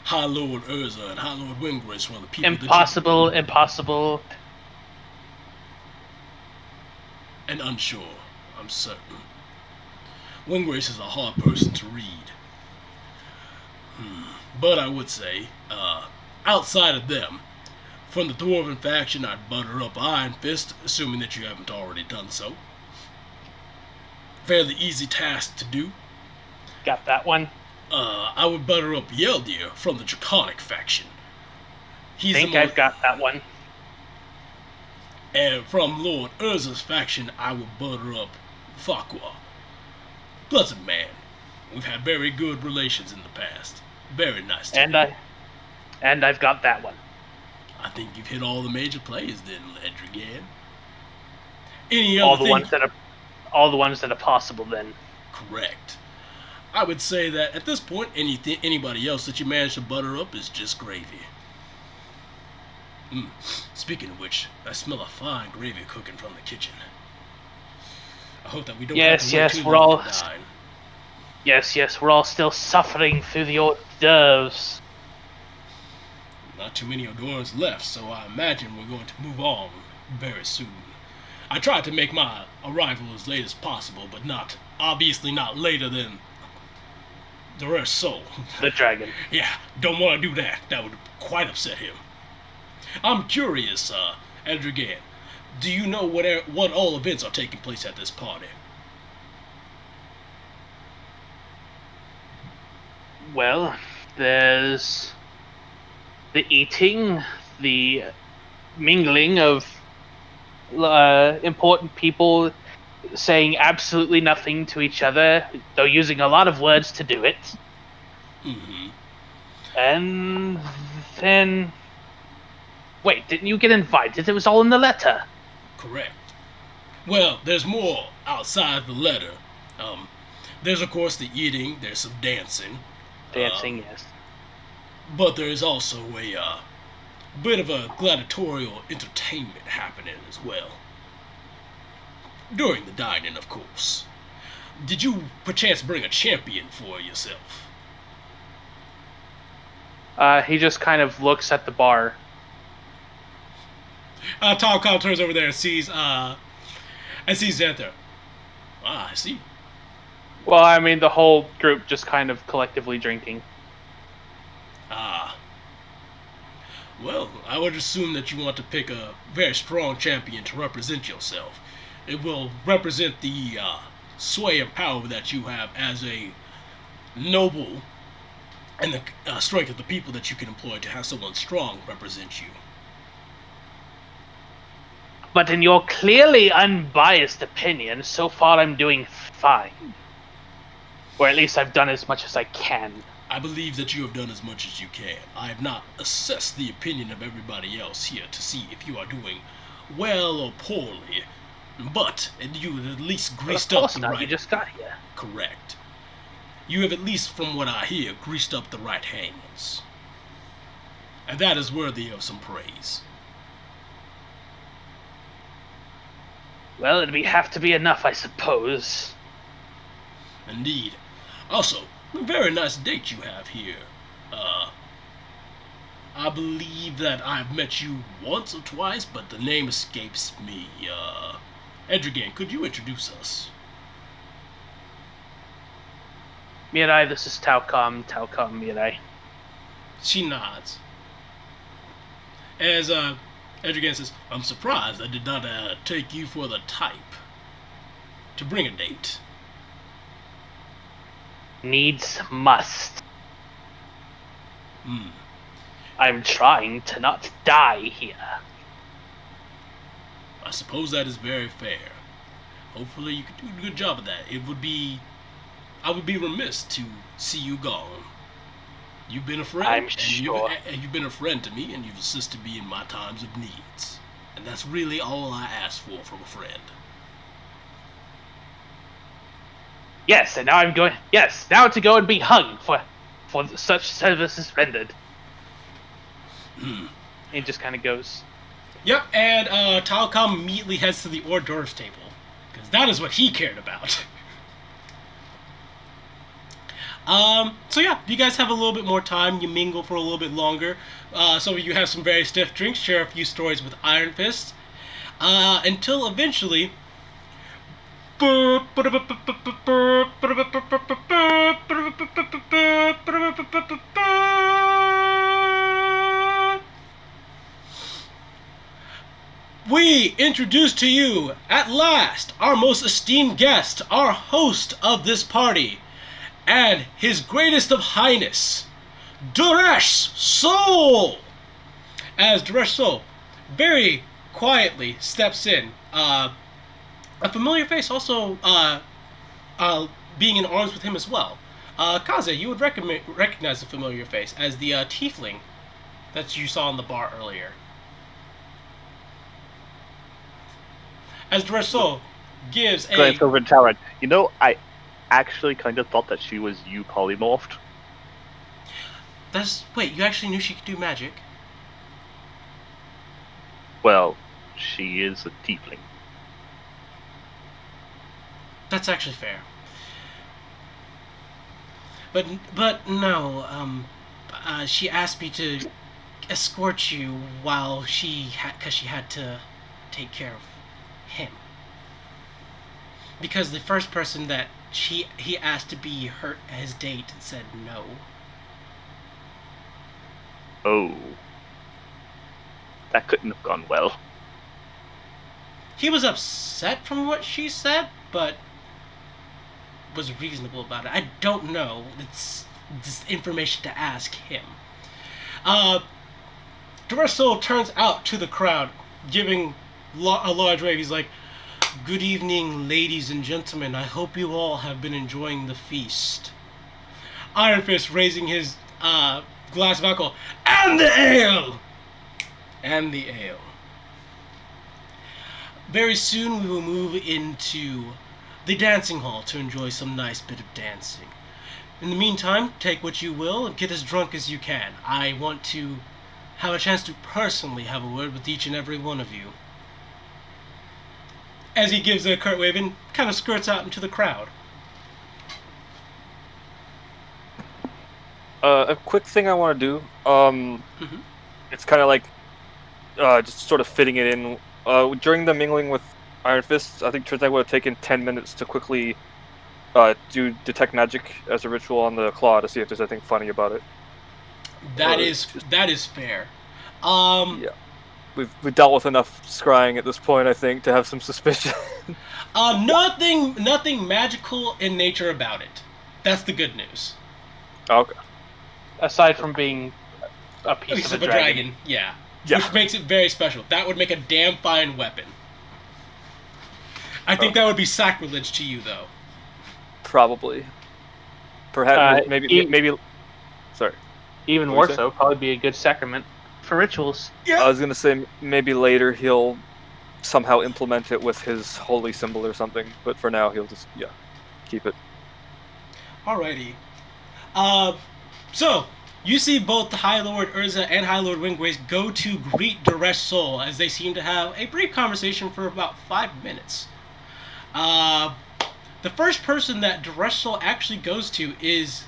High Lord Urza and High Lord Windgrace were the people Impossible. and unsure, I'm certain. Winggrace is a hard person to read. But I would say, outside of them, from the Dwarven faction, I'd butter up Iron Fist, assuming that you haven't already done so. Fairly easy task to do. Got that one. I would butter up Yeldir from the Draconic faction. I think I've got that one. And from Lord Urza's faction, I would butter up Farquhar. Pleasant man. We've had very good relations in the past. Very nice to me. And I've got that one. I think you've hit all the major players then, Ledrigan. Any All other the ones that are possible then. Correct. I would say that at this point, anybody else that you manage to butter up is just gravy. Speaking of which, I smell a fine gravy cooking from the kitchen. I hope that we don't have to wait too long to dine. Yes, we're all still suffering through the hors d'oeuvres. Not too many hors d'oeuvres left, so I imagine we're going to move on very soon. I tried to make my arrival as late as possible, but obviously not later than the rest soul. The dragon. Yeah, don't want to do that. That would quite upset him. I'm curious, Edrigan, do you know what all events are taking place at this party? Well, there's the eating, the mingling of important people saying absolutely nothing to each other, though using a lot of words to do it. Mm-hmm. And then... Wait, didn't you get invited? It was all in the letter. Correct. Well, there's more outside the letter. There's of course the eating, there's some dancing. Dancing, yes. But there is also a bit of a gladiatorial entertainment happening as well. During the dining, of course. Did you perchance bring a champion for yourself? He just kind of looks at the bar. Tom Cobb turns over there and sees Xanther. Ah, I see. Well, I mean, the whole group just kind of collectively drinking. Ah. Well, I would assume that you want to pick a very strong champion to represent yourself. It will represent the sway and power that you have as a noble, and the strength of the people that you can employ to have someone strong represent you. But in your clearly unbiased opinion, so far I'm doing fine. Or at least I've done as much as I can. I believe that you have done as much as you can. I have not assessed the opinion of everybody else here to see if you are doing well or poorly. But you have at least greased up the right... You just got here. Correct. You have at least, from what I hear, greased up the right hands. And that is worthy of some praise. Well, it'd have to be enough, I suppose. Indeed. Also, a very nice date you have here. I believe that I've met you once or twice, but the name escapes me. Edrigan, could you introduce us? Mirai, this is Talcom, Mirai. She nods. As Edrigan says, I'm surprised I did not take you for the type to bring a date. Needs must. I'm trying to not die here. I suppose that is very fair. Hopefully you can do a good job of that. I would be remiss to see you gone. You've been a friend. I'm sure. You've been a friend to me, and you've assisted me in my times of needs. And that's really all I ask for from a friend. Yes, and now I'm going. Yes, now to go and be hung for such services rendered. He just kind of goes. Yep, and Talcom immediately heads to the hors d'oeuvres table, because that is what he cared about. So yeah, you guys have a little bit more time. You mingle for a little bit longer. Some of you have some very stiff drinks, share a few stories with Iron Fist, until eventually We introduce to you, at last, our most esteemed guest, our host of this party, and His Greatest of Highness, Duresh Sol! As Duresh Sol very quietly steps in, a familiar face also being in arms with him as well. Kaze, you would recognize the familiar face as the tiefling that you saw in the bar earlier. As Dressel gives a... Glance over to Talon. You know, I actually kind of thought that she was you polymorphed. Wait, you actually knew she could do magic? Well, she is a tiefling. That's actually fair. But no, she asked me to escort you while because she had to take care of him. Because the first person that he asked to be his date said no. Oh. That couldn't have gone well. He was upset from what she said, but was reasonable about it. I don't know. It's information to ask him. Duresso turns out to the crowd, giving a large wave. He's like, "Good evening, ladies and gentlemen. I hope you all have been enjoying the feast." Iron Fist raising his glass of alcohol. "And the ale!" And the ale. Very soon we will move into the dancing hall to enjoy some nice bit of dancing. In the meantime, take what you will and get as drunk as you can. I want to have a chance to personally have a word with each and every one of you. As he gives a curt wave and kind of skirts out into the crowd. A quick thing I want to do. It's kind of like just sort of fitting it in. During the mingling with Iron Fist, I think Trizak would have taken 10 minutes to quickly do detect magic as a ritual on the claw to see if there's anything funny about it. That is fair. Yeah, we've dealt with enough scrying at this point, I think, to have some suspicion. Nothing magical in nature about it. That's the good news. Okay. Aside from being a piece of a dragon. Yeah. Which makes it very special. That would make a damn fine weapon. I think that would be sacrilege to you, though. Probably. Perhaps maybe. Sorry. Even more so, probably be a good sacrament for rituals. Yeah. I was gonna say maybe later he'll somehow implement it with his holy symbol or something, but for now he'll just keep it. Alrighty. So you see both the High Lord Urza and High Lord Windgrace go to greet Duresh Sol as they seem to have a brief conversation for about 5 minutes. The first person that Duresh Sol actually goes to is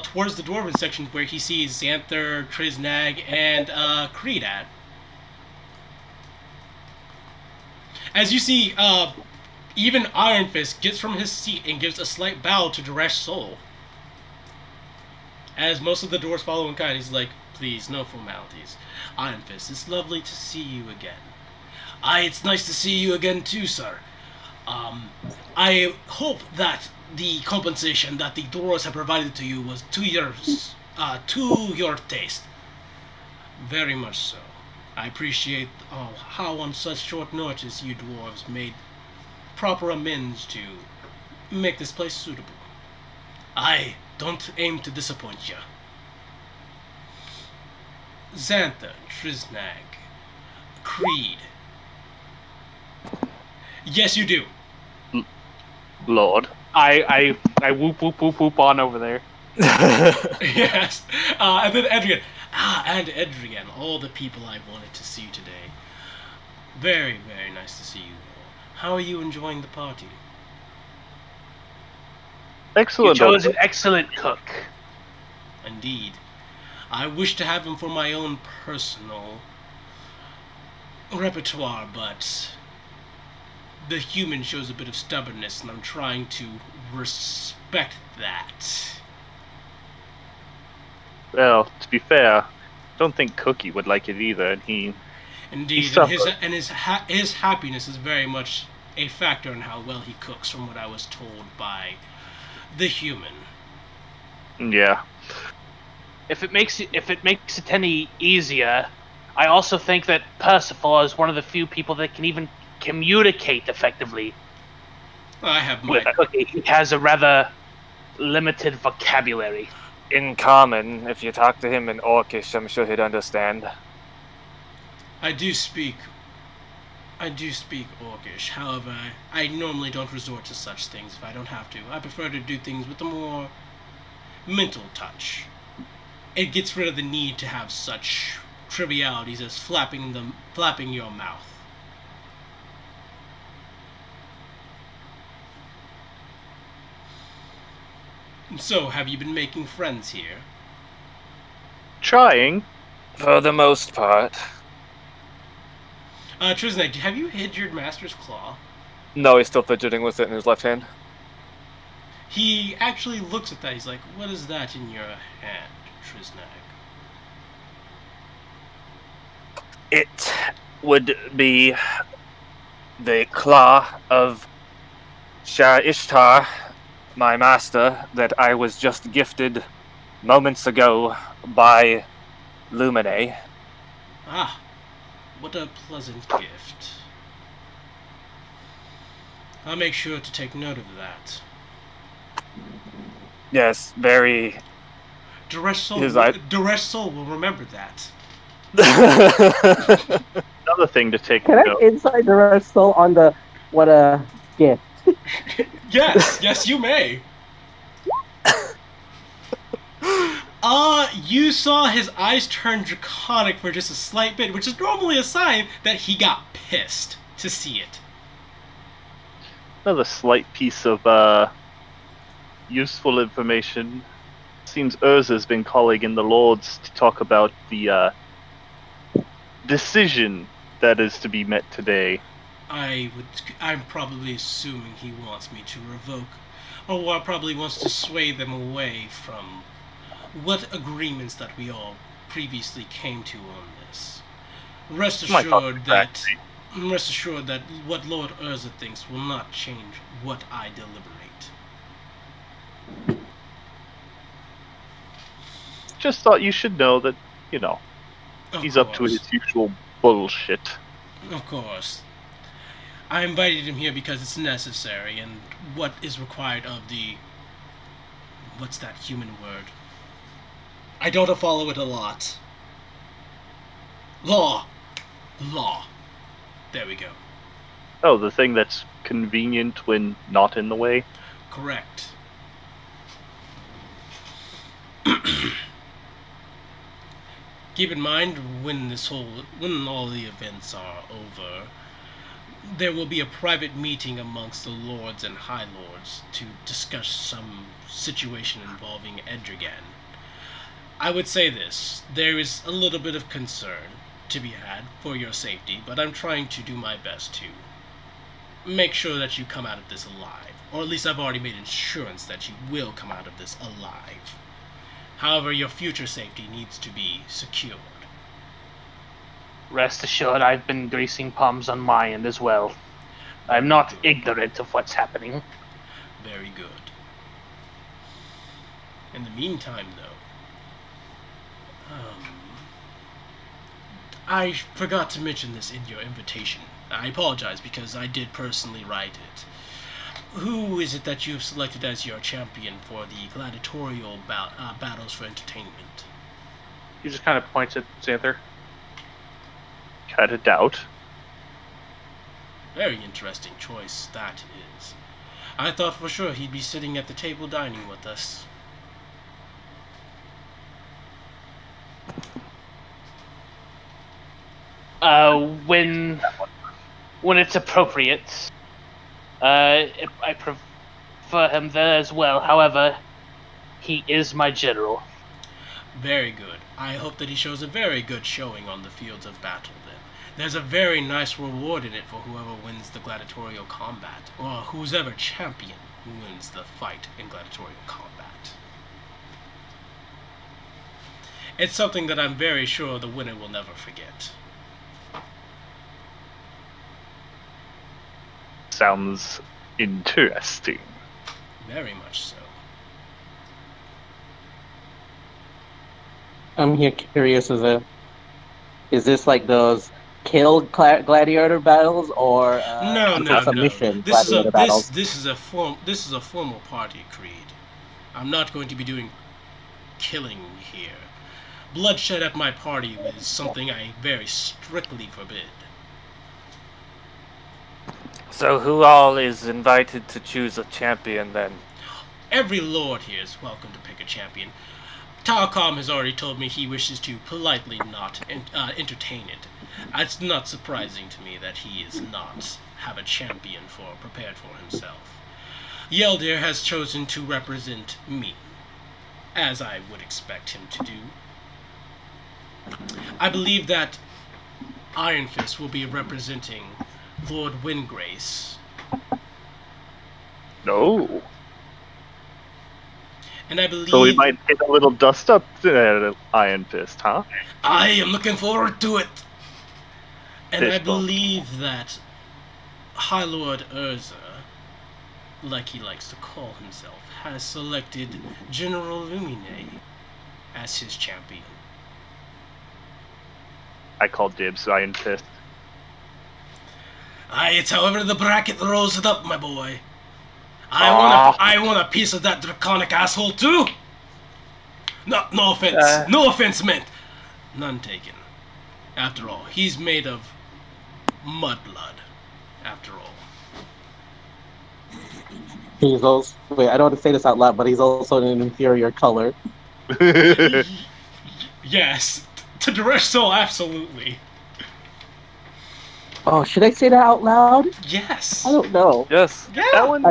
towards the Dwarven section where he sees Xanther, Triznag, and Creed at. As you see, even Iron Fist gets from his seat and gives a slight bow to Duresh Sol. As most of the dwarves follow in kind, he's like, "Please, no formalities. Iron Fist, it's lovely to see you again." It's nice to see you again too, sir. I hope that the compensation that the dwarves have provided to you was to your taste. Very much so. I appreciate how on such short notice you dwarves made proper amends to make this place suitable. I don't aim to disappoint you. Xanther, Triznag, Creed. Yes, you do. Lord. I whoop whoop whoop whoop on over there. Yes. And then Edrian. And Edrian, all the people I wanted to see today. Very, very nice to see you all. How are you enjoying the party? Excellent. You chose an excellent cook. Indeed. I wish to have him for my own personal repertoire, but the human shows a bit of stubbornness, and I'm trying to respect that. Well, to be fair, I don't think Cookie would like it either, and Indeed, and suffered. his happiness is very much a factor in how well he cooks, from what I was told by the human. Yeah. If it makes it any easier, I also think that Percival is one of the few people that can even communicate effectively I have my with Cookie. He has a rather limited vocabulary. In common, if you talk to him in Orcish, I'm sure he'd understand. I do speak Orcish. However, I normally don't resort to such things if I don't have to. I prefer to do things with a more mental touch. It gets rid of the need to have such trivialities as flapping your mouth. So, have you been making friends here? Trying. For the most part. Trisnek, have you hid your master's claw? No, he's still fidgeting with it in his left hand. He actually looks at that. He's like, "What is that in your hand, Trisnek?" It would be the claw of Shah Ishtar, my master, that I was just gifted moments ago by Lumine. Ah, what a pleasant gift. I'll make sure to take note of that. Yes, very. Duresh Soul will remember that. Another thing to take Can I note. inside the wrestle on the what a gift? Yes, you may. You saw his eyes turn draconic for just a slight bit, which is normally a sign that he got pissed to see it. Another slight piece of useful information. Seems Urza's been calling in the Lords to talk about the decision that is to be met today. I'm probably assuming he wants me to revoke, or probably wants to sway them away from what agreements that we all previously came to on this. Rest assured that what Lord Urza thinks will not change what I deliberate. Just thought you should know that, Of he's up to course. his usual bullshit. Of course. I invited him here because it's necessary, and what is required of the... What's that human word? I don't follow it a lot. Law. There we go. Oh, the thing that's convenient when not in the way? Correct. Keep in mind, when all the events are over, there will be a private meeting amongst the lords and high lords to discuss some situation involving Edrigan. I would say this: there is a little bit of concern to be had for your safety, but I'm trying to do my best to make sure that you come out of this alive, or at least I've already made assurance that you will come out of this alive. However, your future safety needs to be secured. Rest assured, I've been greasing palms on my end as well. I'm not ignorant of what's happening. Very good. In the meantime, though, I forgot to mention this in your invitation. I apologize because I did personally write it. Who is it that you've selected as your champion for the gladiatorial battles for entertainment? He just kind of points at Xanther. Kinda doubt. Very interesting choice, that is. I thought for sure he'd be sitting at the table dining with us. When it's appropriate, I prefer him there as well. However, he is my general. Very good. I hope that he shows a very good showing on the fields of battle then. There's a very nice reward in it for whoever wins the gladiatorial combat, or who's ever champion who wins the fight in gladiatorial combat. It's something that I'm very sure the winner will never forget. Sounds interesting. Very much so. I'm here curious is this like those gladiator battles or No, no, no. submission This is gladiator a battles? this is a formal party creed. I'm not going to be doing killing here. Bloodshed at my party is something I very strictly forbid. So who all is invited to choose a champion then? Every lord here is welcome to pick a champion. Talcom has already told me he wishes to politely not entertain it. It's not surprising to me that he is not have a champion prepared for himself. Yeldir has chosen to represent me, as I would expect him to do. I believe that Iron Fist will be representing Lord Windgrace. No. And I believe... So we might get a little dust up Iron Fist, huh? I am looking forward to it! And I Fist bump. believe that High Lord Urza, like he likes to call himself, has selected General Lumine as his champion. I call dibs Iron Fist. Aye, it's however the bracket throws it up, my boy. I want a piece of that draconic asshole too. No offense. No offense meant. None taken. After all, he's made of mudblood. After all. He's also wait. I don't want to say this out loud, but he's also an inferior color. Yes, to direct soul, absolutely. Oh, should I say that out loud? Yes. I don't know. Yes. Yeah. That one,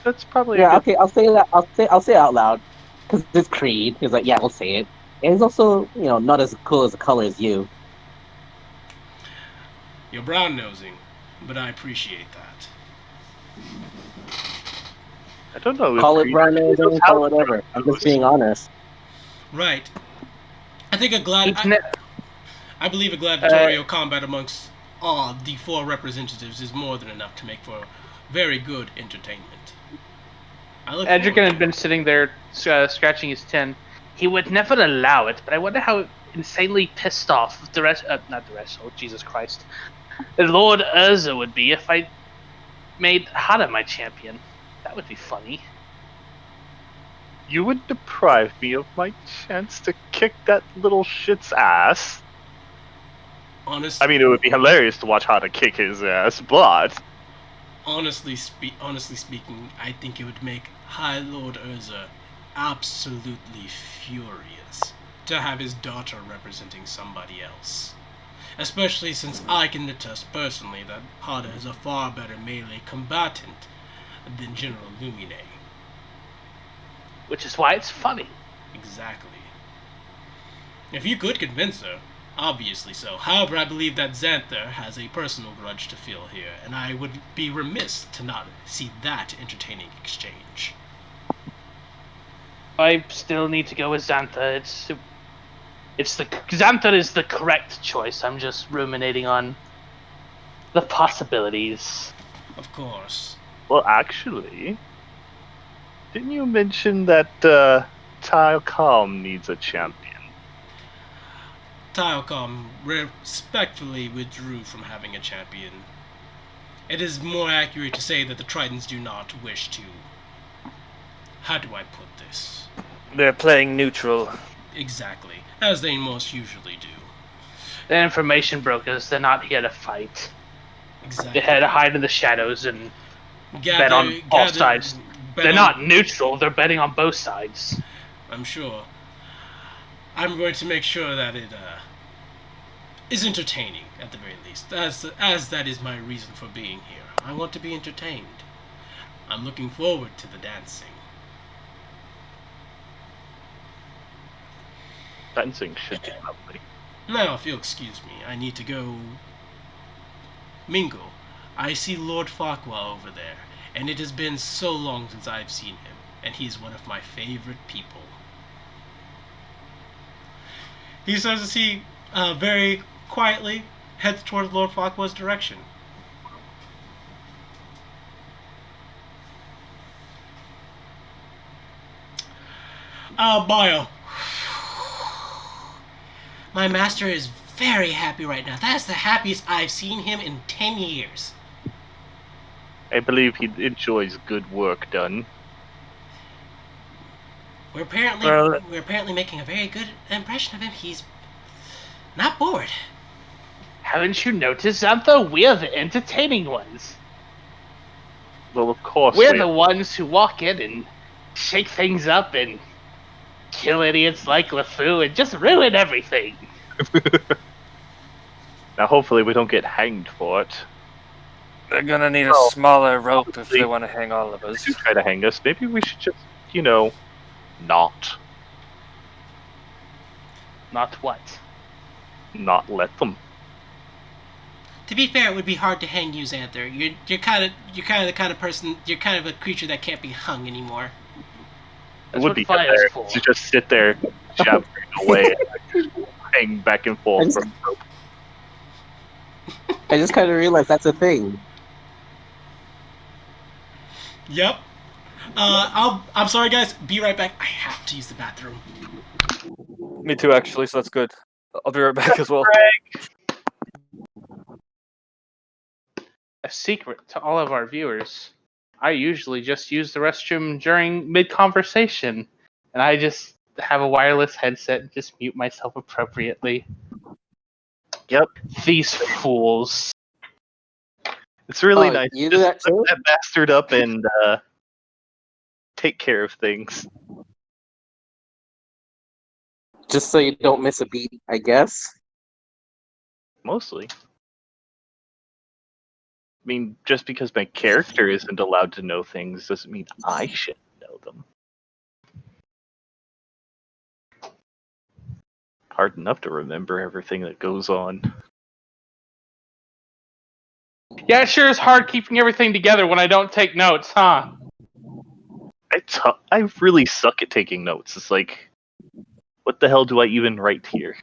that's probably Yeah, a good... okay, I'll say that. I'll say it out loud because it's Creed. He's like, yeah, I'll say it. And he's also, not as cool as a color as you. You're brown nosing, but I appreciate that. I don't know. if Call it Creed brown knows nose, how call it whatever. I'm just being honest. Right. I think I believe a gladiatorial combat amongst all the 4 representatives is more than enough to make for very good entertainment. Edrican had been sitting there scratching his chin. He would never allow it, but I wonder how insanely pissed off the rest, oh Jesus Christ, the Lord Urza would be if I made Hada my champion. That would be funny. You would deprive me of my chance to kick that little shit's ass. Honestly, I mean, it would be hilarious to watch how to kick his ass, but... honestly speaking, I think it would make High Lord Urza absolutely furious to have his daughter representing somebody else. Especially since I can attest personally that Hada is a far better melee combatant than General Lumine. Which is why it's funny. Exactly. If you could convince her, obviously so. However, I believe that Xanther has a personal grudge to feel here, and I would be remiss to not see that entertaining exchange. I still need to go with Xantha. Xantha is the correct choice. I'm just ruminating on the possibilities. Of course. Well, actually... Didn't you mention that Talcom needs a champion? Talcom respectfully withdrew from having a champion. It is more accurate to say that the Tritons do not wish to... How do I put this? They're playing neutral. Exactly, as they most usually do. The information brokers, they're not here to fight. Exactly. They're here to hide in the shadows and bet on all sides. They're not neutral, they're betting on both sides. I'm sure. I'm going to make sure that it is entertaining, at the very least, as that is my reason for being here. I want to be entertained. I'm looking forward to the dancing. Dancing should be lovely. Now, if you'll excuse me, I need to go Mingo, I see Lord Farquhar over there, and it has been so long since I've seen him, and he's one of my favorite people. He starts to see, very quietly, heads towards Lord Farquhar's direction. Bio. My master is very happy right now. That is the happiest I've seen him in 10 years. I believe he enjoys good work done. We're apparently making a very good impression of him. He's not bored. Haven't you noticed, Xantha? We're the entertaining ones. Well, of course. We're the ones who walk in and shake things up and kill idiots like LeFou and just ruin everything. Now, hopefully, we don't get hanged for it. They're gonna need a smaller rope if they want to hang all of us. If you try to hang us, maybe we should just, not. Not what? Not let them. To be fair, it would be hard to hang you, Xanther. You're kind of the kind of person. You're kind of a creature that can't be hung anymore. It would be hilarious to just sit there, jabbering away, and hang back and forth from the rope. I just kind of realized that's a thing. Yep. I'm sorry, guys. Be right back. I have to use the bathroom. Me too, actually, so that's good. I'll be right back as well. A secret to all of our viewers. I usually just use the restroom during mid-conversation, and I just have a wireless headset and just mute myself appropriately. Yep. These fools. It's really nice. You Just do that too? look that bastard up and take care of things. Just so you don't miss a beat, I guess. Mostly. I mean, just because my character isn't allowed to know things doesn't mean I shouldn't know them. Hard enough to remember everything that goes on. Yeah, it sure is hard keeping everything together when I don't take notes, huh? I really suck at taking notes. It's like, what the hell do I even write here?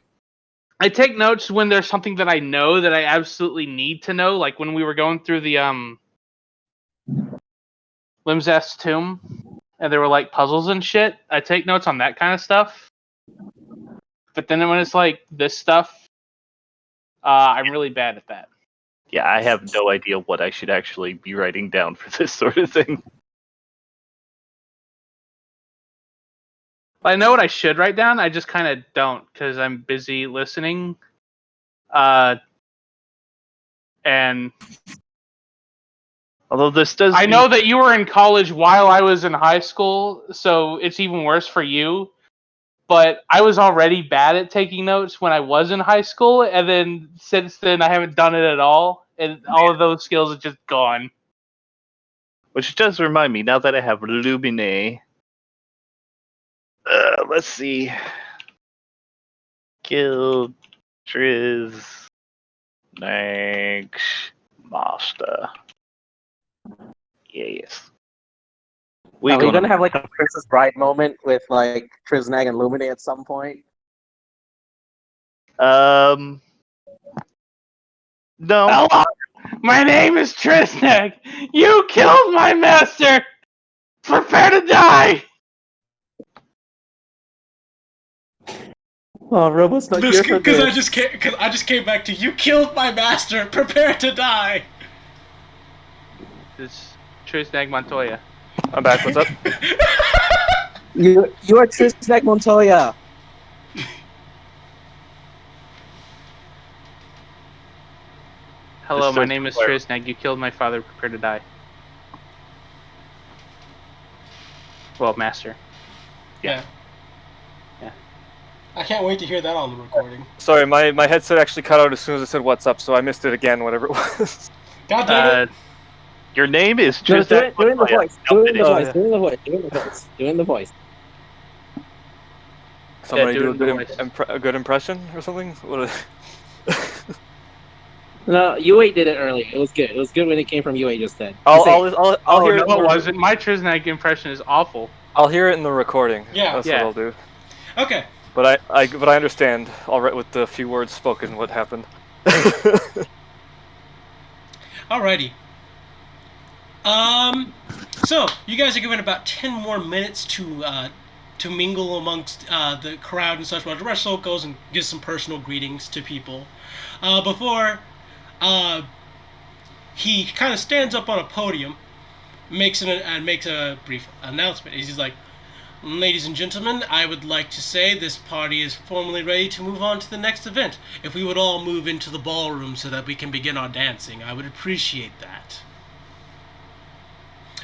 I take notes when there's something that I know that I absolutely need to know, like when we were going through the Limzest tomb, and there were like puzzles and shit. I take notes on that kind of stuff. But then when it's like this stuff, I'm really bad at that. Yeah, I have no idea what I should actually be writing down for this sort of thing. I know what I should write down, I just kind of don't, because I'm busy listening. And although this does... I know that you were in college while I was in high school, so it's even worse for you. But I was already bad at taking notes when I was in high school, and then since then I haven't done it at all, and all of those skills are just gone. Which does remind me, now that I have Lumine, let's see. Guild, Triz, Nags, Master. Yes. Are we gonna have like a Princess Bride moment with like Triznag and Lumine at some point? No. Hello! My name is Triznag! You killed my master! Prepare to die! Oh, Robo's not here for Because this. I just came back to you killed my master. Prepare to die. It's Triznag Montoya. I'm back, what's up? You are Triznag Montoya. Hello, Mr. my name is Claire. Triznag. You killed my father. Prepare to die. Well, master. Yeah. Yeah. I can't wait to hear that on the recording. Sorry, my headset actually cut out as soon as I said what's up, so I missed it again, whatever it was. God damn it. Your name is No, Triznag doing the Montoya. voice. Doing the No, voice. Doing the voice. Doing the voice. Doing the voice. Somebody do doing the voice. a good impression or something? What No, Yue did it earlier. It was good. It was good when it came from Yue just then. I'll Oh, hear it. no, it wasn't. My Triznag impression is awful. I'll hear it in the recording. Yeah. That's Yeah. what I'll do. Okay. But I understand all right with the few words spoken what happened. Alrighty. So you guys are given about 10 more minutes to mingle amongst the crowd and such, while the rest of goes and gives some personal greetings to people. Before he kind of stands up on a podium, makes a brief announcement. He's like, "Ladies and gentlemen, I would like to say this party is formally ready to move on to the next event. If we would all move into the ballroom so that we can begin our dancing, I would appreciate that."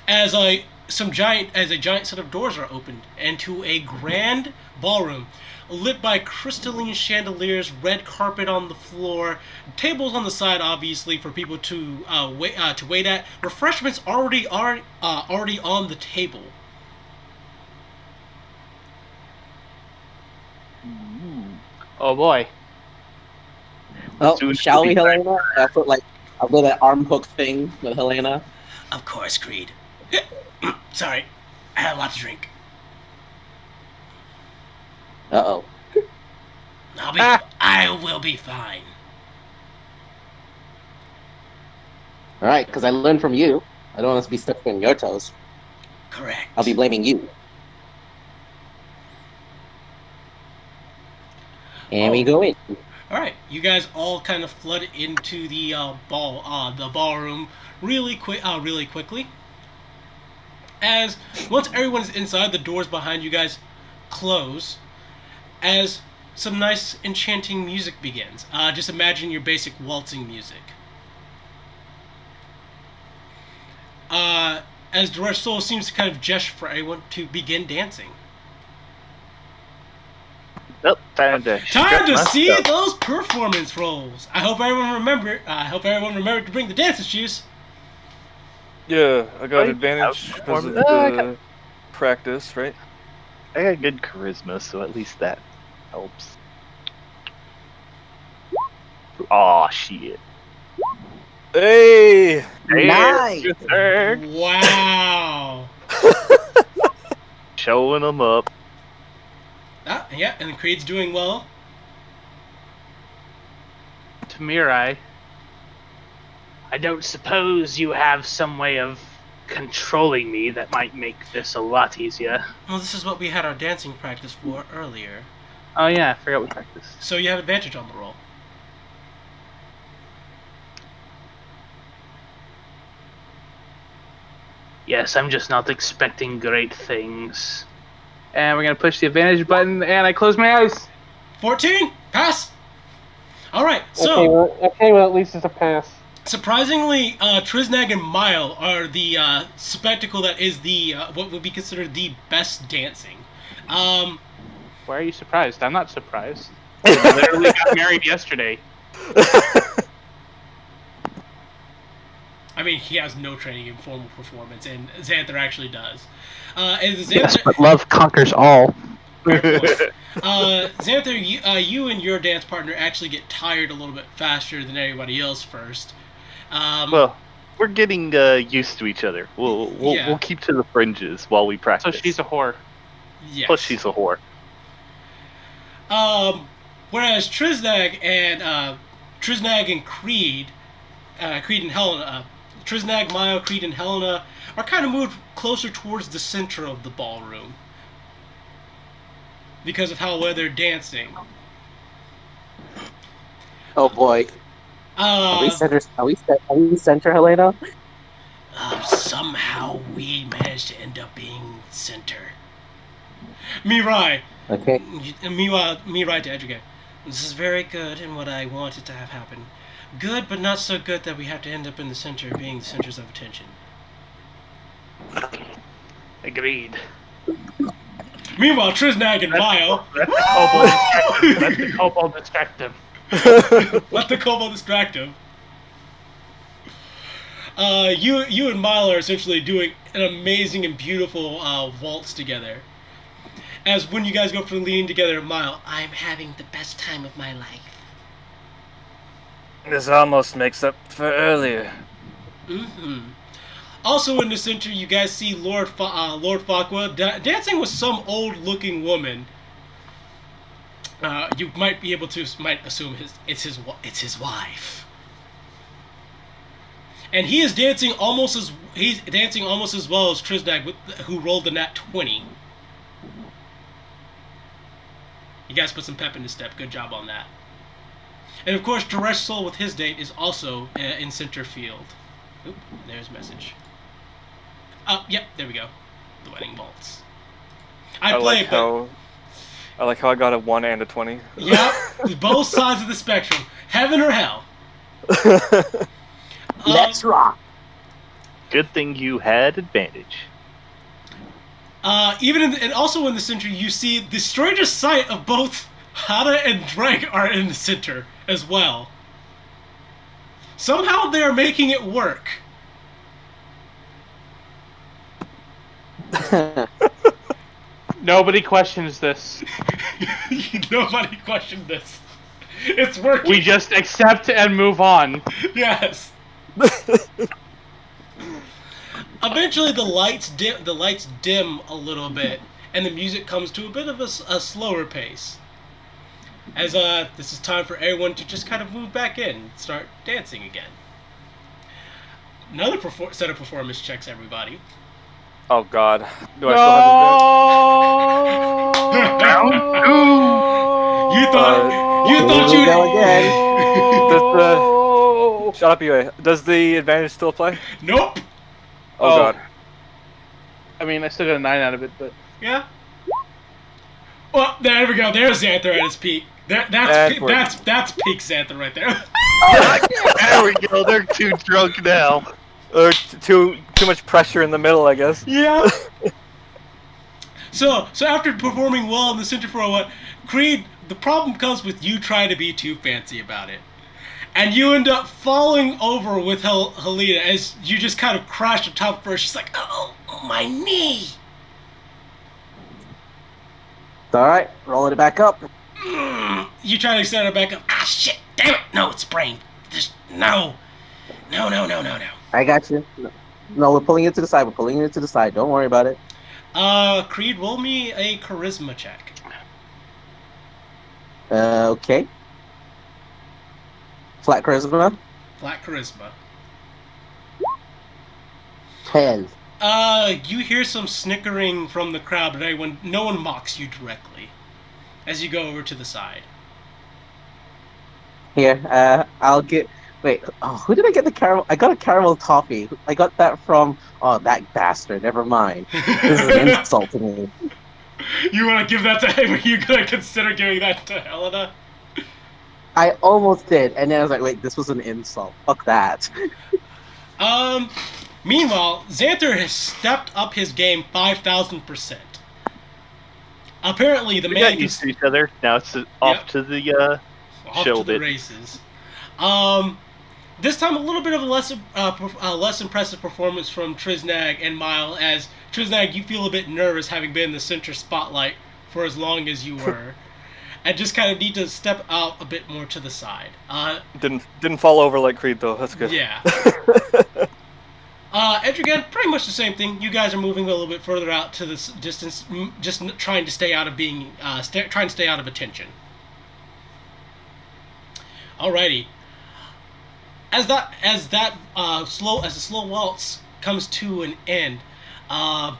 As a giant set of doors are opened into a grand ballroom lit by crystalline chandeliers, red carpet on the floor, tables on the side, obviously for people to wait at. Refreshments already on the table. Oh boy. Oh, Soon shall to we, be Helena? I'll do that arm hook thing with Helena. Of course, Creed. Sorry, I had a lot to drink. Uh-oh. I will be fine. Alright, because I learned from you. I don't want us to be stuck on your toes. Correct. I'll be blaming you. And we go in. All right, you guys all kind of flood into the ballroom really quickly. As once everyone is inside, the doors behind you guys close. As some nice enchanting music begins. Just imagine your basic waltzing music. As Direct Soul seems to kind of gesture for everyone to begin dancing. Nope, time to See those performance rolls. I hope everyone remembered to bring the dancing shoes. Yeah, I got Right. advantage because of I the practice, right? I got good charisma, so at least that helps. Aw, shit. Hey! Nice! Wow. Showing them up. Yeah, and Creed's doing well. To Mirai. I don't suppose you have some way of controlling me that might make this a lot easier. Well, this is what we had our dancing practice for earlier. Oh yeah, I forgot we practiced. So you have advantage on the roll. Yes, I'm just not expecting great things. And we're gonna push the advantage button, and I close my eyes. 14? Pass! Alright, so Okay, well at least it's a pass. surprisingly, Triznag and Mile are the spectacle that is the what would be considered the best dancing. Why are you surprised? I'm not surprised. I literally got married yesterday. I mean, he has no training in formal performance, and Xanther actually does. Yes, but love conquers all. Xanther, you and your dance partner actually get tired a little bit faster than everybody else first. Well, we're getting used to each other. We'll keep to the fringes while we So practice. she's a whore. yes. Plus, she's a whore. Whereas Triznag and Creed and Helena, Triznag, Mile, Creed, and Helena are kind of moved closer towards the center of the ballroom because of how well they're dancing. Oh boy. Are we center, Helena? Somehow we managed to end up being center. Mirai. Okay. Mirai to Edric. This is very good in what I wanted to have happen. Good, but not so good that we have to end up in the center, being the centers of attention. Agreed. Meanwhile, Triznag and Mile. Let the kobold distract them. Let the kobold distract him. You and Mile are essentially doing an amazing and beautiful waltz together. As when you guys go for leaning together, Mile, I'm having the best time of my life. This almost makes up for earlier. Mm-hmm. Also in the center, you guys see Lord Fakwa dancing with some old-looking woman. You might be able to assume it's his wife. And he's dancing almost as well as Trisnag, who rolled the nat 20. You guys put some pep in his step. Good job on that. And of course, Daresh Sol with his date is also in center field. Oop, there's a message. Oh, yep, there we go. The wedding waltz. I like how I got a 1 and a 20. Yep, both sides of the spectrum, heaven or hell. Let's rock. Good thing you had advantage. And also in the center, you see the strangest sight of both Hada and Drake are in the center as well. Somehow they are making it work. Nobody questions this. Nobody questioned this. It's working. We just accept and move on. Yes. Eventually, the lights dim a little bit, and the music comes to a bit of a slower pace. As this is time for everyone to just kind of move back in and start dancing again. Another set of performance checks, everybody. Oh God! Do I still have You thought you'd go again. Shut up, UA. Does the advantage still apply? Nope. Oh God. I mean, I still got a 9 out of it, but Yeah. Well, there we go. There's Xanther at his peak. That's peak Xanther right there. There we go. They're too drunk now. Too much pressure in the middle, I guess. Yeah. So after performing well in the center for a while, Creed, the problem comes with you trying to be too fancy about it. And you end up falling over with Helena as you just kind of crash the top first. She's like, oh, my knee. It's alright, rolling it back up. You try to set her back up. Ah, shit, damn it. No, it's brain. Just, no. No. I got you. No, we're pulling it to the side. Don't worry about it. Creed, roll me a charisma check. Okay. Flat charisma. Flat charisma. 10. You hear some snickering from the crowd, but no one mocks you directly as you go over to the side. Here, I'll get. Wait, who did I get the caramel? I got a caramel toffee. I got that from. Oh, that bastard. Never mind. This is an insult to me. You want to give that to him? Are you going to consider giving that to Helena? I almost did, and then I was like, wait, this was an insult. Fuck that. Meanwhile, Xanther has stepped up his game 5,000%. Apparently, the We man got used to each other. Now it's off to the off show to the bit. races. This time a little bit of a less impressive performance from Trisnag and Mile, as Trisnag, you feel a bit nervous having been in the center spotlight for as long as you were. And just kind of need to step out a bit more to the side. Didn't fall over like Creed though. That's good. Yeah. Etrigan, pretty much the same thing. You guys are moving a little bit further out to this distance, just trying to stay out of trying to stay out of attention. Alrighty. As the slow waltz comes to an end, the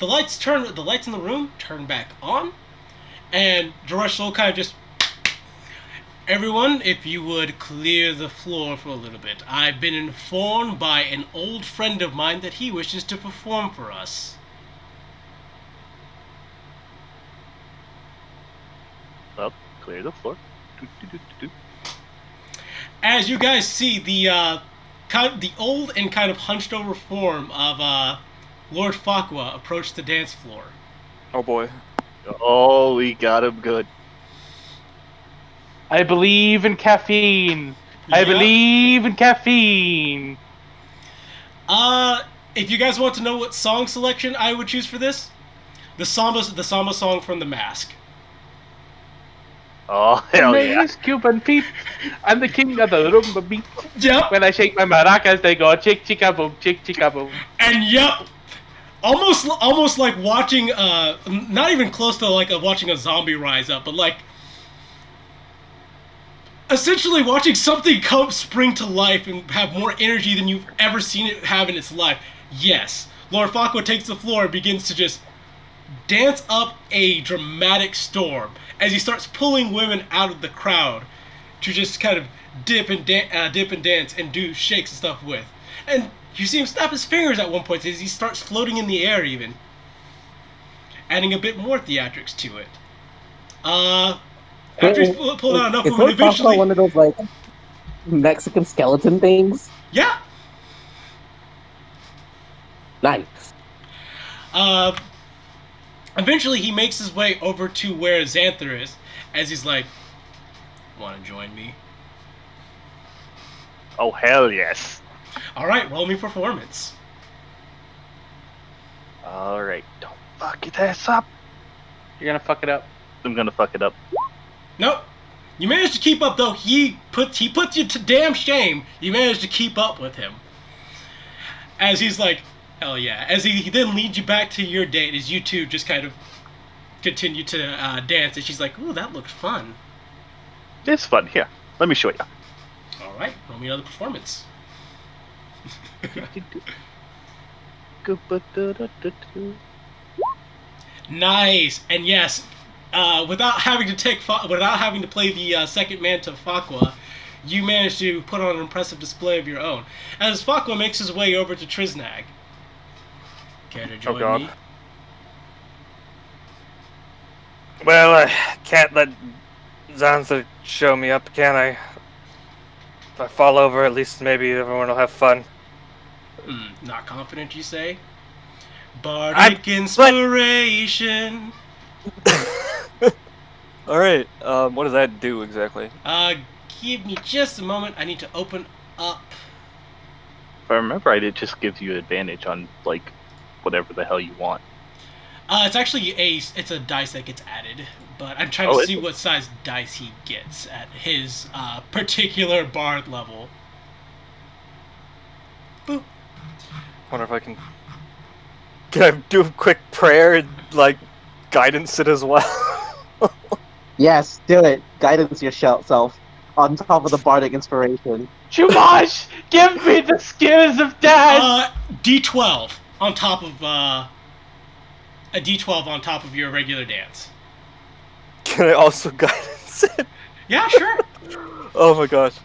lights in the room turn back on, and Daresh Sol kind of just, everyone, if you would clear the floor for a little bit. I've been informed by an old friend of mine that he wishes to perform for us. Well, clear the floor. As you guys see, the old and kind of hunched over form of Lord Fakwa approach the dance floor. Oh boy. Oh, we got him good. I believe in caffeine. I Yep. believe in caffeine. If you guys want to know what song selection I would choose for this, the samba song from The Mask. Oh, My hell name yeah. is Cuban Pete. I'm the king of the rumba beat. Yep. When I shake my maracas, they go chick chicka boom, chick chicka boom. And yep. Almost like watching, not even close to like watching a zombie rise up, but like essentially watching something spring to life and have more energy than you've ever seen it have in its life. Yes, Lord Farquaad takes the floor and begins to just dance up a dramatic storm as he starts pulling women out of the crowd to just kind of dip and dance and do shakes and stuff with. And you see him snap his fingers at one point as he starts floating in the air even, adding a bit more theatrics to it. After he's pulled out enough women, eventually... one of those, like, Mexican skeleton things? Yeah! Nice. Eventually he makes his way over to where Xanther is, as he's like, "Want to join me?" Oh, hell yes. Alright, roll me performance. Alright, don't fuck your ass up. You're gonna fuck it up. I'm gonna fuck it up. Nope. You managed to keep up, though. He puts you to damn shame. You managed to keep up with him. As he's like, hell yeah. As he then leads you back to your date, as you two just kind of continue to dance. And she's like, ooh, that looked fun. It's fun. Here, let me show you. Alright, roll me another performance. Nice. And yes, without having to play the second man to Farquaad, you managed to put on an impressive display of your own. As Farquaad makes his way over to Triznag. Care to join me? Well, I can't let Xanther show me up, can I? If I fall over, at least maybe everyone will have fun. Not confident, you say? Bardic inspiration. Alright, what does that do exactly? Give me just a moment. I need to open up. If I remember right, it just gives you advantage on, like, whatever the hell you want. It's actually it's a dice that gets added, but I'm trying to see what size dice he gets at his particular bard level. Boop. Wonder if I can I do a quick prayer and, like, guidance it as well? Yes, do it. Guidance yourself on top of the bardic inspiration. Chumash, give me the skills of death. D12 on top of a D12 on top of your regular dance. Can I also guidance it? Yeah, sure. Oh my gosh.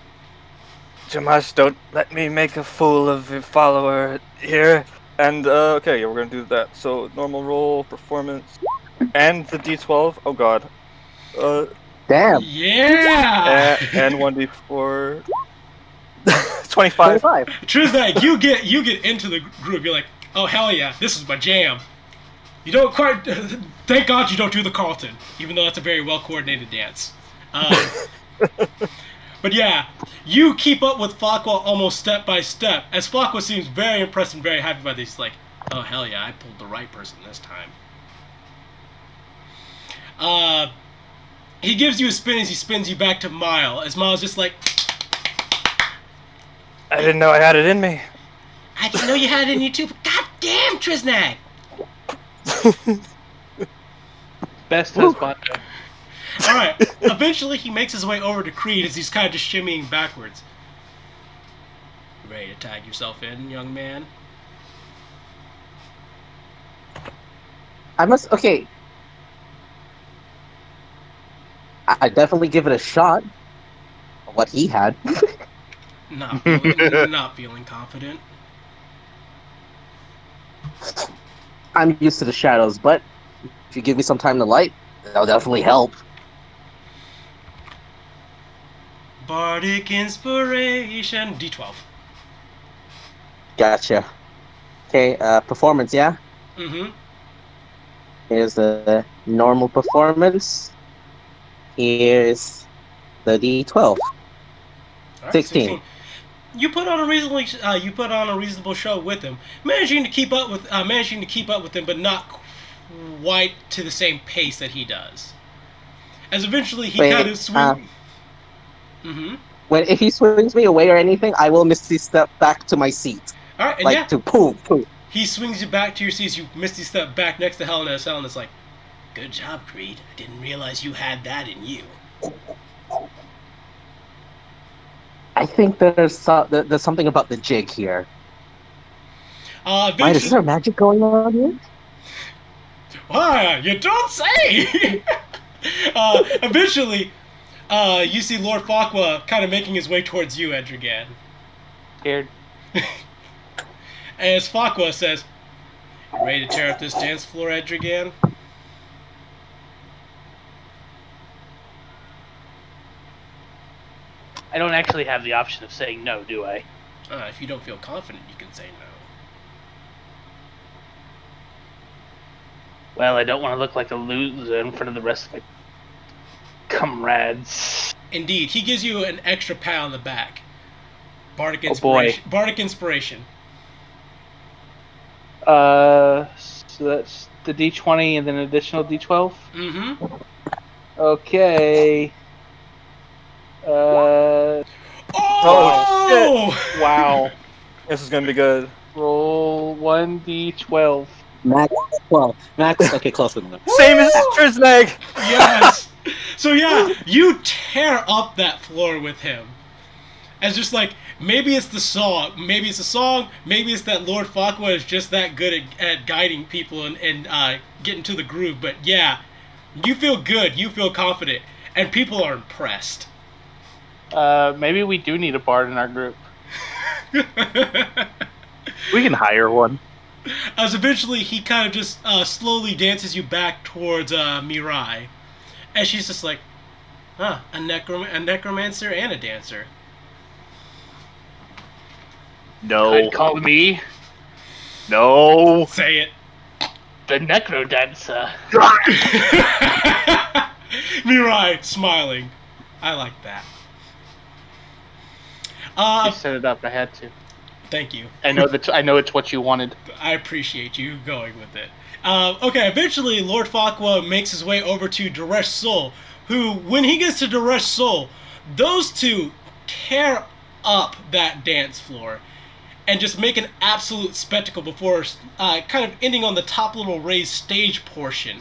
Jamash, don't let me make a fool of your follower here. And, okay, yeah, we're gonna do that. So, normal roll, performance, and the D12. Oh god. Damn. Yeah! And 1d4. 25. 25. Truth that you get into the group, you're like, oh hell yeah, this is my jam. You don't quite. Thank God you don't do the Carlton, even though that's a very well coordinated dance. But yeah, you keep up with Farquaad almost step by step, as Farquaad seems very impressed and very happy by this. He's like, oh hell yeah, I pulled the right person this time. He gives you a spin as he spins you back to Mile, as Mile's just like, I didn't know I had it in me. I didn't know you had it in you too, but goddamn, Triznag! Best husband. alright, eventually he makes his way over to Creed as he's kind of just shimmying backwards. Ready to tag yourself in, young man? Okay. I definitely give it a shot. What he had. Not feeling confident. I'm used to the shadows, but if you give me some time to light, that'll definitely help. Bardic inspiration. D12. Gotcha. Okay, performance, yeah? Mm-hmm. Here's the normal performance. Here's the D12. Right, 16. You put on a reasonable show with him, managing to keep up with him, but not quite to the same pace that he does. As eventually he Wait, kind of swings. Mm-hmm. If he swings me away or anything, I will misty step back to my seat. All right, and Like yeah, to poof. he swings you back to your seats. You misty step back next to Helena. As Helena's like, "Good job, Creed. I didn't realize you had that in you." I think there's something about the jig here. Wait, is Eventually, there magic going on here? you don't say. Eventually, you see Lord Fakwa kind of making his way towards you, Edrigan. Scared. As Fakwa says, "You ready to tear up this dance floor, Edrigan?" I don't actually have the option of saying no, do I? If you don't feel confident, you can say no. Well, I don't want to look like a loser in front of the rest of my comrades. Indeed, he gives you an extra pat on the back. Bardic Oh, boy. inspiration. Bardic inspiration. So that's the D20 and then an additional D12. Mm-hmm. Okay. Oh! Wow. This is gonna be good. Roll 1D12. Max 12. Max, okay, close enough. Same as Trisnag! Yes. So yeah, you tear up that floor with him. As just like, maybe it's the song, maybe it's that Lord Fakwa is just that good at guiding people and getting to the groove. But yeah, you feel good, you feel confident, and people are impressed. Maybe we do need a bard in our group. We can hire one. As eventually he kind of just slowly dances you back towards Mirai. And she's just like, a necromancer and a dancer. No. Could call me No. Say it. the Necro Dancer. Mirai, smiling. I like that. You set it up. I had to. Thank you. I know it's what you wanted. I appreciate you going with it. Okay, eventually Lord Fakwa makes his way over to Daresh Sol, who, when he gets to Daresh Sol, those two tear up that dance floor and just make an absolute spectacle before kind of ending on the top little raised stage portion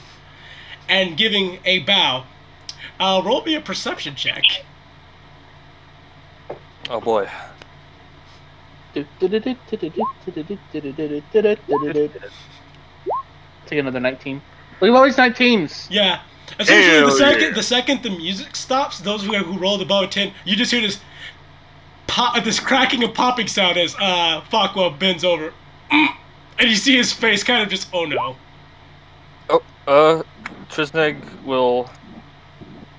and giving a bow. Roll me a perception check. Oh boy. Take another 19. Look at all these 19s. Yeah. Essentially, Hell the second the music stops, those who rolled above a 10, you just hear this this cracking and popping sound as Fakwa bends over. And you see his face kind of just, oh no. Trisnag will...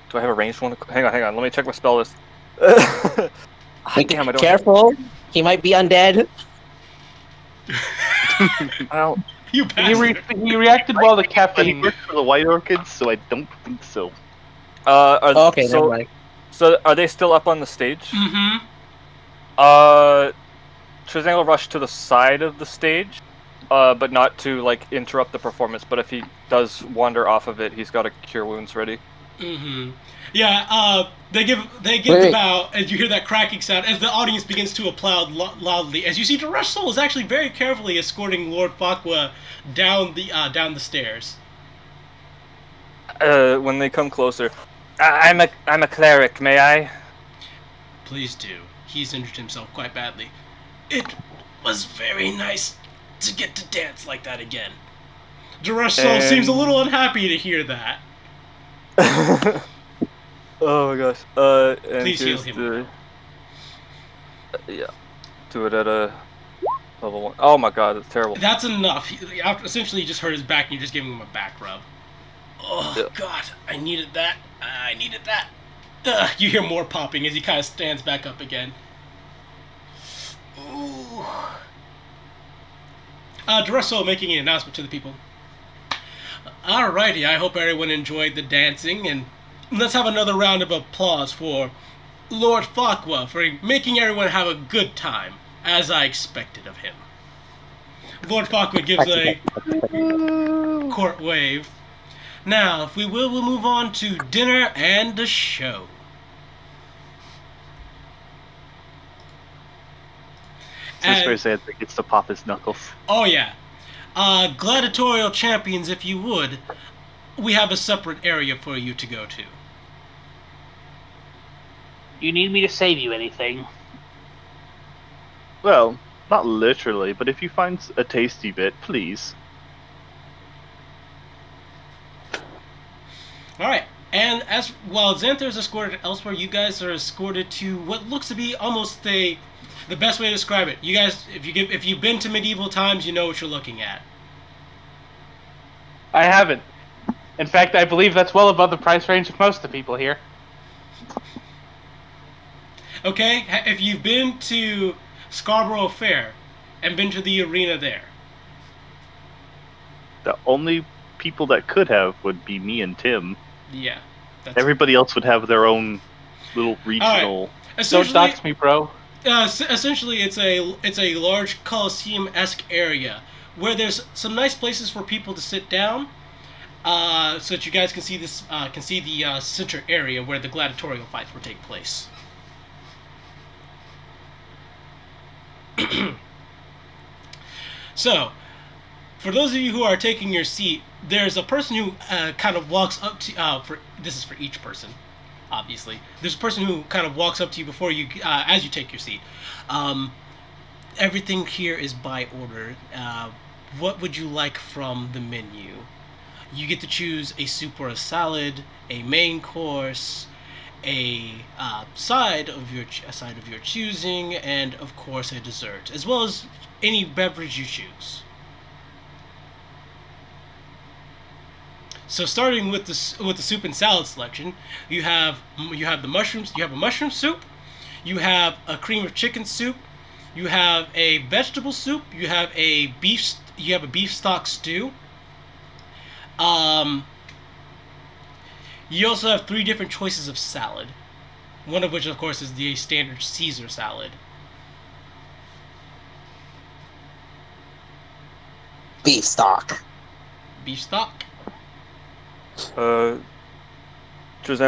Do I have a ranged one? Hang on, let me check my spell list. Damn, I don't... Careful, he might be undead. Ow. You bastard. He reacted well to But he caffeine. works for the White Orchids, so I don't think so. Okay, never mind. So are they still up on the stage? Mm-hmm. Trisnag will rush to the side of the stage, but not to like interrupt the performance. But if he does wander off of it, he's got a cure wounds ready. Mm-hmm. Yeah, they give the bow, and you hear that cracking sound as the audience begins to applaud loudly. As you see, Daresh Sol is actually very carefully escorting Lord Fakwa down the stairs. When they come closer, I'm a cleric. May I? Please do. He's injured himself quite badly. It was very nice to get to dance like that again. Daresh Sol seems a little unhappy to hear that. Oh my gosh. And Please heal here's him. Yeah. Do it at a level 1. Oh my god, that's terrible. That's enough. Essentially, you just hurt his back and you're just giving him a back rub. Oh, Yeah. God. I needed that. Ugh, you hear more popping as he kind of stands back up again. Ooh. Daresh Sol making an announcement to the people. Alrighty, I hope everyone enjoyed the dancing, and let's have another round of applause for Lord Fakwa for making everyone have a good time, as I expected of him. Lord Fakwa gives a court wave. Now, if we will, we'll move on to dinner and the show. This is where And- Xantha gets to pop his knuckles. Oh yeah. Gladiatorial champions, if you would, we have a separate area for you to go to. You need me to save you anything? Well, not literally, but if you find a tasty bit, please. Alright, and as while Xantha is escorted elsewhere, you guys are escorted to what looks to be almost the best way to describe it. You guys, if you've been to medieval times, you know what you're looking at. I haven't. In fact, I believe that's well above the price range of most of the people here. Okay, if you've been to Scarborough Fair and been to the arena there. The only people that could have would be me and Tim. Yeah. Everybody else would have their own little regional. Don't Essentially, dox me, bro. essentially, it's a large Coliseum-esque area where there's some nice places for people to sit down, so that you guys can see the center area where the gladiatorial fights will take place. So, for those of you who are taking your seat, there's a person who kind of walks up to. This is for each person, obviously. There's a person who kind of walks up to you before you, as you take your seat. Everything here is by order. What would you like from the menu? You get to choose a soup or a salad, a main course, a side of your choosing, and of course a dessert, as well as any beverage you choose. So starting with the soup and salad selection, you have the mushrooms. You have a mushroom soup. You have a cream of chicken soup. You have a vegetable soup. You have a beef stock stew. You also have 3 different choices of salad. One of which, of course, is the standard Caesar salad. Beef stock. Beef stock. Jose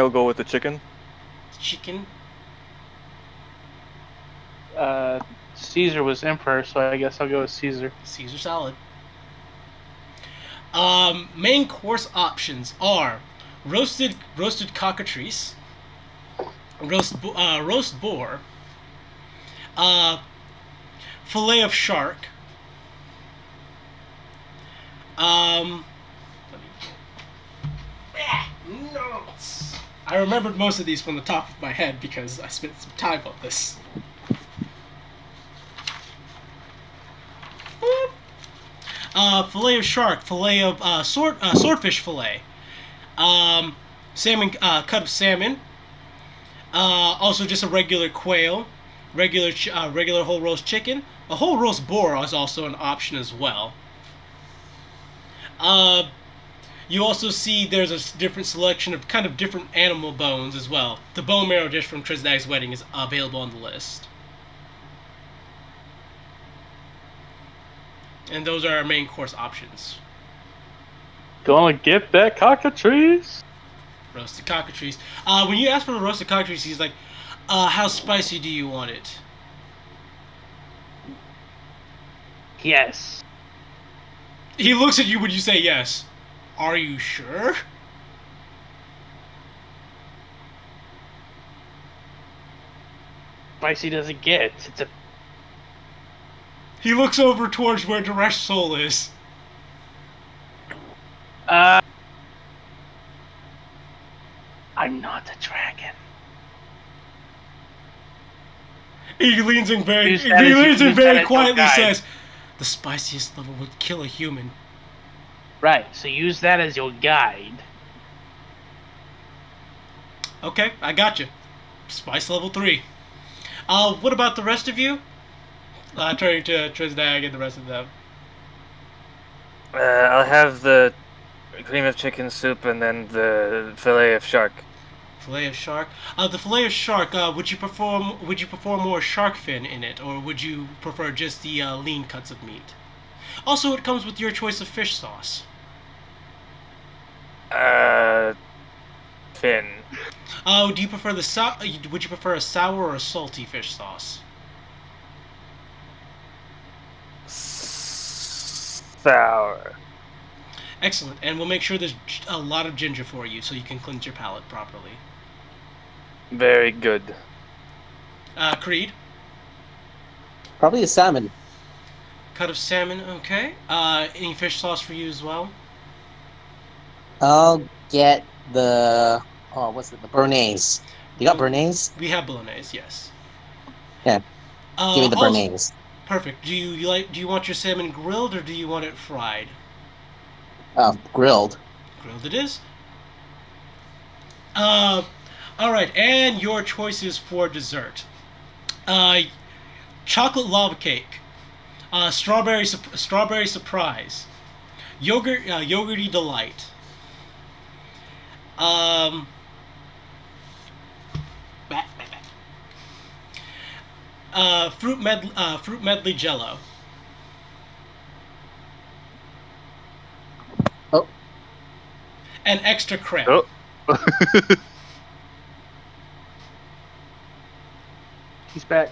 will go with the chicken. Chicken. Caesar was emperor, so I guess I'll go with Caesar. Caesar salad. Main course options are roasted cockatrice, roast boar, fillet of shark. Notes. I remembered most of these from the top of my head because I spent some time on this. Fillet of shark, fillet of swordfish fillet, salmon, cut of salmon, also just a regular quail, regular whole roast chicken. A whole roast boar is also an option as well. You also see there's a different selection of kind of different animal bones as well. The bone marrow dish from Trisdag's wedding is available on the list. And those are our main course options. Gonna get that cockatrice. Roasted cockatrice. When you ask for the roasted cockatrice, he's like, how spicy do you want it? Yes. He looks at you when you say yes. Are you sure? Spicy doesn't get. It's a. He looks over towards where Diresh Soul is. I'm not a dragon. He leans in very, Use that as your quietly guide. says, "The spiciest level would kill a human." Right. So use that as your guide. Okay, I got you. Spice level 3. What about the rest of you? Turning to Trisdag and the rest of them. I'll have the cream of chicken soup and then the fillet of shark. Fillet of shark. The fillet of shark. Would you prefer more shark fin in it, or would you prefer just the lean cuts of meat? Also, it comes with your choice of fish sauce. Finn. Do you prefer would you prefer a sour or a salty fish sauce? Sour. Excellent, and we'll make sure there's a lot of ginger for you so you can cleanse your palate properly. Very good. Creed? Probably a salmon. Cut of salmon, okay. Any fish sauce for you as well? I'll get the what's it? The Bernaise. You got Bernaise? We have bolognese, yes. Yeah. Give me the also- Bernaise. Perfect. Do you want your salmon grilled or do you want it fried? Grilled. Grilled it is. All right, and your choices for dessert. Chocolate lava cake, strawberry surprise, yogurty delight. Fruit medley jello. Oh. And extra creme. Oh. He's back.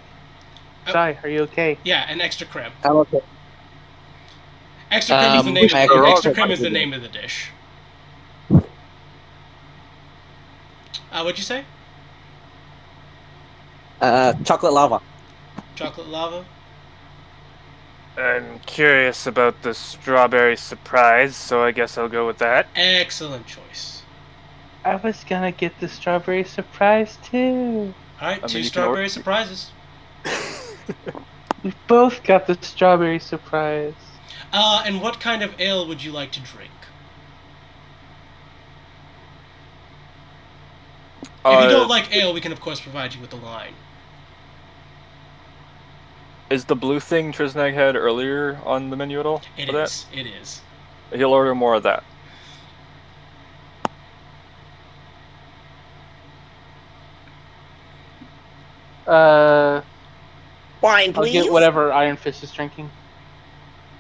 Oh. Sai, are you okay? Yeah, and extra creme. I'm okay. Extra creme is the name. Extra creme is the name of the dish. What'd you say? Chocolate lava. Chocolate lava. I'm curious about the strawberry surprise, so I guess I'll go with that. Excellent choice. I was gonna get the strawberry surprise too. All right, I mean, two you can strawberry order- surprises. We both got the strawberry surprise. And what kind of ale would you like to drink? If you don't like ale, we can of course provide you with the wine. Is the blue thing Trisnag had earlier on the menu at all? It for is. It is. that? He'll order more of that. Wine, I'll get whatever Iron Fist is drinking.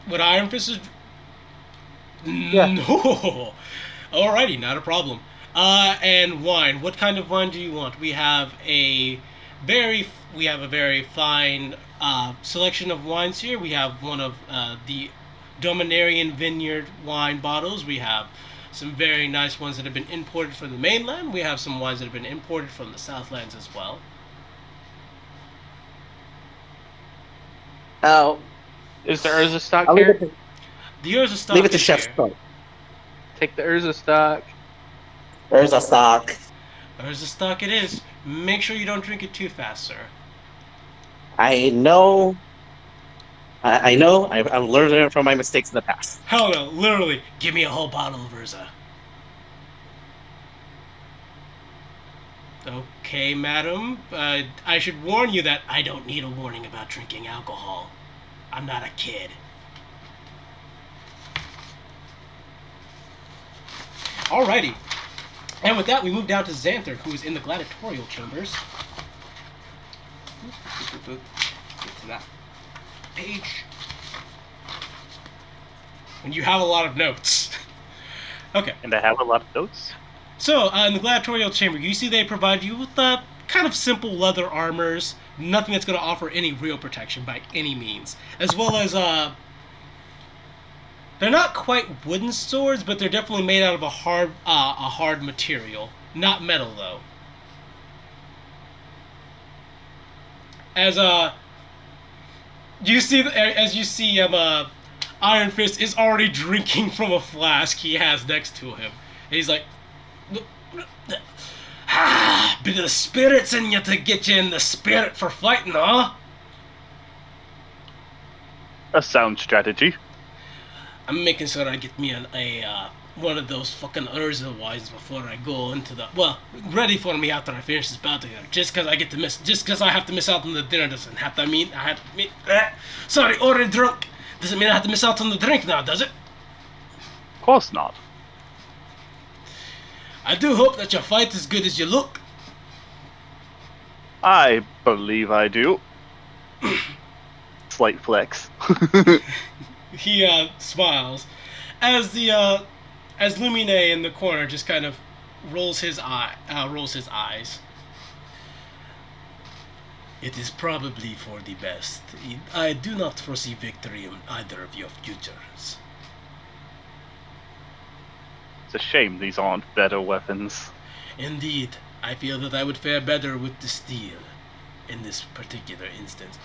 What Iron Fist is? Yeah. No. Alrighty, not a problem. And wine. What kind of wine do you want? We have a very fine selection of wines here. We have one of the Dominarian Vineyard wine bottles. We have some very nice ones that have been imported from the mainland. We have some wines that have been imported from the Southlands as well. Oh, Is the Urza stock I'll leave it here? to, The Urza stock leave it to is Chef's here. choice. Take the Urza stock. There's a stock. Urza stock it is. Make sure you don't drink it too fast, sir. I know. I know. I'm learning from my mistakes in the past. Hell no, literally. Give me a whole bottle of Urza. Okay, madam. I should warn you that I don't need a warning about drinking alcohol. I'm not a kid. Alrighty. And with that, we move down to Xanther, who is in the gladiatorial chambers. Get to that page. And you have a lot of notes. Okay. And I have a lot of notes. So, in the gladiatorial chamber, you see they provide you with kind of simple leather armors, nothing that's going to offer any real protection by any means. As well as, they're not quite wooden swords, but they're definitely made out of a hard material. Not metal, though. As you see, Iron Fist is already drinking from a flask he has next to him. And he's like, bit of the spirits in you to get you in the spirit for fighting, huh? A sound strategy. I'm making sure I get me one of those fucking Urza wines before I go into ready for me after I finish this battle here. Just because I have to miss out on the dinner doesn't have to mean I have to sorry, already drunk. Doesn't mean I have to miss out on the drink now, does it? Of course not. I do hope that your fight is good as you look. I believe I do. Slight flex. He smiles as the as Lumine in the corner just kind of rolls his eyes. It is probably for the best. I do not foresee victory in either of your futures. It's a shame these aren't better weapons. Indeed, I feel that I would fare better with the steel in this particular instance.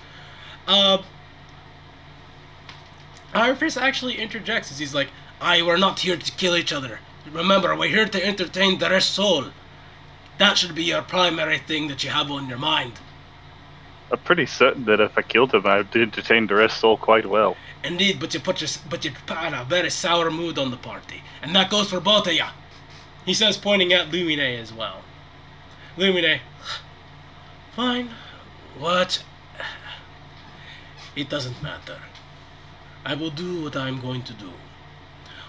Ironfist actually interjects as he's like, we're not here to kill each other. Remember, we're here to entertain the rest soul. That should be your primary thing that you have on your mind. I'm pretty certain that if I killed him, I'd entertain the rest soul quite well. Indeed, but you put a very sour mood on the party, and that goes for both of ya. He says, pointing at Lumine as well. Lumine, fine. What? It doesn't matter. I will do what I'm going to do.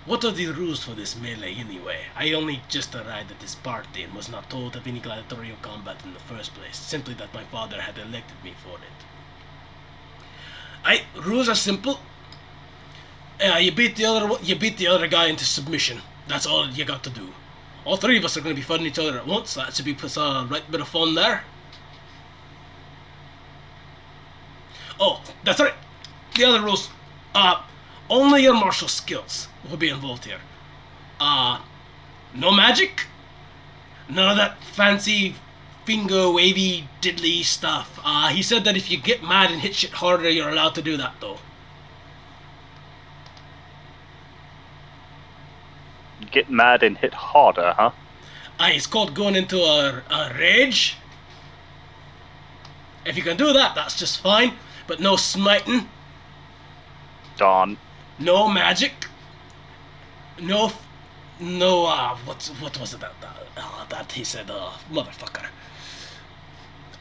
What are the rules for this melee anyway? I only just arrived at this party and was not told of any gladiatorial combat in the first place, simply that my father had elected me for it. Rules are simple. You beat the other guy into submission. That's all you got to do. All three of us are going to be fighting each other at once. That should be a right bit of fun there. Oh, that's right. The other rules. Only your martial skills will be involved here. No magic. None of that fancy finger wavy diddly stuff. He said that if you get mad and hit shit harder, you're allowed to do that though. Get mad and hit harder, huh? It's called going into a rage. If you can do that, that's just fine. But no smiting. Darn. No magic. No, what was it that he said, motherfucker.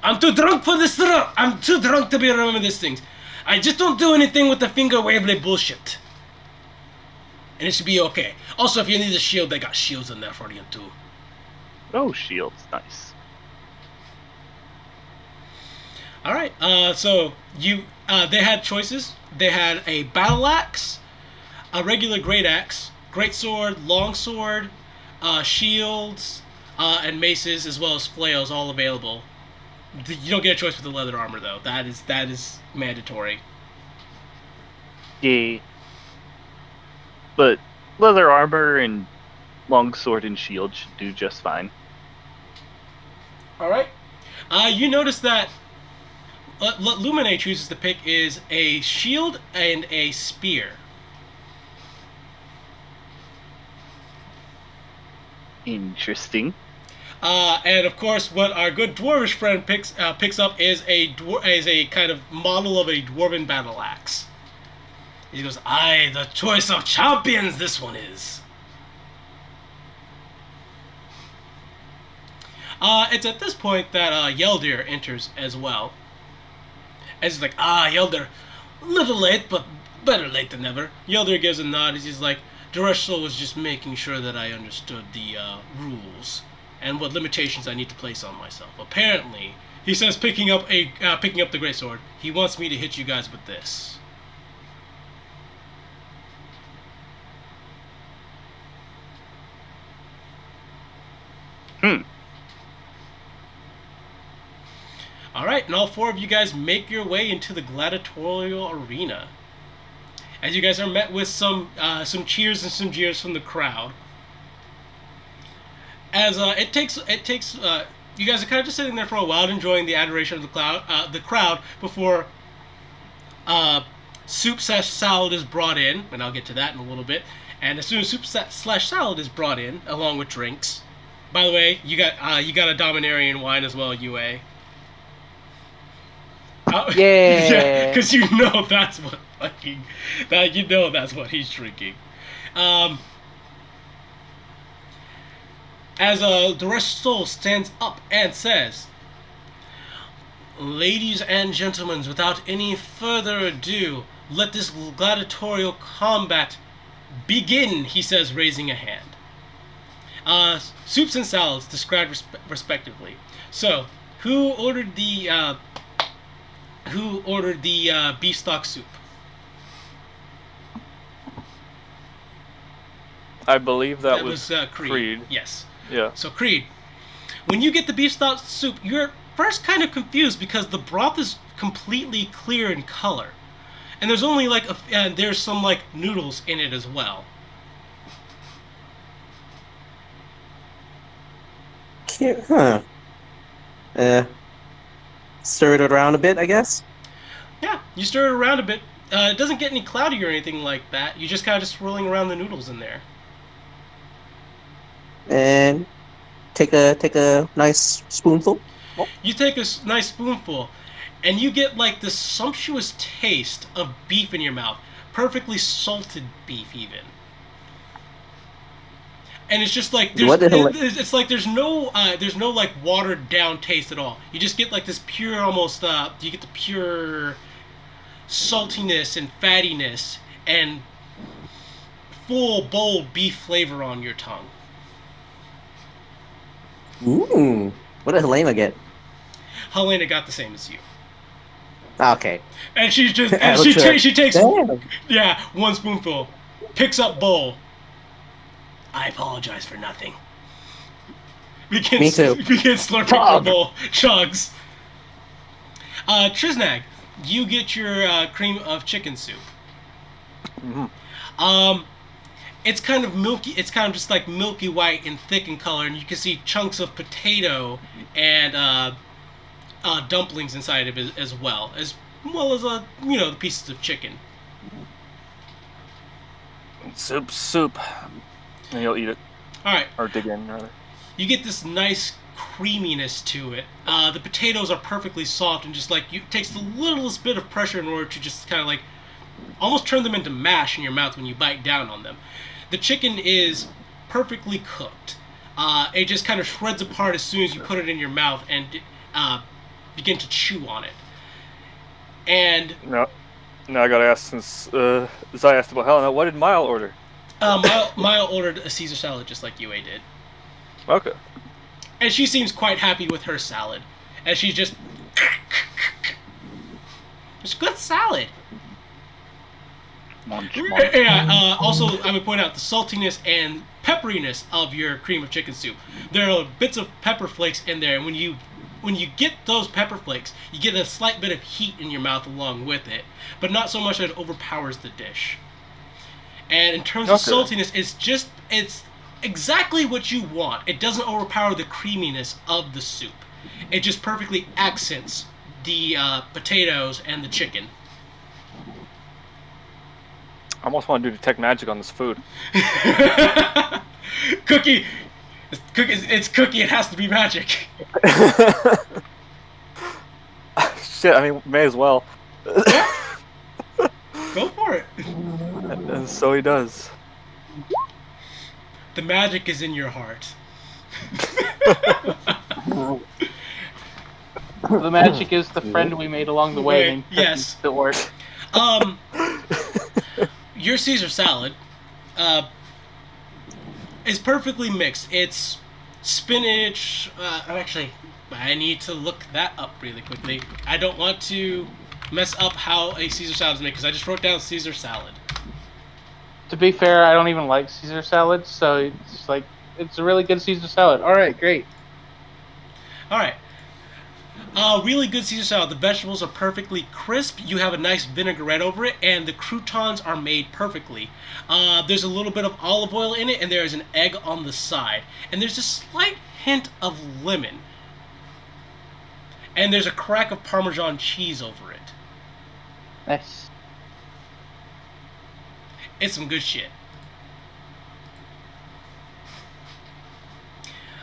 I'm too drunk for this. I'm too drunk to be remembering these things. I just don't do anything with the finger wavely bullshit. And it should be okay. Also, if you need a shield, they got shields in there for you too. Oh, shields, nice. Alright, so they had choices. They had a battle axe, a regular great axe, great sword, long sword, shields, and maces, as well as flails, all available. You don't get a choice with the leather armor though. That is mandatory. Yeah. But leather armor and longsword and shield should do just fine. Alright. You notice that what Lumine chooses to pick is a shield and a spear. Interesting. And of course, what our good dwarvish friend picks up is a kind of model of a dwarven battle axe. He goes, the choice of champions this one is. It's at this point that Yeldir enters as well. And he's like, Yeldir, a little late, but better late than never. Yeldir gives a nod as he's like, Dureshul was just making sure that I understood the rules and what limitations I need to place on myself. Apparently, he says, picking up the greatsword, he wants me to hit you guys with this. Alright, and all four of you guys make your way into the gladiatorial arena. As you guys are met with some cheers and some jeers from the crowd. As it takes you guys are kind of just sitting there for a while, enjoying the adoration of the crowd before soup/salad is brought in, and I'll get to that in a little bit. And as soon as soup/salad is brought in, along with drinks. By the way, you got a Dominarian wine as well, UA. Yeah, because you know that's what that's what he's drinking. As the rest soul stands up and says, "Ladies and gentlemen, without any further ado, let this gladiatorial combat begin," he says, raising a hand. Soups and salads described respectively. So, who ordered the beef stock soup? I believe that was Creed. Yes. Yeah. So Creed, when you get the beef stock soup, you're first kind of confused because the broth is completely clear in color, and there's only like and there's some like noodles in it as well. Huh. Stir it around a bit, I guess. Yeah, you stir it around a bit. It doesn't get any cloudy or anything like that. You just kind of just swirling around the noodles in there. And take a nice spoonful. You take a nice spoonful, and you get like this sumptuous taste of beef in your mouth. Perfectly salted beef, even. And it's just like it's like there's no like watered down taste at all. You just get like this pure almost you get the pure saltiness and fattiness and full bold beef flavor on your tongue. What did Helena get? Helena got the same as you. Okay. And she's just she takes one spoonful, picks up bowl. I apologize for nothing. Me too. Begins slurping the bowl. Chugs. Trisnag, you get your cream of chicken soup. Mm-hmm. It's kind of milky. It's kind of just like milky white and thick in color, and you can see chunks of potato and dumplings inside of it as well as the pieces of chicken. Soup. And you'll eat it. All right. Or dig in, rather. You get this nice creaminess to it. The potatoes are perfectly soft and just like it takes the littlest bit of pressure in order to just kind of like almost turn them into mash in your mouth when you bite down on them. The chicken is perfectly cooked. It just kind of shreds apart as soon as you put it in your mouth and begin to chew on it. And now I gotta ask, since Zai asked about Helena, what did Mile order? Mile ordered a Caesar salad just like Yue did. Okay. And she seems quite happy with her salad. And she's just... It's good salad. Munch. Yeah, also, I would point out the saltiness and pepperiness of your cream of chicken soup. There are bits of pepper flakes in there, and when you get those pepper flakes, you get a slight bit of heat in your mouth along with it, but not so much that it overpowers the dish. And in terms of saltiness, it's exactly what you want. It doesn't overpower the creaminess of the soup. It just perfectly accents the potatoes and the chicken. I almost want to do detect magic on this food. Cookie. It's Cookie. It has to be magic. Shit, I mean, may as well. Go for it. And so he does. The magic is in your heart. The magic is the friend we made along the way. Named yes. That work. Your Caesar salad is perfectly mixed. It's spinach. Actually, I need to look that up really quickly. I don't want to mess up how a Caesar salad is made because I just wrote down Caesar salad. To be fair, I don't even like Caesar salad, so it's a really good Caesar salad. All right, great. All right. Really good Caesar salad. The vegetables are perfectly crisp. You have a nice vinaigrette over it, and the croutons are made perfectly. There's a little bit of olive oil in it, and there is an egg on the side. And there's a slight hint of lemon. And there's a crack of Parmesan cheese over it. Nice. It's some good shit.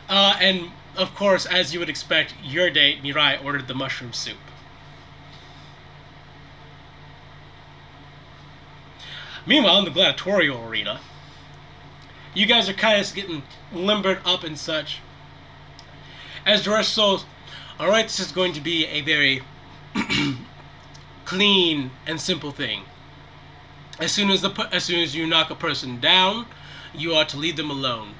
And of course, as you would expect, your date, Mirai, ordered the mushroom soup. Meanwhile, in the gladiatorial arena, you guys are kind of getting limbered up and such. As Doresh says, alright, this is going to be a very clean and simple thing. As soon as you knock a person down, you are to leave them alone.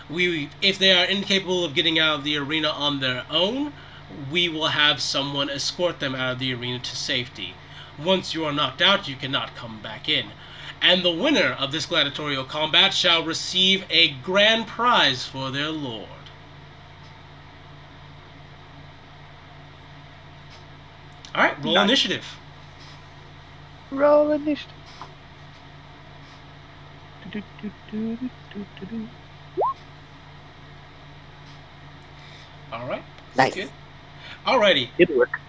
If they are incapable of getting out of the arena on their own, we will have someone escort them out of the arena to safety. Once you are knocked out, you cannot come back in. And the winner of this gladiatorial combat shall receive a grand prize for their lord. Alright, roll Nice. initiative. Roll initiative. Alright. Nice. Good. Alrighty. It'll work.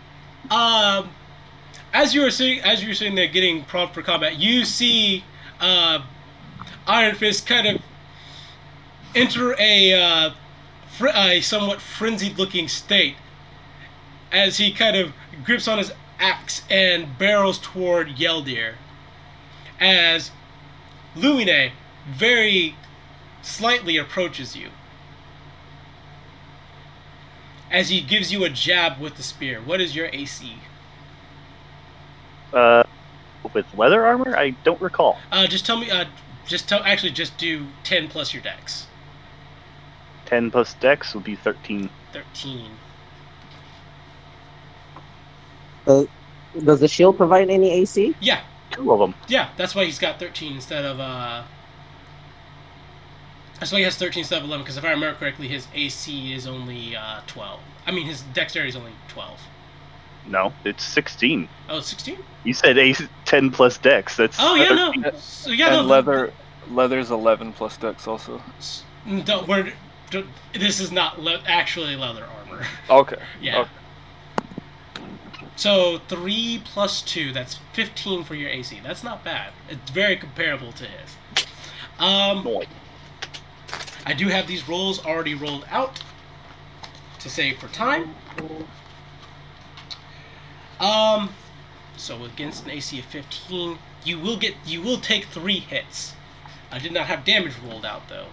As you were sitting there getting prompt for combat, you see Iron Fist kind of enter a somewhat frenzied-looking state as he kind of grips on his axe and barrels toward Yeldir. As Lumine very slightly approaches you. As he gives you a jab with the spear. What is your AC? With leather armor? I don't recall. Just tell me. Actually, just do 10 plus your dex. 10 plus dex would be 13. 13. Does the shield provide any AC? Yeah, 2 of them. yeah. That's why he's got 13 instead of. That's why he has 13 instead of 11. Because if I remember correctly, his AC is only 12. I mean, his dexterity is only 12. No, it's 16. Oh, 16? You said 10 plus dex. That's Oh yeah, 13. no. So, yeah, And no. leather's 11 plus dex also. This is not actually leather armor. Okay. Yeah. Okay. So 3 plus 2, that's 15 for your AC. That's not bad. It's very comparable to his. Noise. I do have these rolls already rolled out to save for time. So against an AC of 15, you will take 3 hits. I did not have damage rolled out though.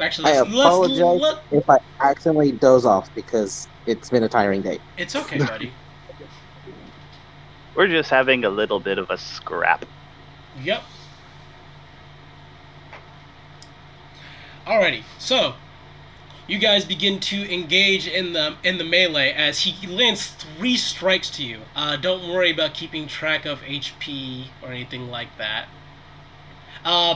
Actually, I apologize if I accidentally doze off because it's been a tiring day. It's okay, buddy. We're just having a little bit of a scrap. Yep. Alrighty, so you guys begin to engage in the melee as he lands 3 strikes to you. Don't worry about keeping track of HP or anything like that. All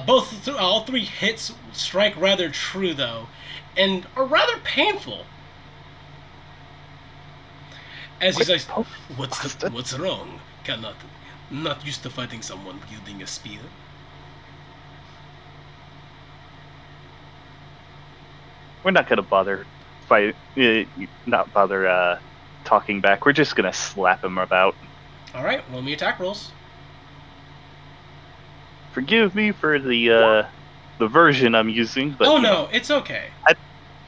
3 hits strike rather true though, and are rather painful. As he's like, "What's wrong? Not used to fighting someone wielding a spear." We're not gonna bother talking back. We're just gonna slap him about. All right, roll me attack rolls. Forgive me for the version I'm using, but Oh no, it's okay.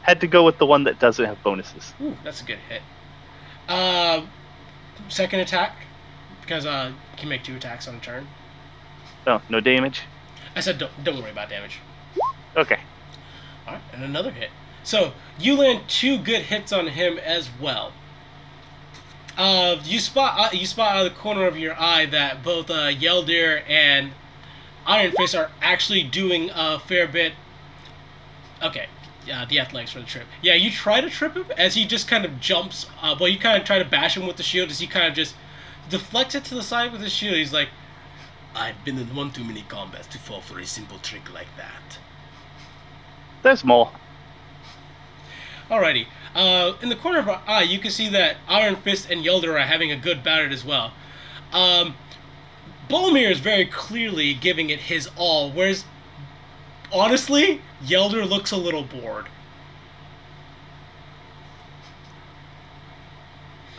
had to go with the one that doesn't have bonuses. Ooh, that's a good hit. Second attack, because you can make 2 attacks on a turn. Oh, no damage. I said don't worry about damage. Okay. All right, and another hit. So you land 2 good hits on him as well. You spot out of the corner of your eye that both Yeldir and Iron Fist are actually doing a fair bit. Okay, yeah, the athletics for the trip. Yeah, you try to trip him as he just kind of jumps. You kind of try to bash him with the shield as he kind of just deflects it to the side with his shield. He's like, "I've been in one too many combats to fall for a simple trick like that." There's more. Alrighty. In the corner of our eye, you can see that Iron Fist and Yeldir are having a good bout as well. Bolmir is very clearly giving it his all, whereas, honestly, Yeldir looks a little bored.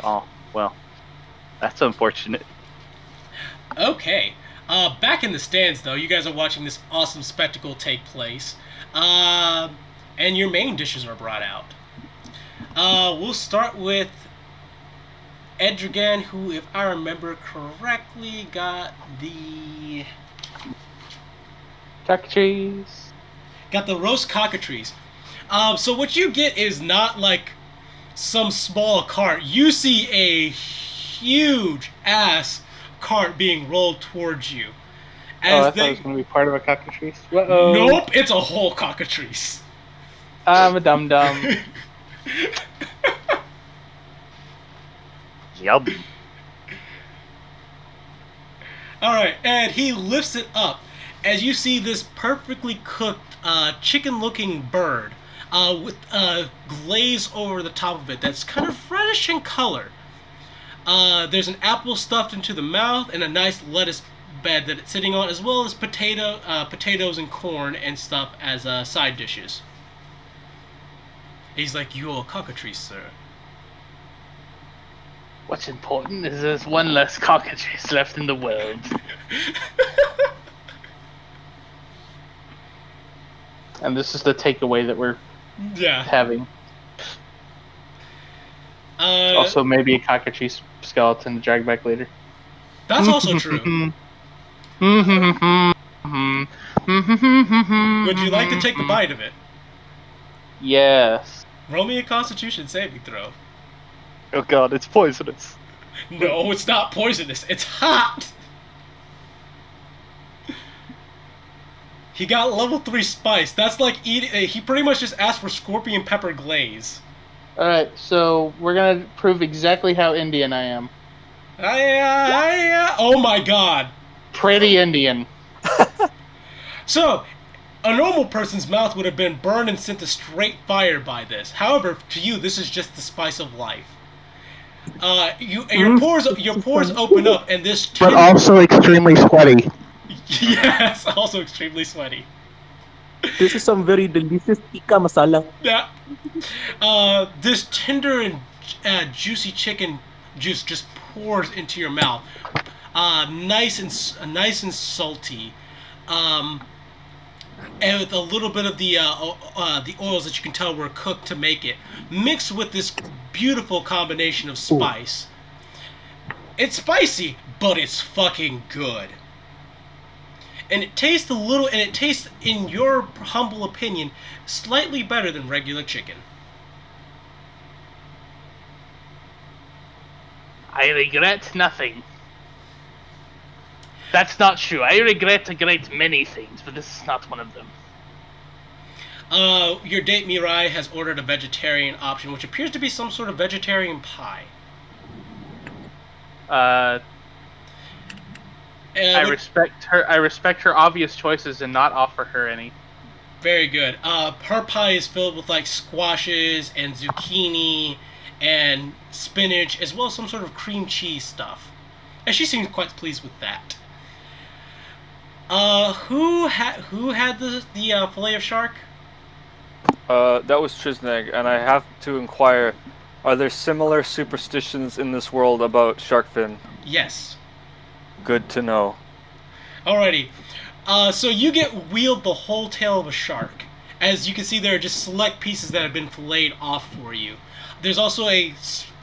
Oh, well. That's unfortunate. Okay. Back in the stands, though, you guys are watching this awesome spectacle take place. And your main dishes are brought out. We'll start with Edrigan, who, if I remember correctly, got the Cockatrice. Got the roast cockatrice. So what you get is not like some small cart. You see a huge ass cart being rolled towards you. I thought it was going to be part of a cockatrice. Uh-oh. Nope, it's a whole cockatrice. I'm a dum-dum. Yup. All right, and he lifts it up as you see this perfectly cooked chicken-looking bird with glaze over the top of it that's kind of reddish in color. There's an apple stuffed into the mouth and a nice lettuce bed that it's sitting on, as well as potatoes and corn and stuff as side dishes. He's like, "Your cockatrice, sir." What's important is there's one less cockatrice left in the world. And this is the takeaway that we're Yeah. having. Also, maybe a cockatrice skeleton to drag back later. That's also true. Would you like to take the bite of it? Yes. Roll me a Constitution saving throw. Oh god, it's poisonous. No, it's not poisonous. It's hot. He got level 3 spice. That's like eating. He pretty much just asked for scorpion pepper glaze. Alright, so we're gonna prove exactly how Indian I am. Oh my god. Pretty Indian. So, a normal person's mouth would have been burned and sent to straight fire by this. However, to you, this is just the spice of life. Your pores open up, and this. But also extremely sweaty. Yes, also extremely sweaty. This is some very delicious tikka masala. Yeah. This tender and juicy chicken juice just pours into your mouth. Nice and salty. And with a little bit of the oils that you can tell were cooked to make it, mixed with this beautiful combination of spice. It's spicy, but it's fucking good. And it tastes in your humble opinion, slightly better than regular chicken. I regret nothing. That's not true. I regret a great many things, but this is not one of them. Your date Mirai has ordered a vegetarian option, which appears to be some sort of vegetarian pie. I respect her obvious choices and not offer her any. Very good. Her pie is filled with like squashes and zucchini and spinach, as well as some sort of cream cheese stuff. And she seems quite pleased with that. Who had the fillet of shark? That was Trisneg, and I have to inquire, are there similar superstitions in this world about shark fin? Yes. Good to know. Alrighty. So you get wheeled the whole tail of a shark. As you can see, there are just select pieces that have been filleted off for you. There's also a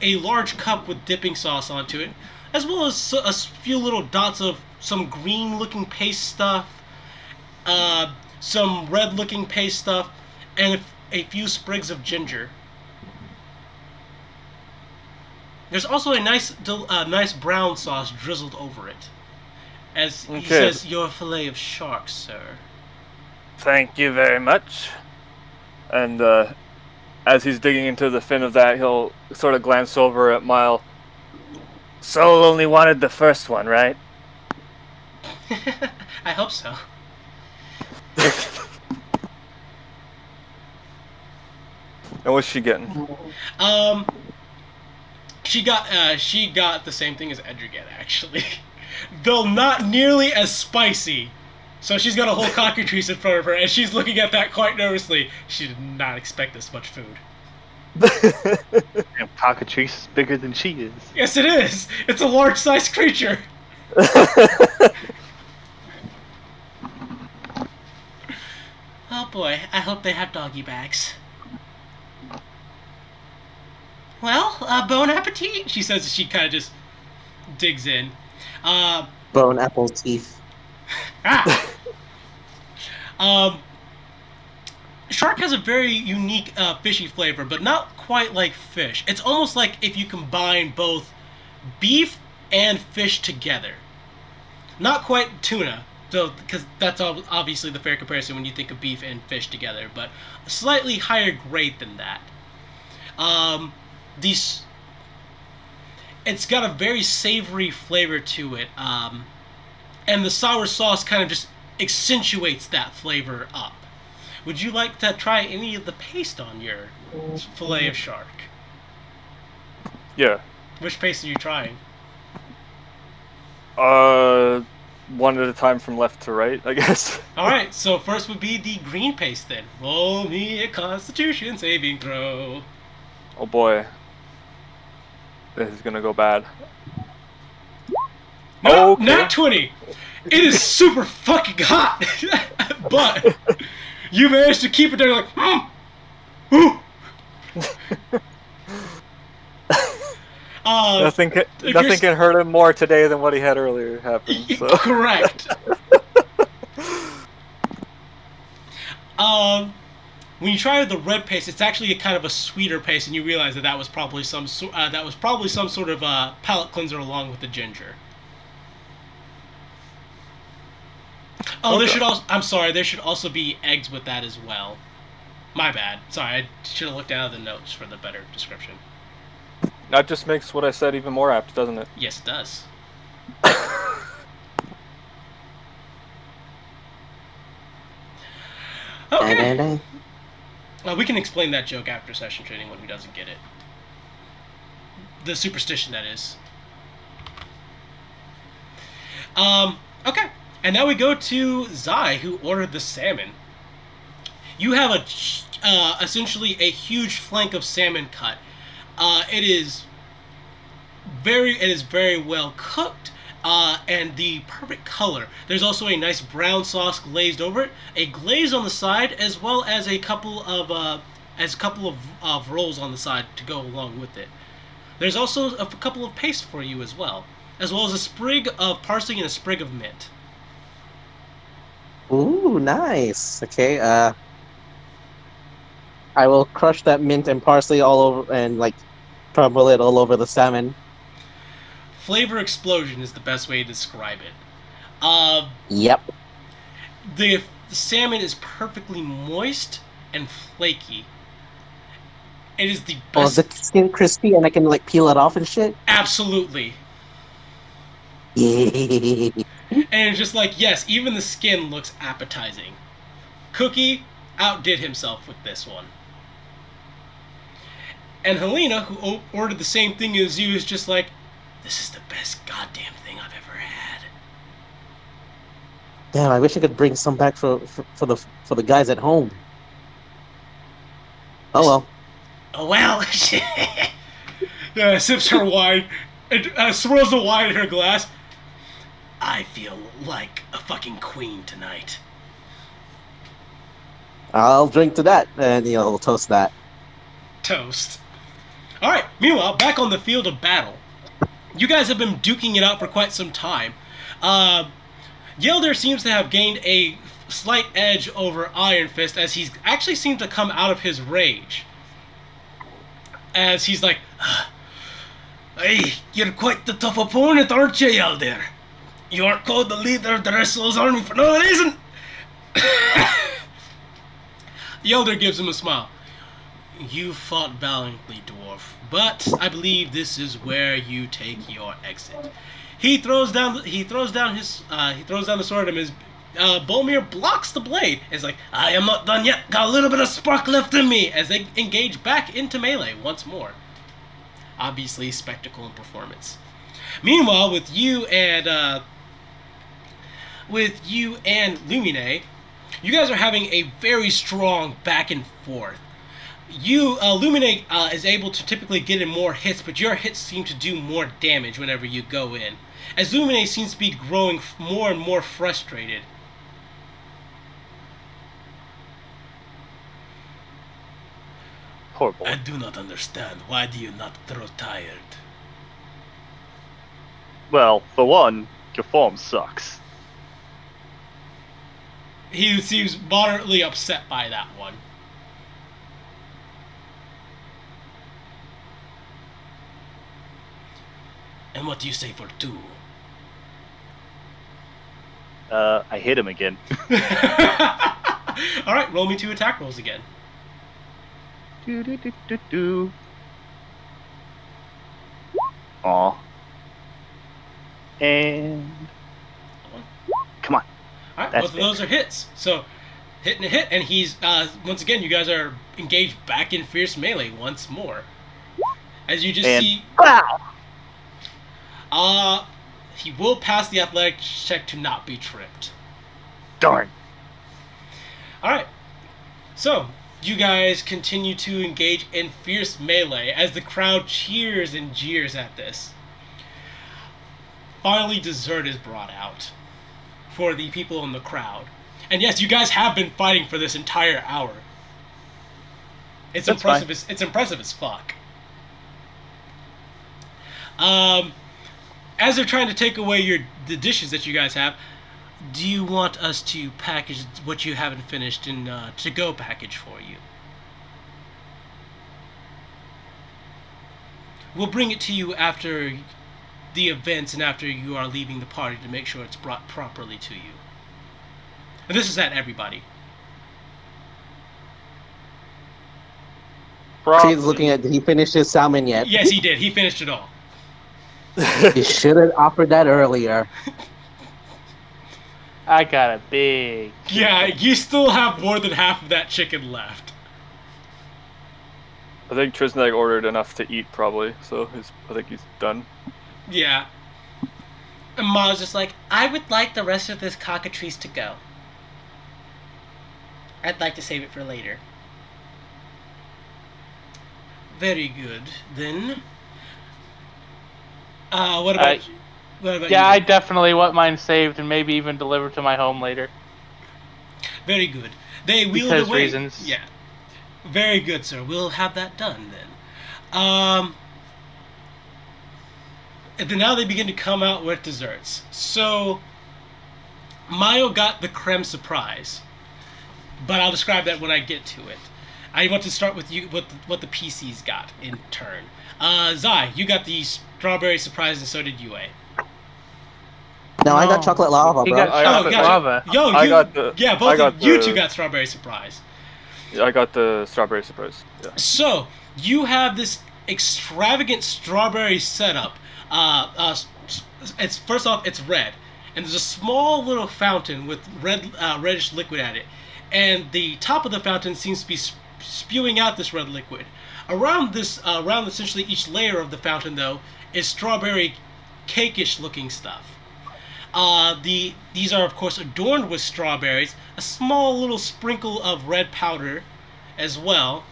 large cup with dipping sauce onto it, as well as a few little dots of some green-looking paste stuff, some red-looking paste stuff, and a few sprigs of ginger. There's also a nice brown sauce drizzled over it. As he says, "Your fillet of shark, sir." Thank you very much. And as he's digging into the fin of that, he'll sort of glance over at Mile. Sol only wanted the first one, right? I hope so. And what's she getting? She got the same thing as Edrigan, actually. Though not nearly as spicy. So she's got a whole cockatrice in front of her, and she's looking at that quite nervously. She did not expect this much food. Damn, cockatrice is bigger than she is. Yes, it is! It's a large-sized creature! Oh boy, I hope they have doggy bags. Well, bon appetit, she says as she kind of just digs in. Bone apple teeth. Shark has a very unique fishy flavor, but not quite like fish. It's almost like if you combine both beef and fish together. Not quite tuna, though, because that's obviously the fair comparison when you think of beef and fish together, but a slightly higher grade than that. It's got a very savory flavor to it. and the sour sauce kind of just accentuates that flavor up. Would you like to try any of the paste on your fillet of shark? Yeah. Which paste are you trying? One at a time from left to right, I guess. Alright, so first would be the green paste then. Roll me a Constitution saving throw. Oh boy. This is gonna go bad. No, Okay. not 20! It is super fucking hot! But you managed to keep it there like, ooh. Nothing can hurt him more today than what he had earlier happened. So. Correct. When you try the red paste, it's actually a kind of a sweeter paste, and you realize that was probably some sort of palate cleanser along with the ginger. Oh, Okay. There should also be eggs with that as well. My bad. Sorry, I should have looked down at the notes for the better description. That just makes what I said even more apt, doesn't it? Yes, it does. Okay. We can explain that joke after session to anyone who doesn't get it. The superstition, that is. Okay. And now we go to Zai, who ordered the salmon. You have essentially a huge flank of salmon cut. It is very well cooked, and the perfect color. There's also a nice brown sauce glazed over it, a glaze on the side, as well as a couple of rolls on the side to go along with it. There's also a couple of paste for you as well as a sprig of parsley and a sprig of mint. Ooh, nice. Okay, I will crush that mint and parsley all over and crumble it all over the salmon. Flavor explosion is the best way to describe it. Yep. The salmon is perfectly moist and flaky. It is the Oh, is best. the skin crispy and I can peel it off and shit? Absolutely. Yeah. And it's just yes, even the skin looks appetizing. Cookie outdid himself with this one. And Helena, who ordered the same thing as you, is just this is the best goddamn thing I've ever had. Damn, I wish I could bring some back for the guys at home. Oh well. Oh well. Sips her wine and swirls the wine in her glass. I feel like a fucking queen tonight. I'll drink to that, and we'll toast that. Toast. Alright, meanwhile, back on the field of battle. You guys have been duking it out for quite some time. Yelder seems to have gained a slight edge over Iron Fist as he's actually seemed to come out of his rage. As he's like, hey, you're quite the tough opponent, aren't you, Yelder? You aren't called the leader of the Wrestler's army for no reason. Yelder gives him a smile. You fought valiantly, dwarf, but I believe this is where you take your exit. He throws down the sword, and his Bolmir blocks the blade. It's I am not done yet. Got a little bit of spark left in me. As they engage back into melee once more. Obviously, spectacle and performance. Meanwhile, with you and Lumine, you guys are having a very strong back and forth. Lumine is able to typically get in more hits, but your hits seem to do more damage whenever you go in. As Lumine seems to be growing more and more frustrated. Poor boy. I do not understand. Why do you not grow tired? Well, for one, your form sucks. He seems moderately upset by that one. And what do you say for 2? I hit him again. Alright, roll me 2 attack rolls again. Do. Aw. And All right, That's both of those are hits. So, hit and a hit, and he's once again. You guys are engaged back in fierce melee once more. As you just And- see, he will pass the athletic check to not be tripped. Darn. All right, so you guys continue to engage in fierce melee as the crowd cheers and jeers at this. Finally, dessert is brought out for the people in the crowd. And yes, you guys have been fighting for this entire hour. It's That's impressive. It's impressive as fuck. As they're trying to take away the dishes that you guys have, do you want us to package what you haven't finished in to-go package for you? We'll bring it to you after the events and after you are leaving the party to make sure it's brought properly to you. And this is at everybody. Creed's looking at. Did he finish his salmon yet? Yes, he did. He finished it all. He should have offered that earlier. I got a big. Yeah, you still have more than half of that chicken left. I think Trisnag ordered enough to eat, probably, so I think he's done. Yeah. And Ma's just like, I would like the rest of this cockatrice to go. I'd like to save it for later. Very good, then. What about Yeah, you? I definitely want mine saved and maybe even delivered to my home later. Very good. They wheeled Because away. reasons. Yeah. Very good, sir. We'll have that done then. And then now they begin to come out with desserts. So, Mayo got the creme surprise, but I'll describe that when I get to it. I want to start with you, what the PCs got in turn. Zai, you got the strawberry surprise, and so did Yue. No, I got No. chocolate lava, He bro. got I got chocolate the- lava. Yo, I got the- yeah, I both got of you the- two got strawberry surprise. Yeah, I got the strawberry surprise. Yeah. So you have this extravagant strawberry setup. It's first off, it's red, and there's a small little fountain with reddish liquid at it, and the top of the fountain seems to be spewing out this red liquid. Around essentially each layer of the fountain, though, is strawberry cake-ish looking stuff. These are of course adorned with strawberries, a small little sprinkle of red powder as well,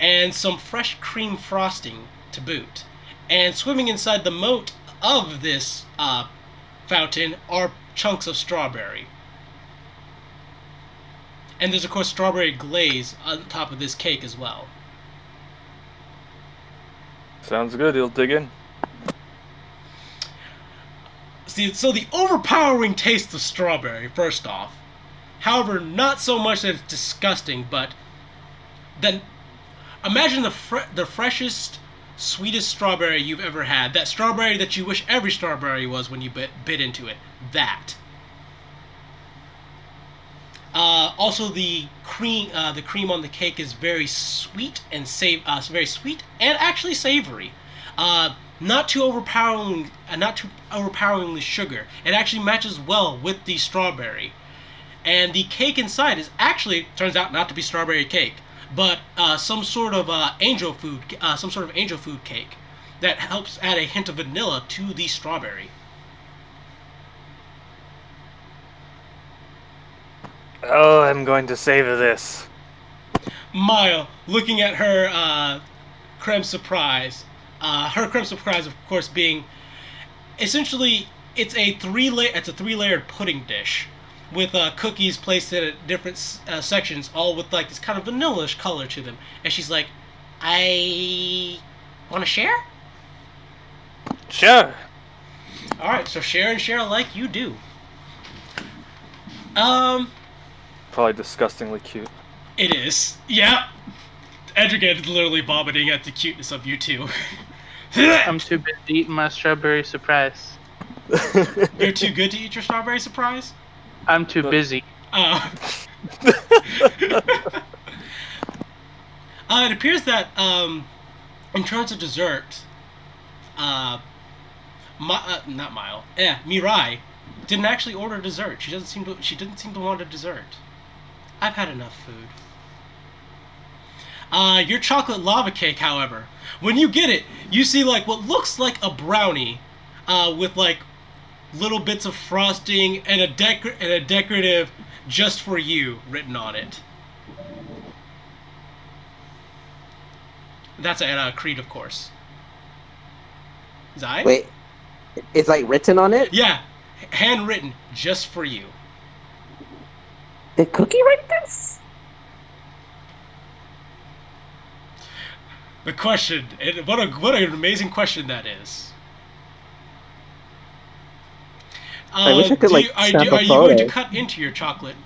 and some fresh cream frosting to boot. And swimming inside the moat of this fountain are chunks of strawberry. And there's of course strawberry glaze on top of this cake as well. Sounds good. He'll dig in. See, so the overpowering taste of strawberry, first off. However, not so much that it's disgusting, but then imagine the freshest, sweetest strawberry you've ever had. That strawberry that you wish every strawberry was when you bit into it. That. Also, the cream on the cake is very sweet and very sweet and actually savory. Not too overpoweringly sugar. It actually matches well with the strawberry. And the cake inside turns out not to be strawberry cake, but some sort of angel food cake that helps add a hint of vanilla to the strawberry. Oh, I'm going to savor this. Maya, looking at her creme surprise, of course, being essentially it's a three-layered pudding dish with cookies placed in different sections, all with like this kind of vanilla-ish color to them. And she's like, "I want to share." Sure. All right, so share and share like you do. Probably disgustingly cute. It is. Yeah. Edrigan is literally vomiting at the cuteness of you two. I'm too busy eating my strawberry surprise. You're too good to eat your strawberry surprise? I'm too busy. It appears that, in terms of dessert, Mirai didn't actually order dessert. She didn't seem to want a dessert. I've had enough food. Your chocolate lava cake, however, when you get it, you see like what looks like a brownie, with like little bits of frosting and a decorative "just for you" written on it. That's at Creed, of course. Zai? Wait, it's like written on it? Yeah, handwritten, "just for you." Did Cookie write this? The question, what an amazing question that is. I wish I could, like, are snap a you going to photo. cut into your chocolate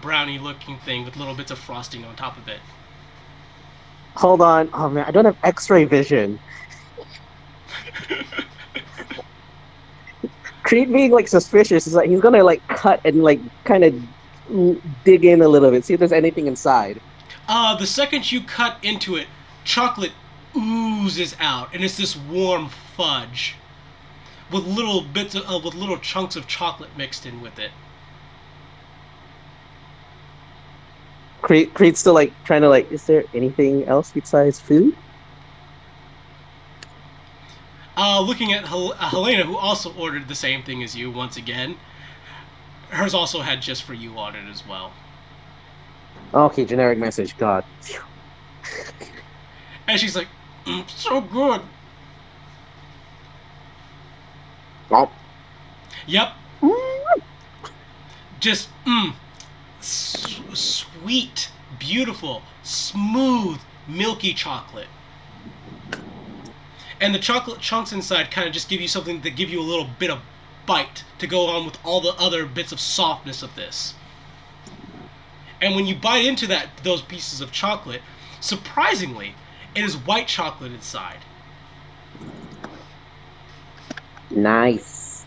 brownie-looking thing with little bits of frosting on top of it? Hold on. Oh man, I don't have X-ray vision. Creed being like suspicious is like he's gonna like cut and like kind of dig in a little bit, see if there's anything inside. The second you cut into it, chocolate oozes out, and it's this warm fudge with little bits of, with little chunks of chocolate mixed in with it. Creed's still like trying to like, is there anything else besides food? Looking at Helena, who also ordered the same thing as you once again. Hers also had "just for you" on it as well. Okay, generic message. God. And she's like, so good. Oh. Yep. Just, sweet, beautiful, smooth, milky chocolate. And the chocolate chunks inside kind of just give you something to give you a little bit of bite to go on with all the other bits of softness of this. And when you bite into those pieces of chocolate, surprisingly, it is white chocolate inside. Nice.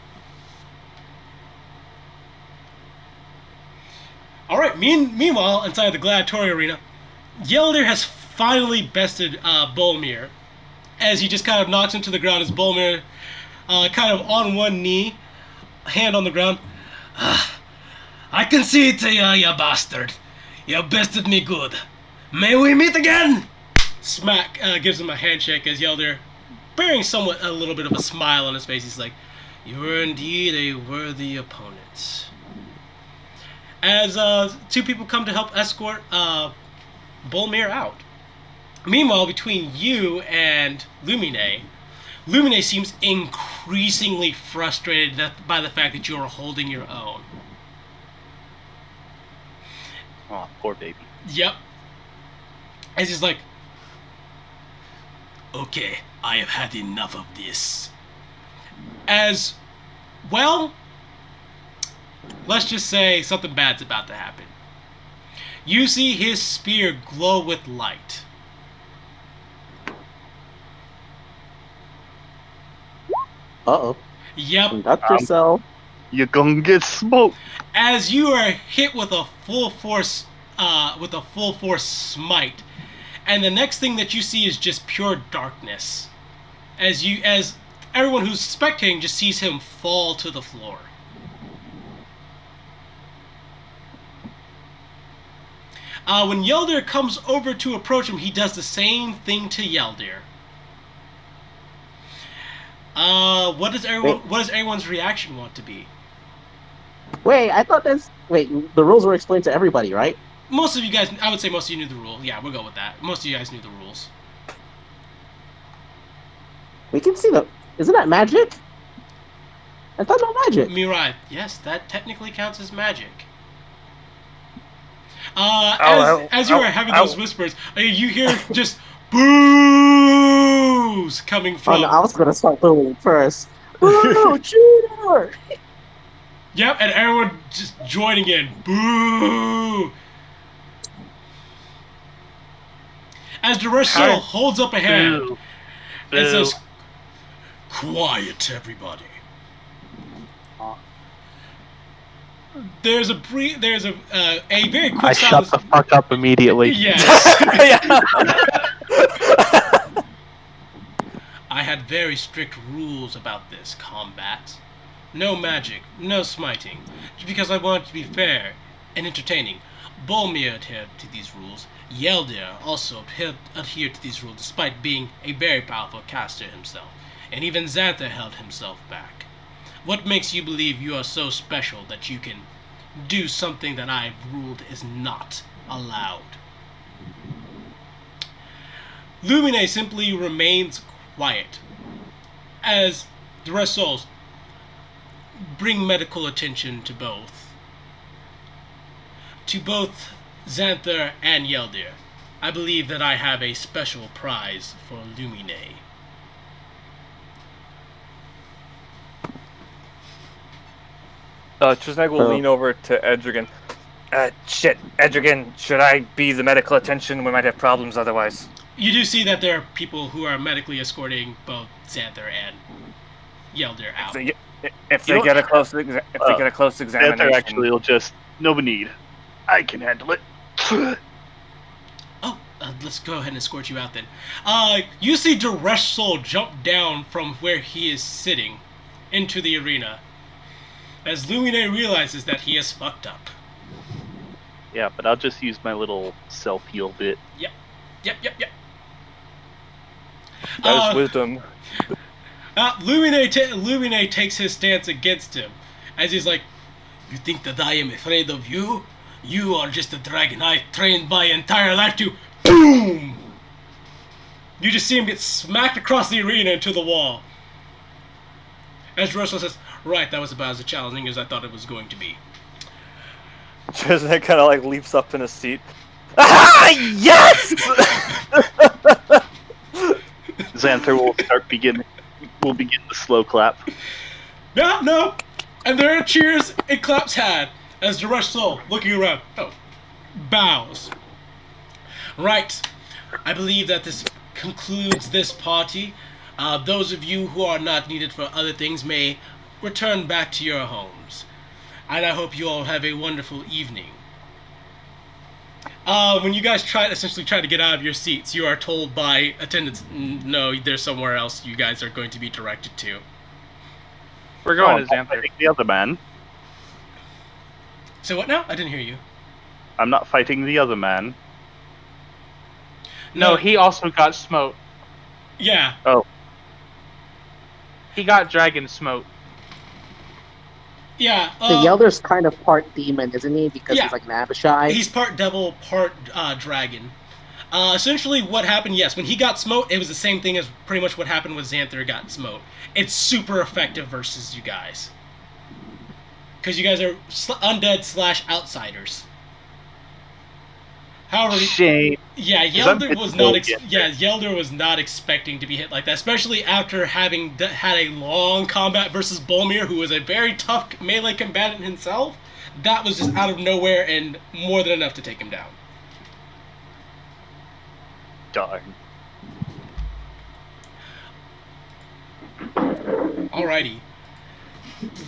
Alright, meanwhile, inside the gladiatorial arena, Yelder has finally bested Bolmir, as he just kind of knocks him to the ground as Bolmir, kind of on one knee, hand on the ground. I can see it, you bastard. You bested me good. May we meet again? Smack gives him a handshake as Yelder, bearing somewhat a little bit of a smile on his face, he's like, "You are indeed a worthy opponent." As two people come to help escort Bolmir out. Meanwhile, between you and Lumine seems increasingly frustrated by the fact that you are holding your own. Oh, poor baby. Yep. As he's like, "Okay, I have had enough of this." As well, let's just say something bad's about to happen. You see his spear glow with light. Uh-oh. Yep. Conduct yourself. You're gonna get smoked. As you are hit with a full force smite, and the next thing that you see is just pure darkness. As everyone who's spectating just sees him fall to the floor. When Yeldir comes over to approach him, he does the same thing to Yeldir. What does everyone's reaction want to be? Wait, I thought the rules were explained to everybody, right? Most of you guys, I would say most of you knew the rule. Yeah, we'll go with that. Most of you guys knew the rules. We can see isn't that magic? I thought no magic. Mirai, yes, that technically counts as magic. As you are having those whispers, you hear just boos coming from. Oh no, I was gonna start booing first. Boo, cheater! Yep, and everyone just joining in. Boo! As Derecho holds up a hand Boo. and Boo. says, "Quiet, everybody." There's a very quick I shut silence. the fuck up immediately. Yes. Yeah. I had very strict rules about this combat. No magic, no smiting. Just because I want it to be fair and entertaining. Bolmir adhered to these rules. Yeldir also adhered to these rules despite being a very powerful caster himself. And even Xanther held himself back. What makes you believe you are so special that you can do something that I've ruled is not allowed? Lumine simply remains quiet as the rest souls bring medical attention to both Xanther and Yeldir. I believe that I have a special prize for Lumine. Trisnag will lean over to Edrigan. Shit, Edrigan, should I be the medical attention? We might have problems otherwise. You do see that there are people who are medically escorting both Xanther and Yeldir out. If they get a close examination, Xanther actually will just no need. I can handle it. Let's go ahead and escort you out then. You see Daresh Soul jump down from where he is sitting into the arena as Lumine realizes that he is fucked up. Yeah, but I'll just use my little self-heal bit. Yep. That is wisdom. Lumine takes his stance against him as he's like, "You think that I am afraid of you? You are just a dragon I've trained my entire life to..." Boom! You just see him get smacked across the arena into the wall. As Russell says, "Right, that was about as challenging as I thought it was going to be." Trisnag kind of like leaps up in his seat. Ah, yes! Xanther will begin the slow clap. No! And there are cheers and claps had as Daresh Soul, looking around, bows. Right. I believe that this concludes this party. Those of you who are not needed for other things may return back to your homes. And I hope you all have a wonderful evening. When you guys essentially try to get out of your seats, you are told by attendants, no, there's somewhere else you guys are going to be directed to. We're going to I'm Xanther. fighting the other man. So what now? I didn't hear you. I'm not fighting the other man. No, he also got smote. Yeah. Oh. He got dragon smote. Yeah. The Yelder's kind of part demon, isn't he? Because Yeah. he's like an Abishai. He's part devil, part dragon. Essentially, what happened, yes, when he got smote, it was the same thing as pretty much what happened with Xanther got smote. It's super effective versus you guys. Because you guys are undead / outsiders. However, Shame. yeah, 'Cause I'm Yelder was getting not. low again. Yelder was not expecting to be hit like that, especially after having had a long combat versus Bolmir, who was a very tough melee combatant himself. That was just out of nowhere and more than enough to take him down. Darn. Alrighty,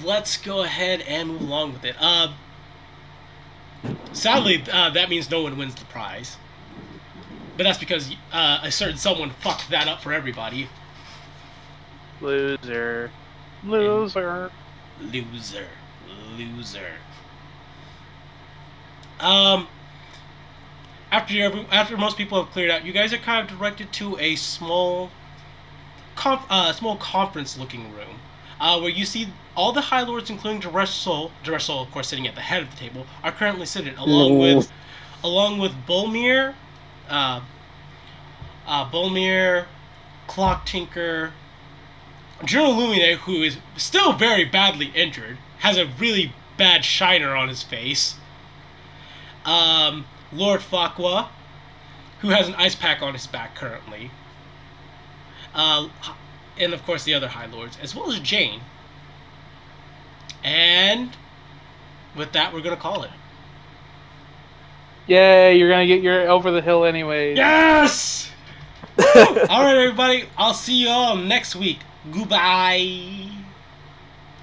let's go ahead and move along with it. Sadly, that means no one wins the prize. But that's because a certain someone fucked that up for everybody. Loser. Loser. After most people have cleared out, you guys are kind of directed to a small conference-looking room, where you see all the High Lords, including Daresh Soul, of course, sitting at the head of the table, are currently seated, along with Bolmir, Clock Tinker, General Lumine, who is still very badly injured, has a really bad shiner on his face. Lord Fakwa, who has an ice pack on his back currently. And of course the other High Lords, as well as Jane. And with that, we're gonna call it. Yay, you're gonna get your over the hill anyways. Yes! Alright everybody, I'll see you all next week. Goodbye.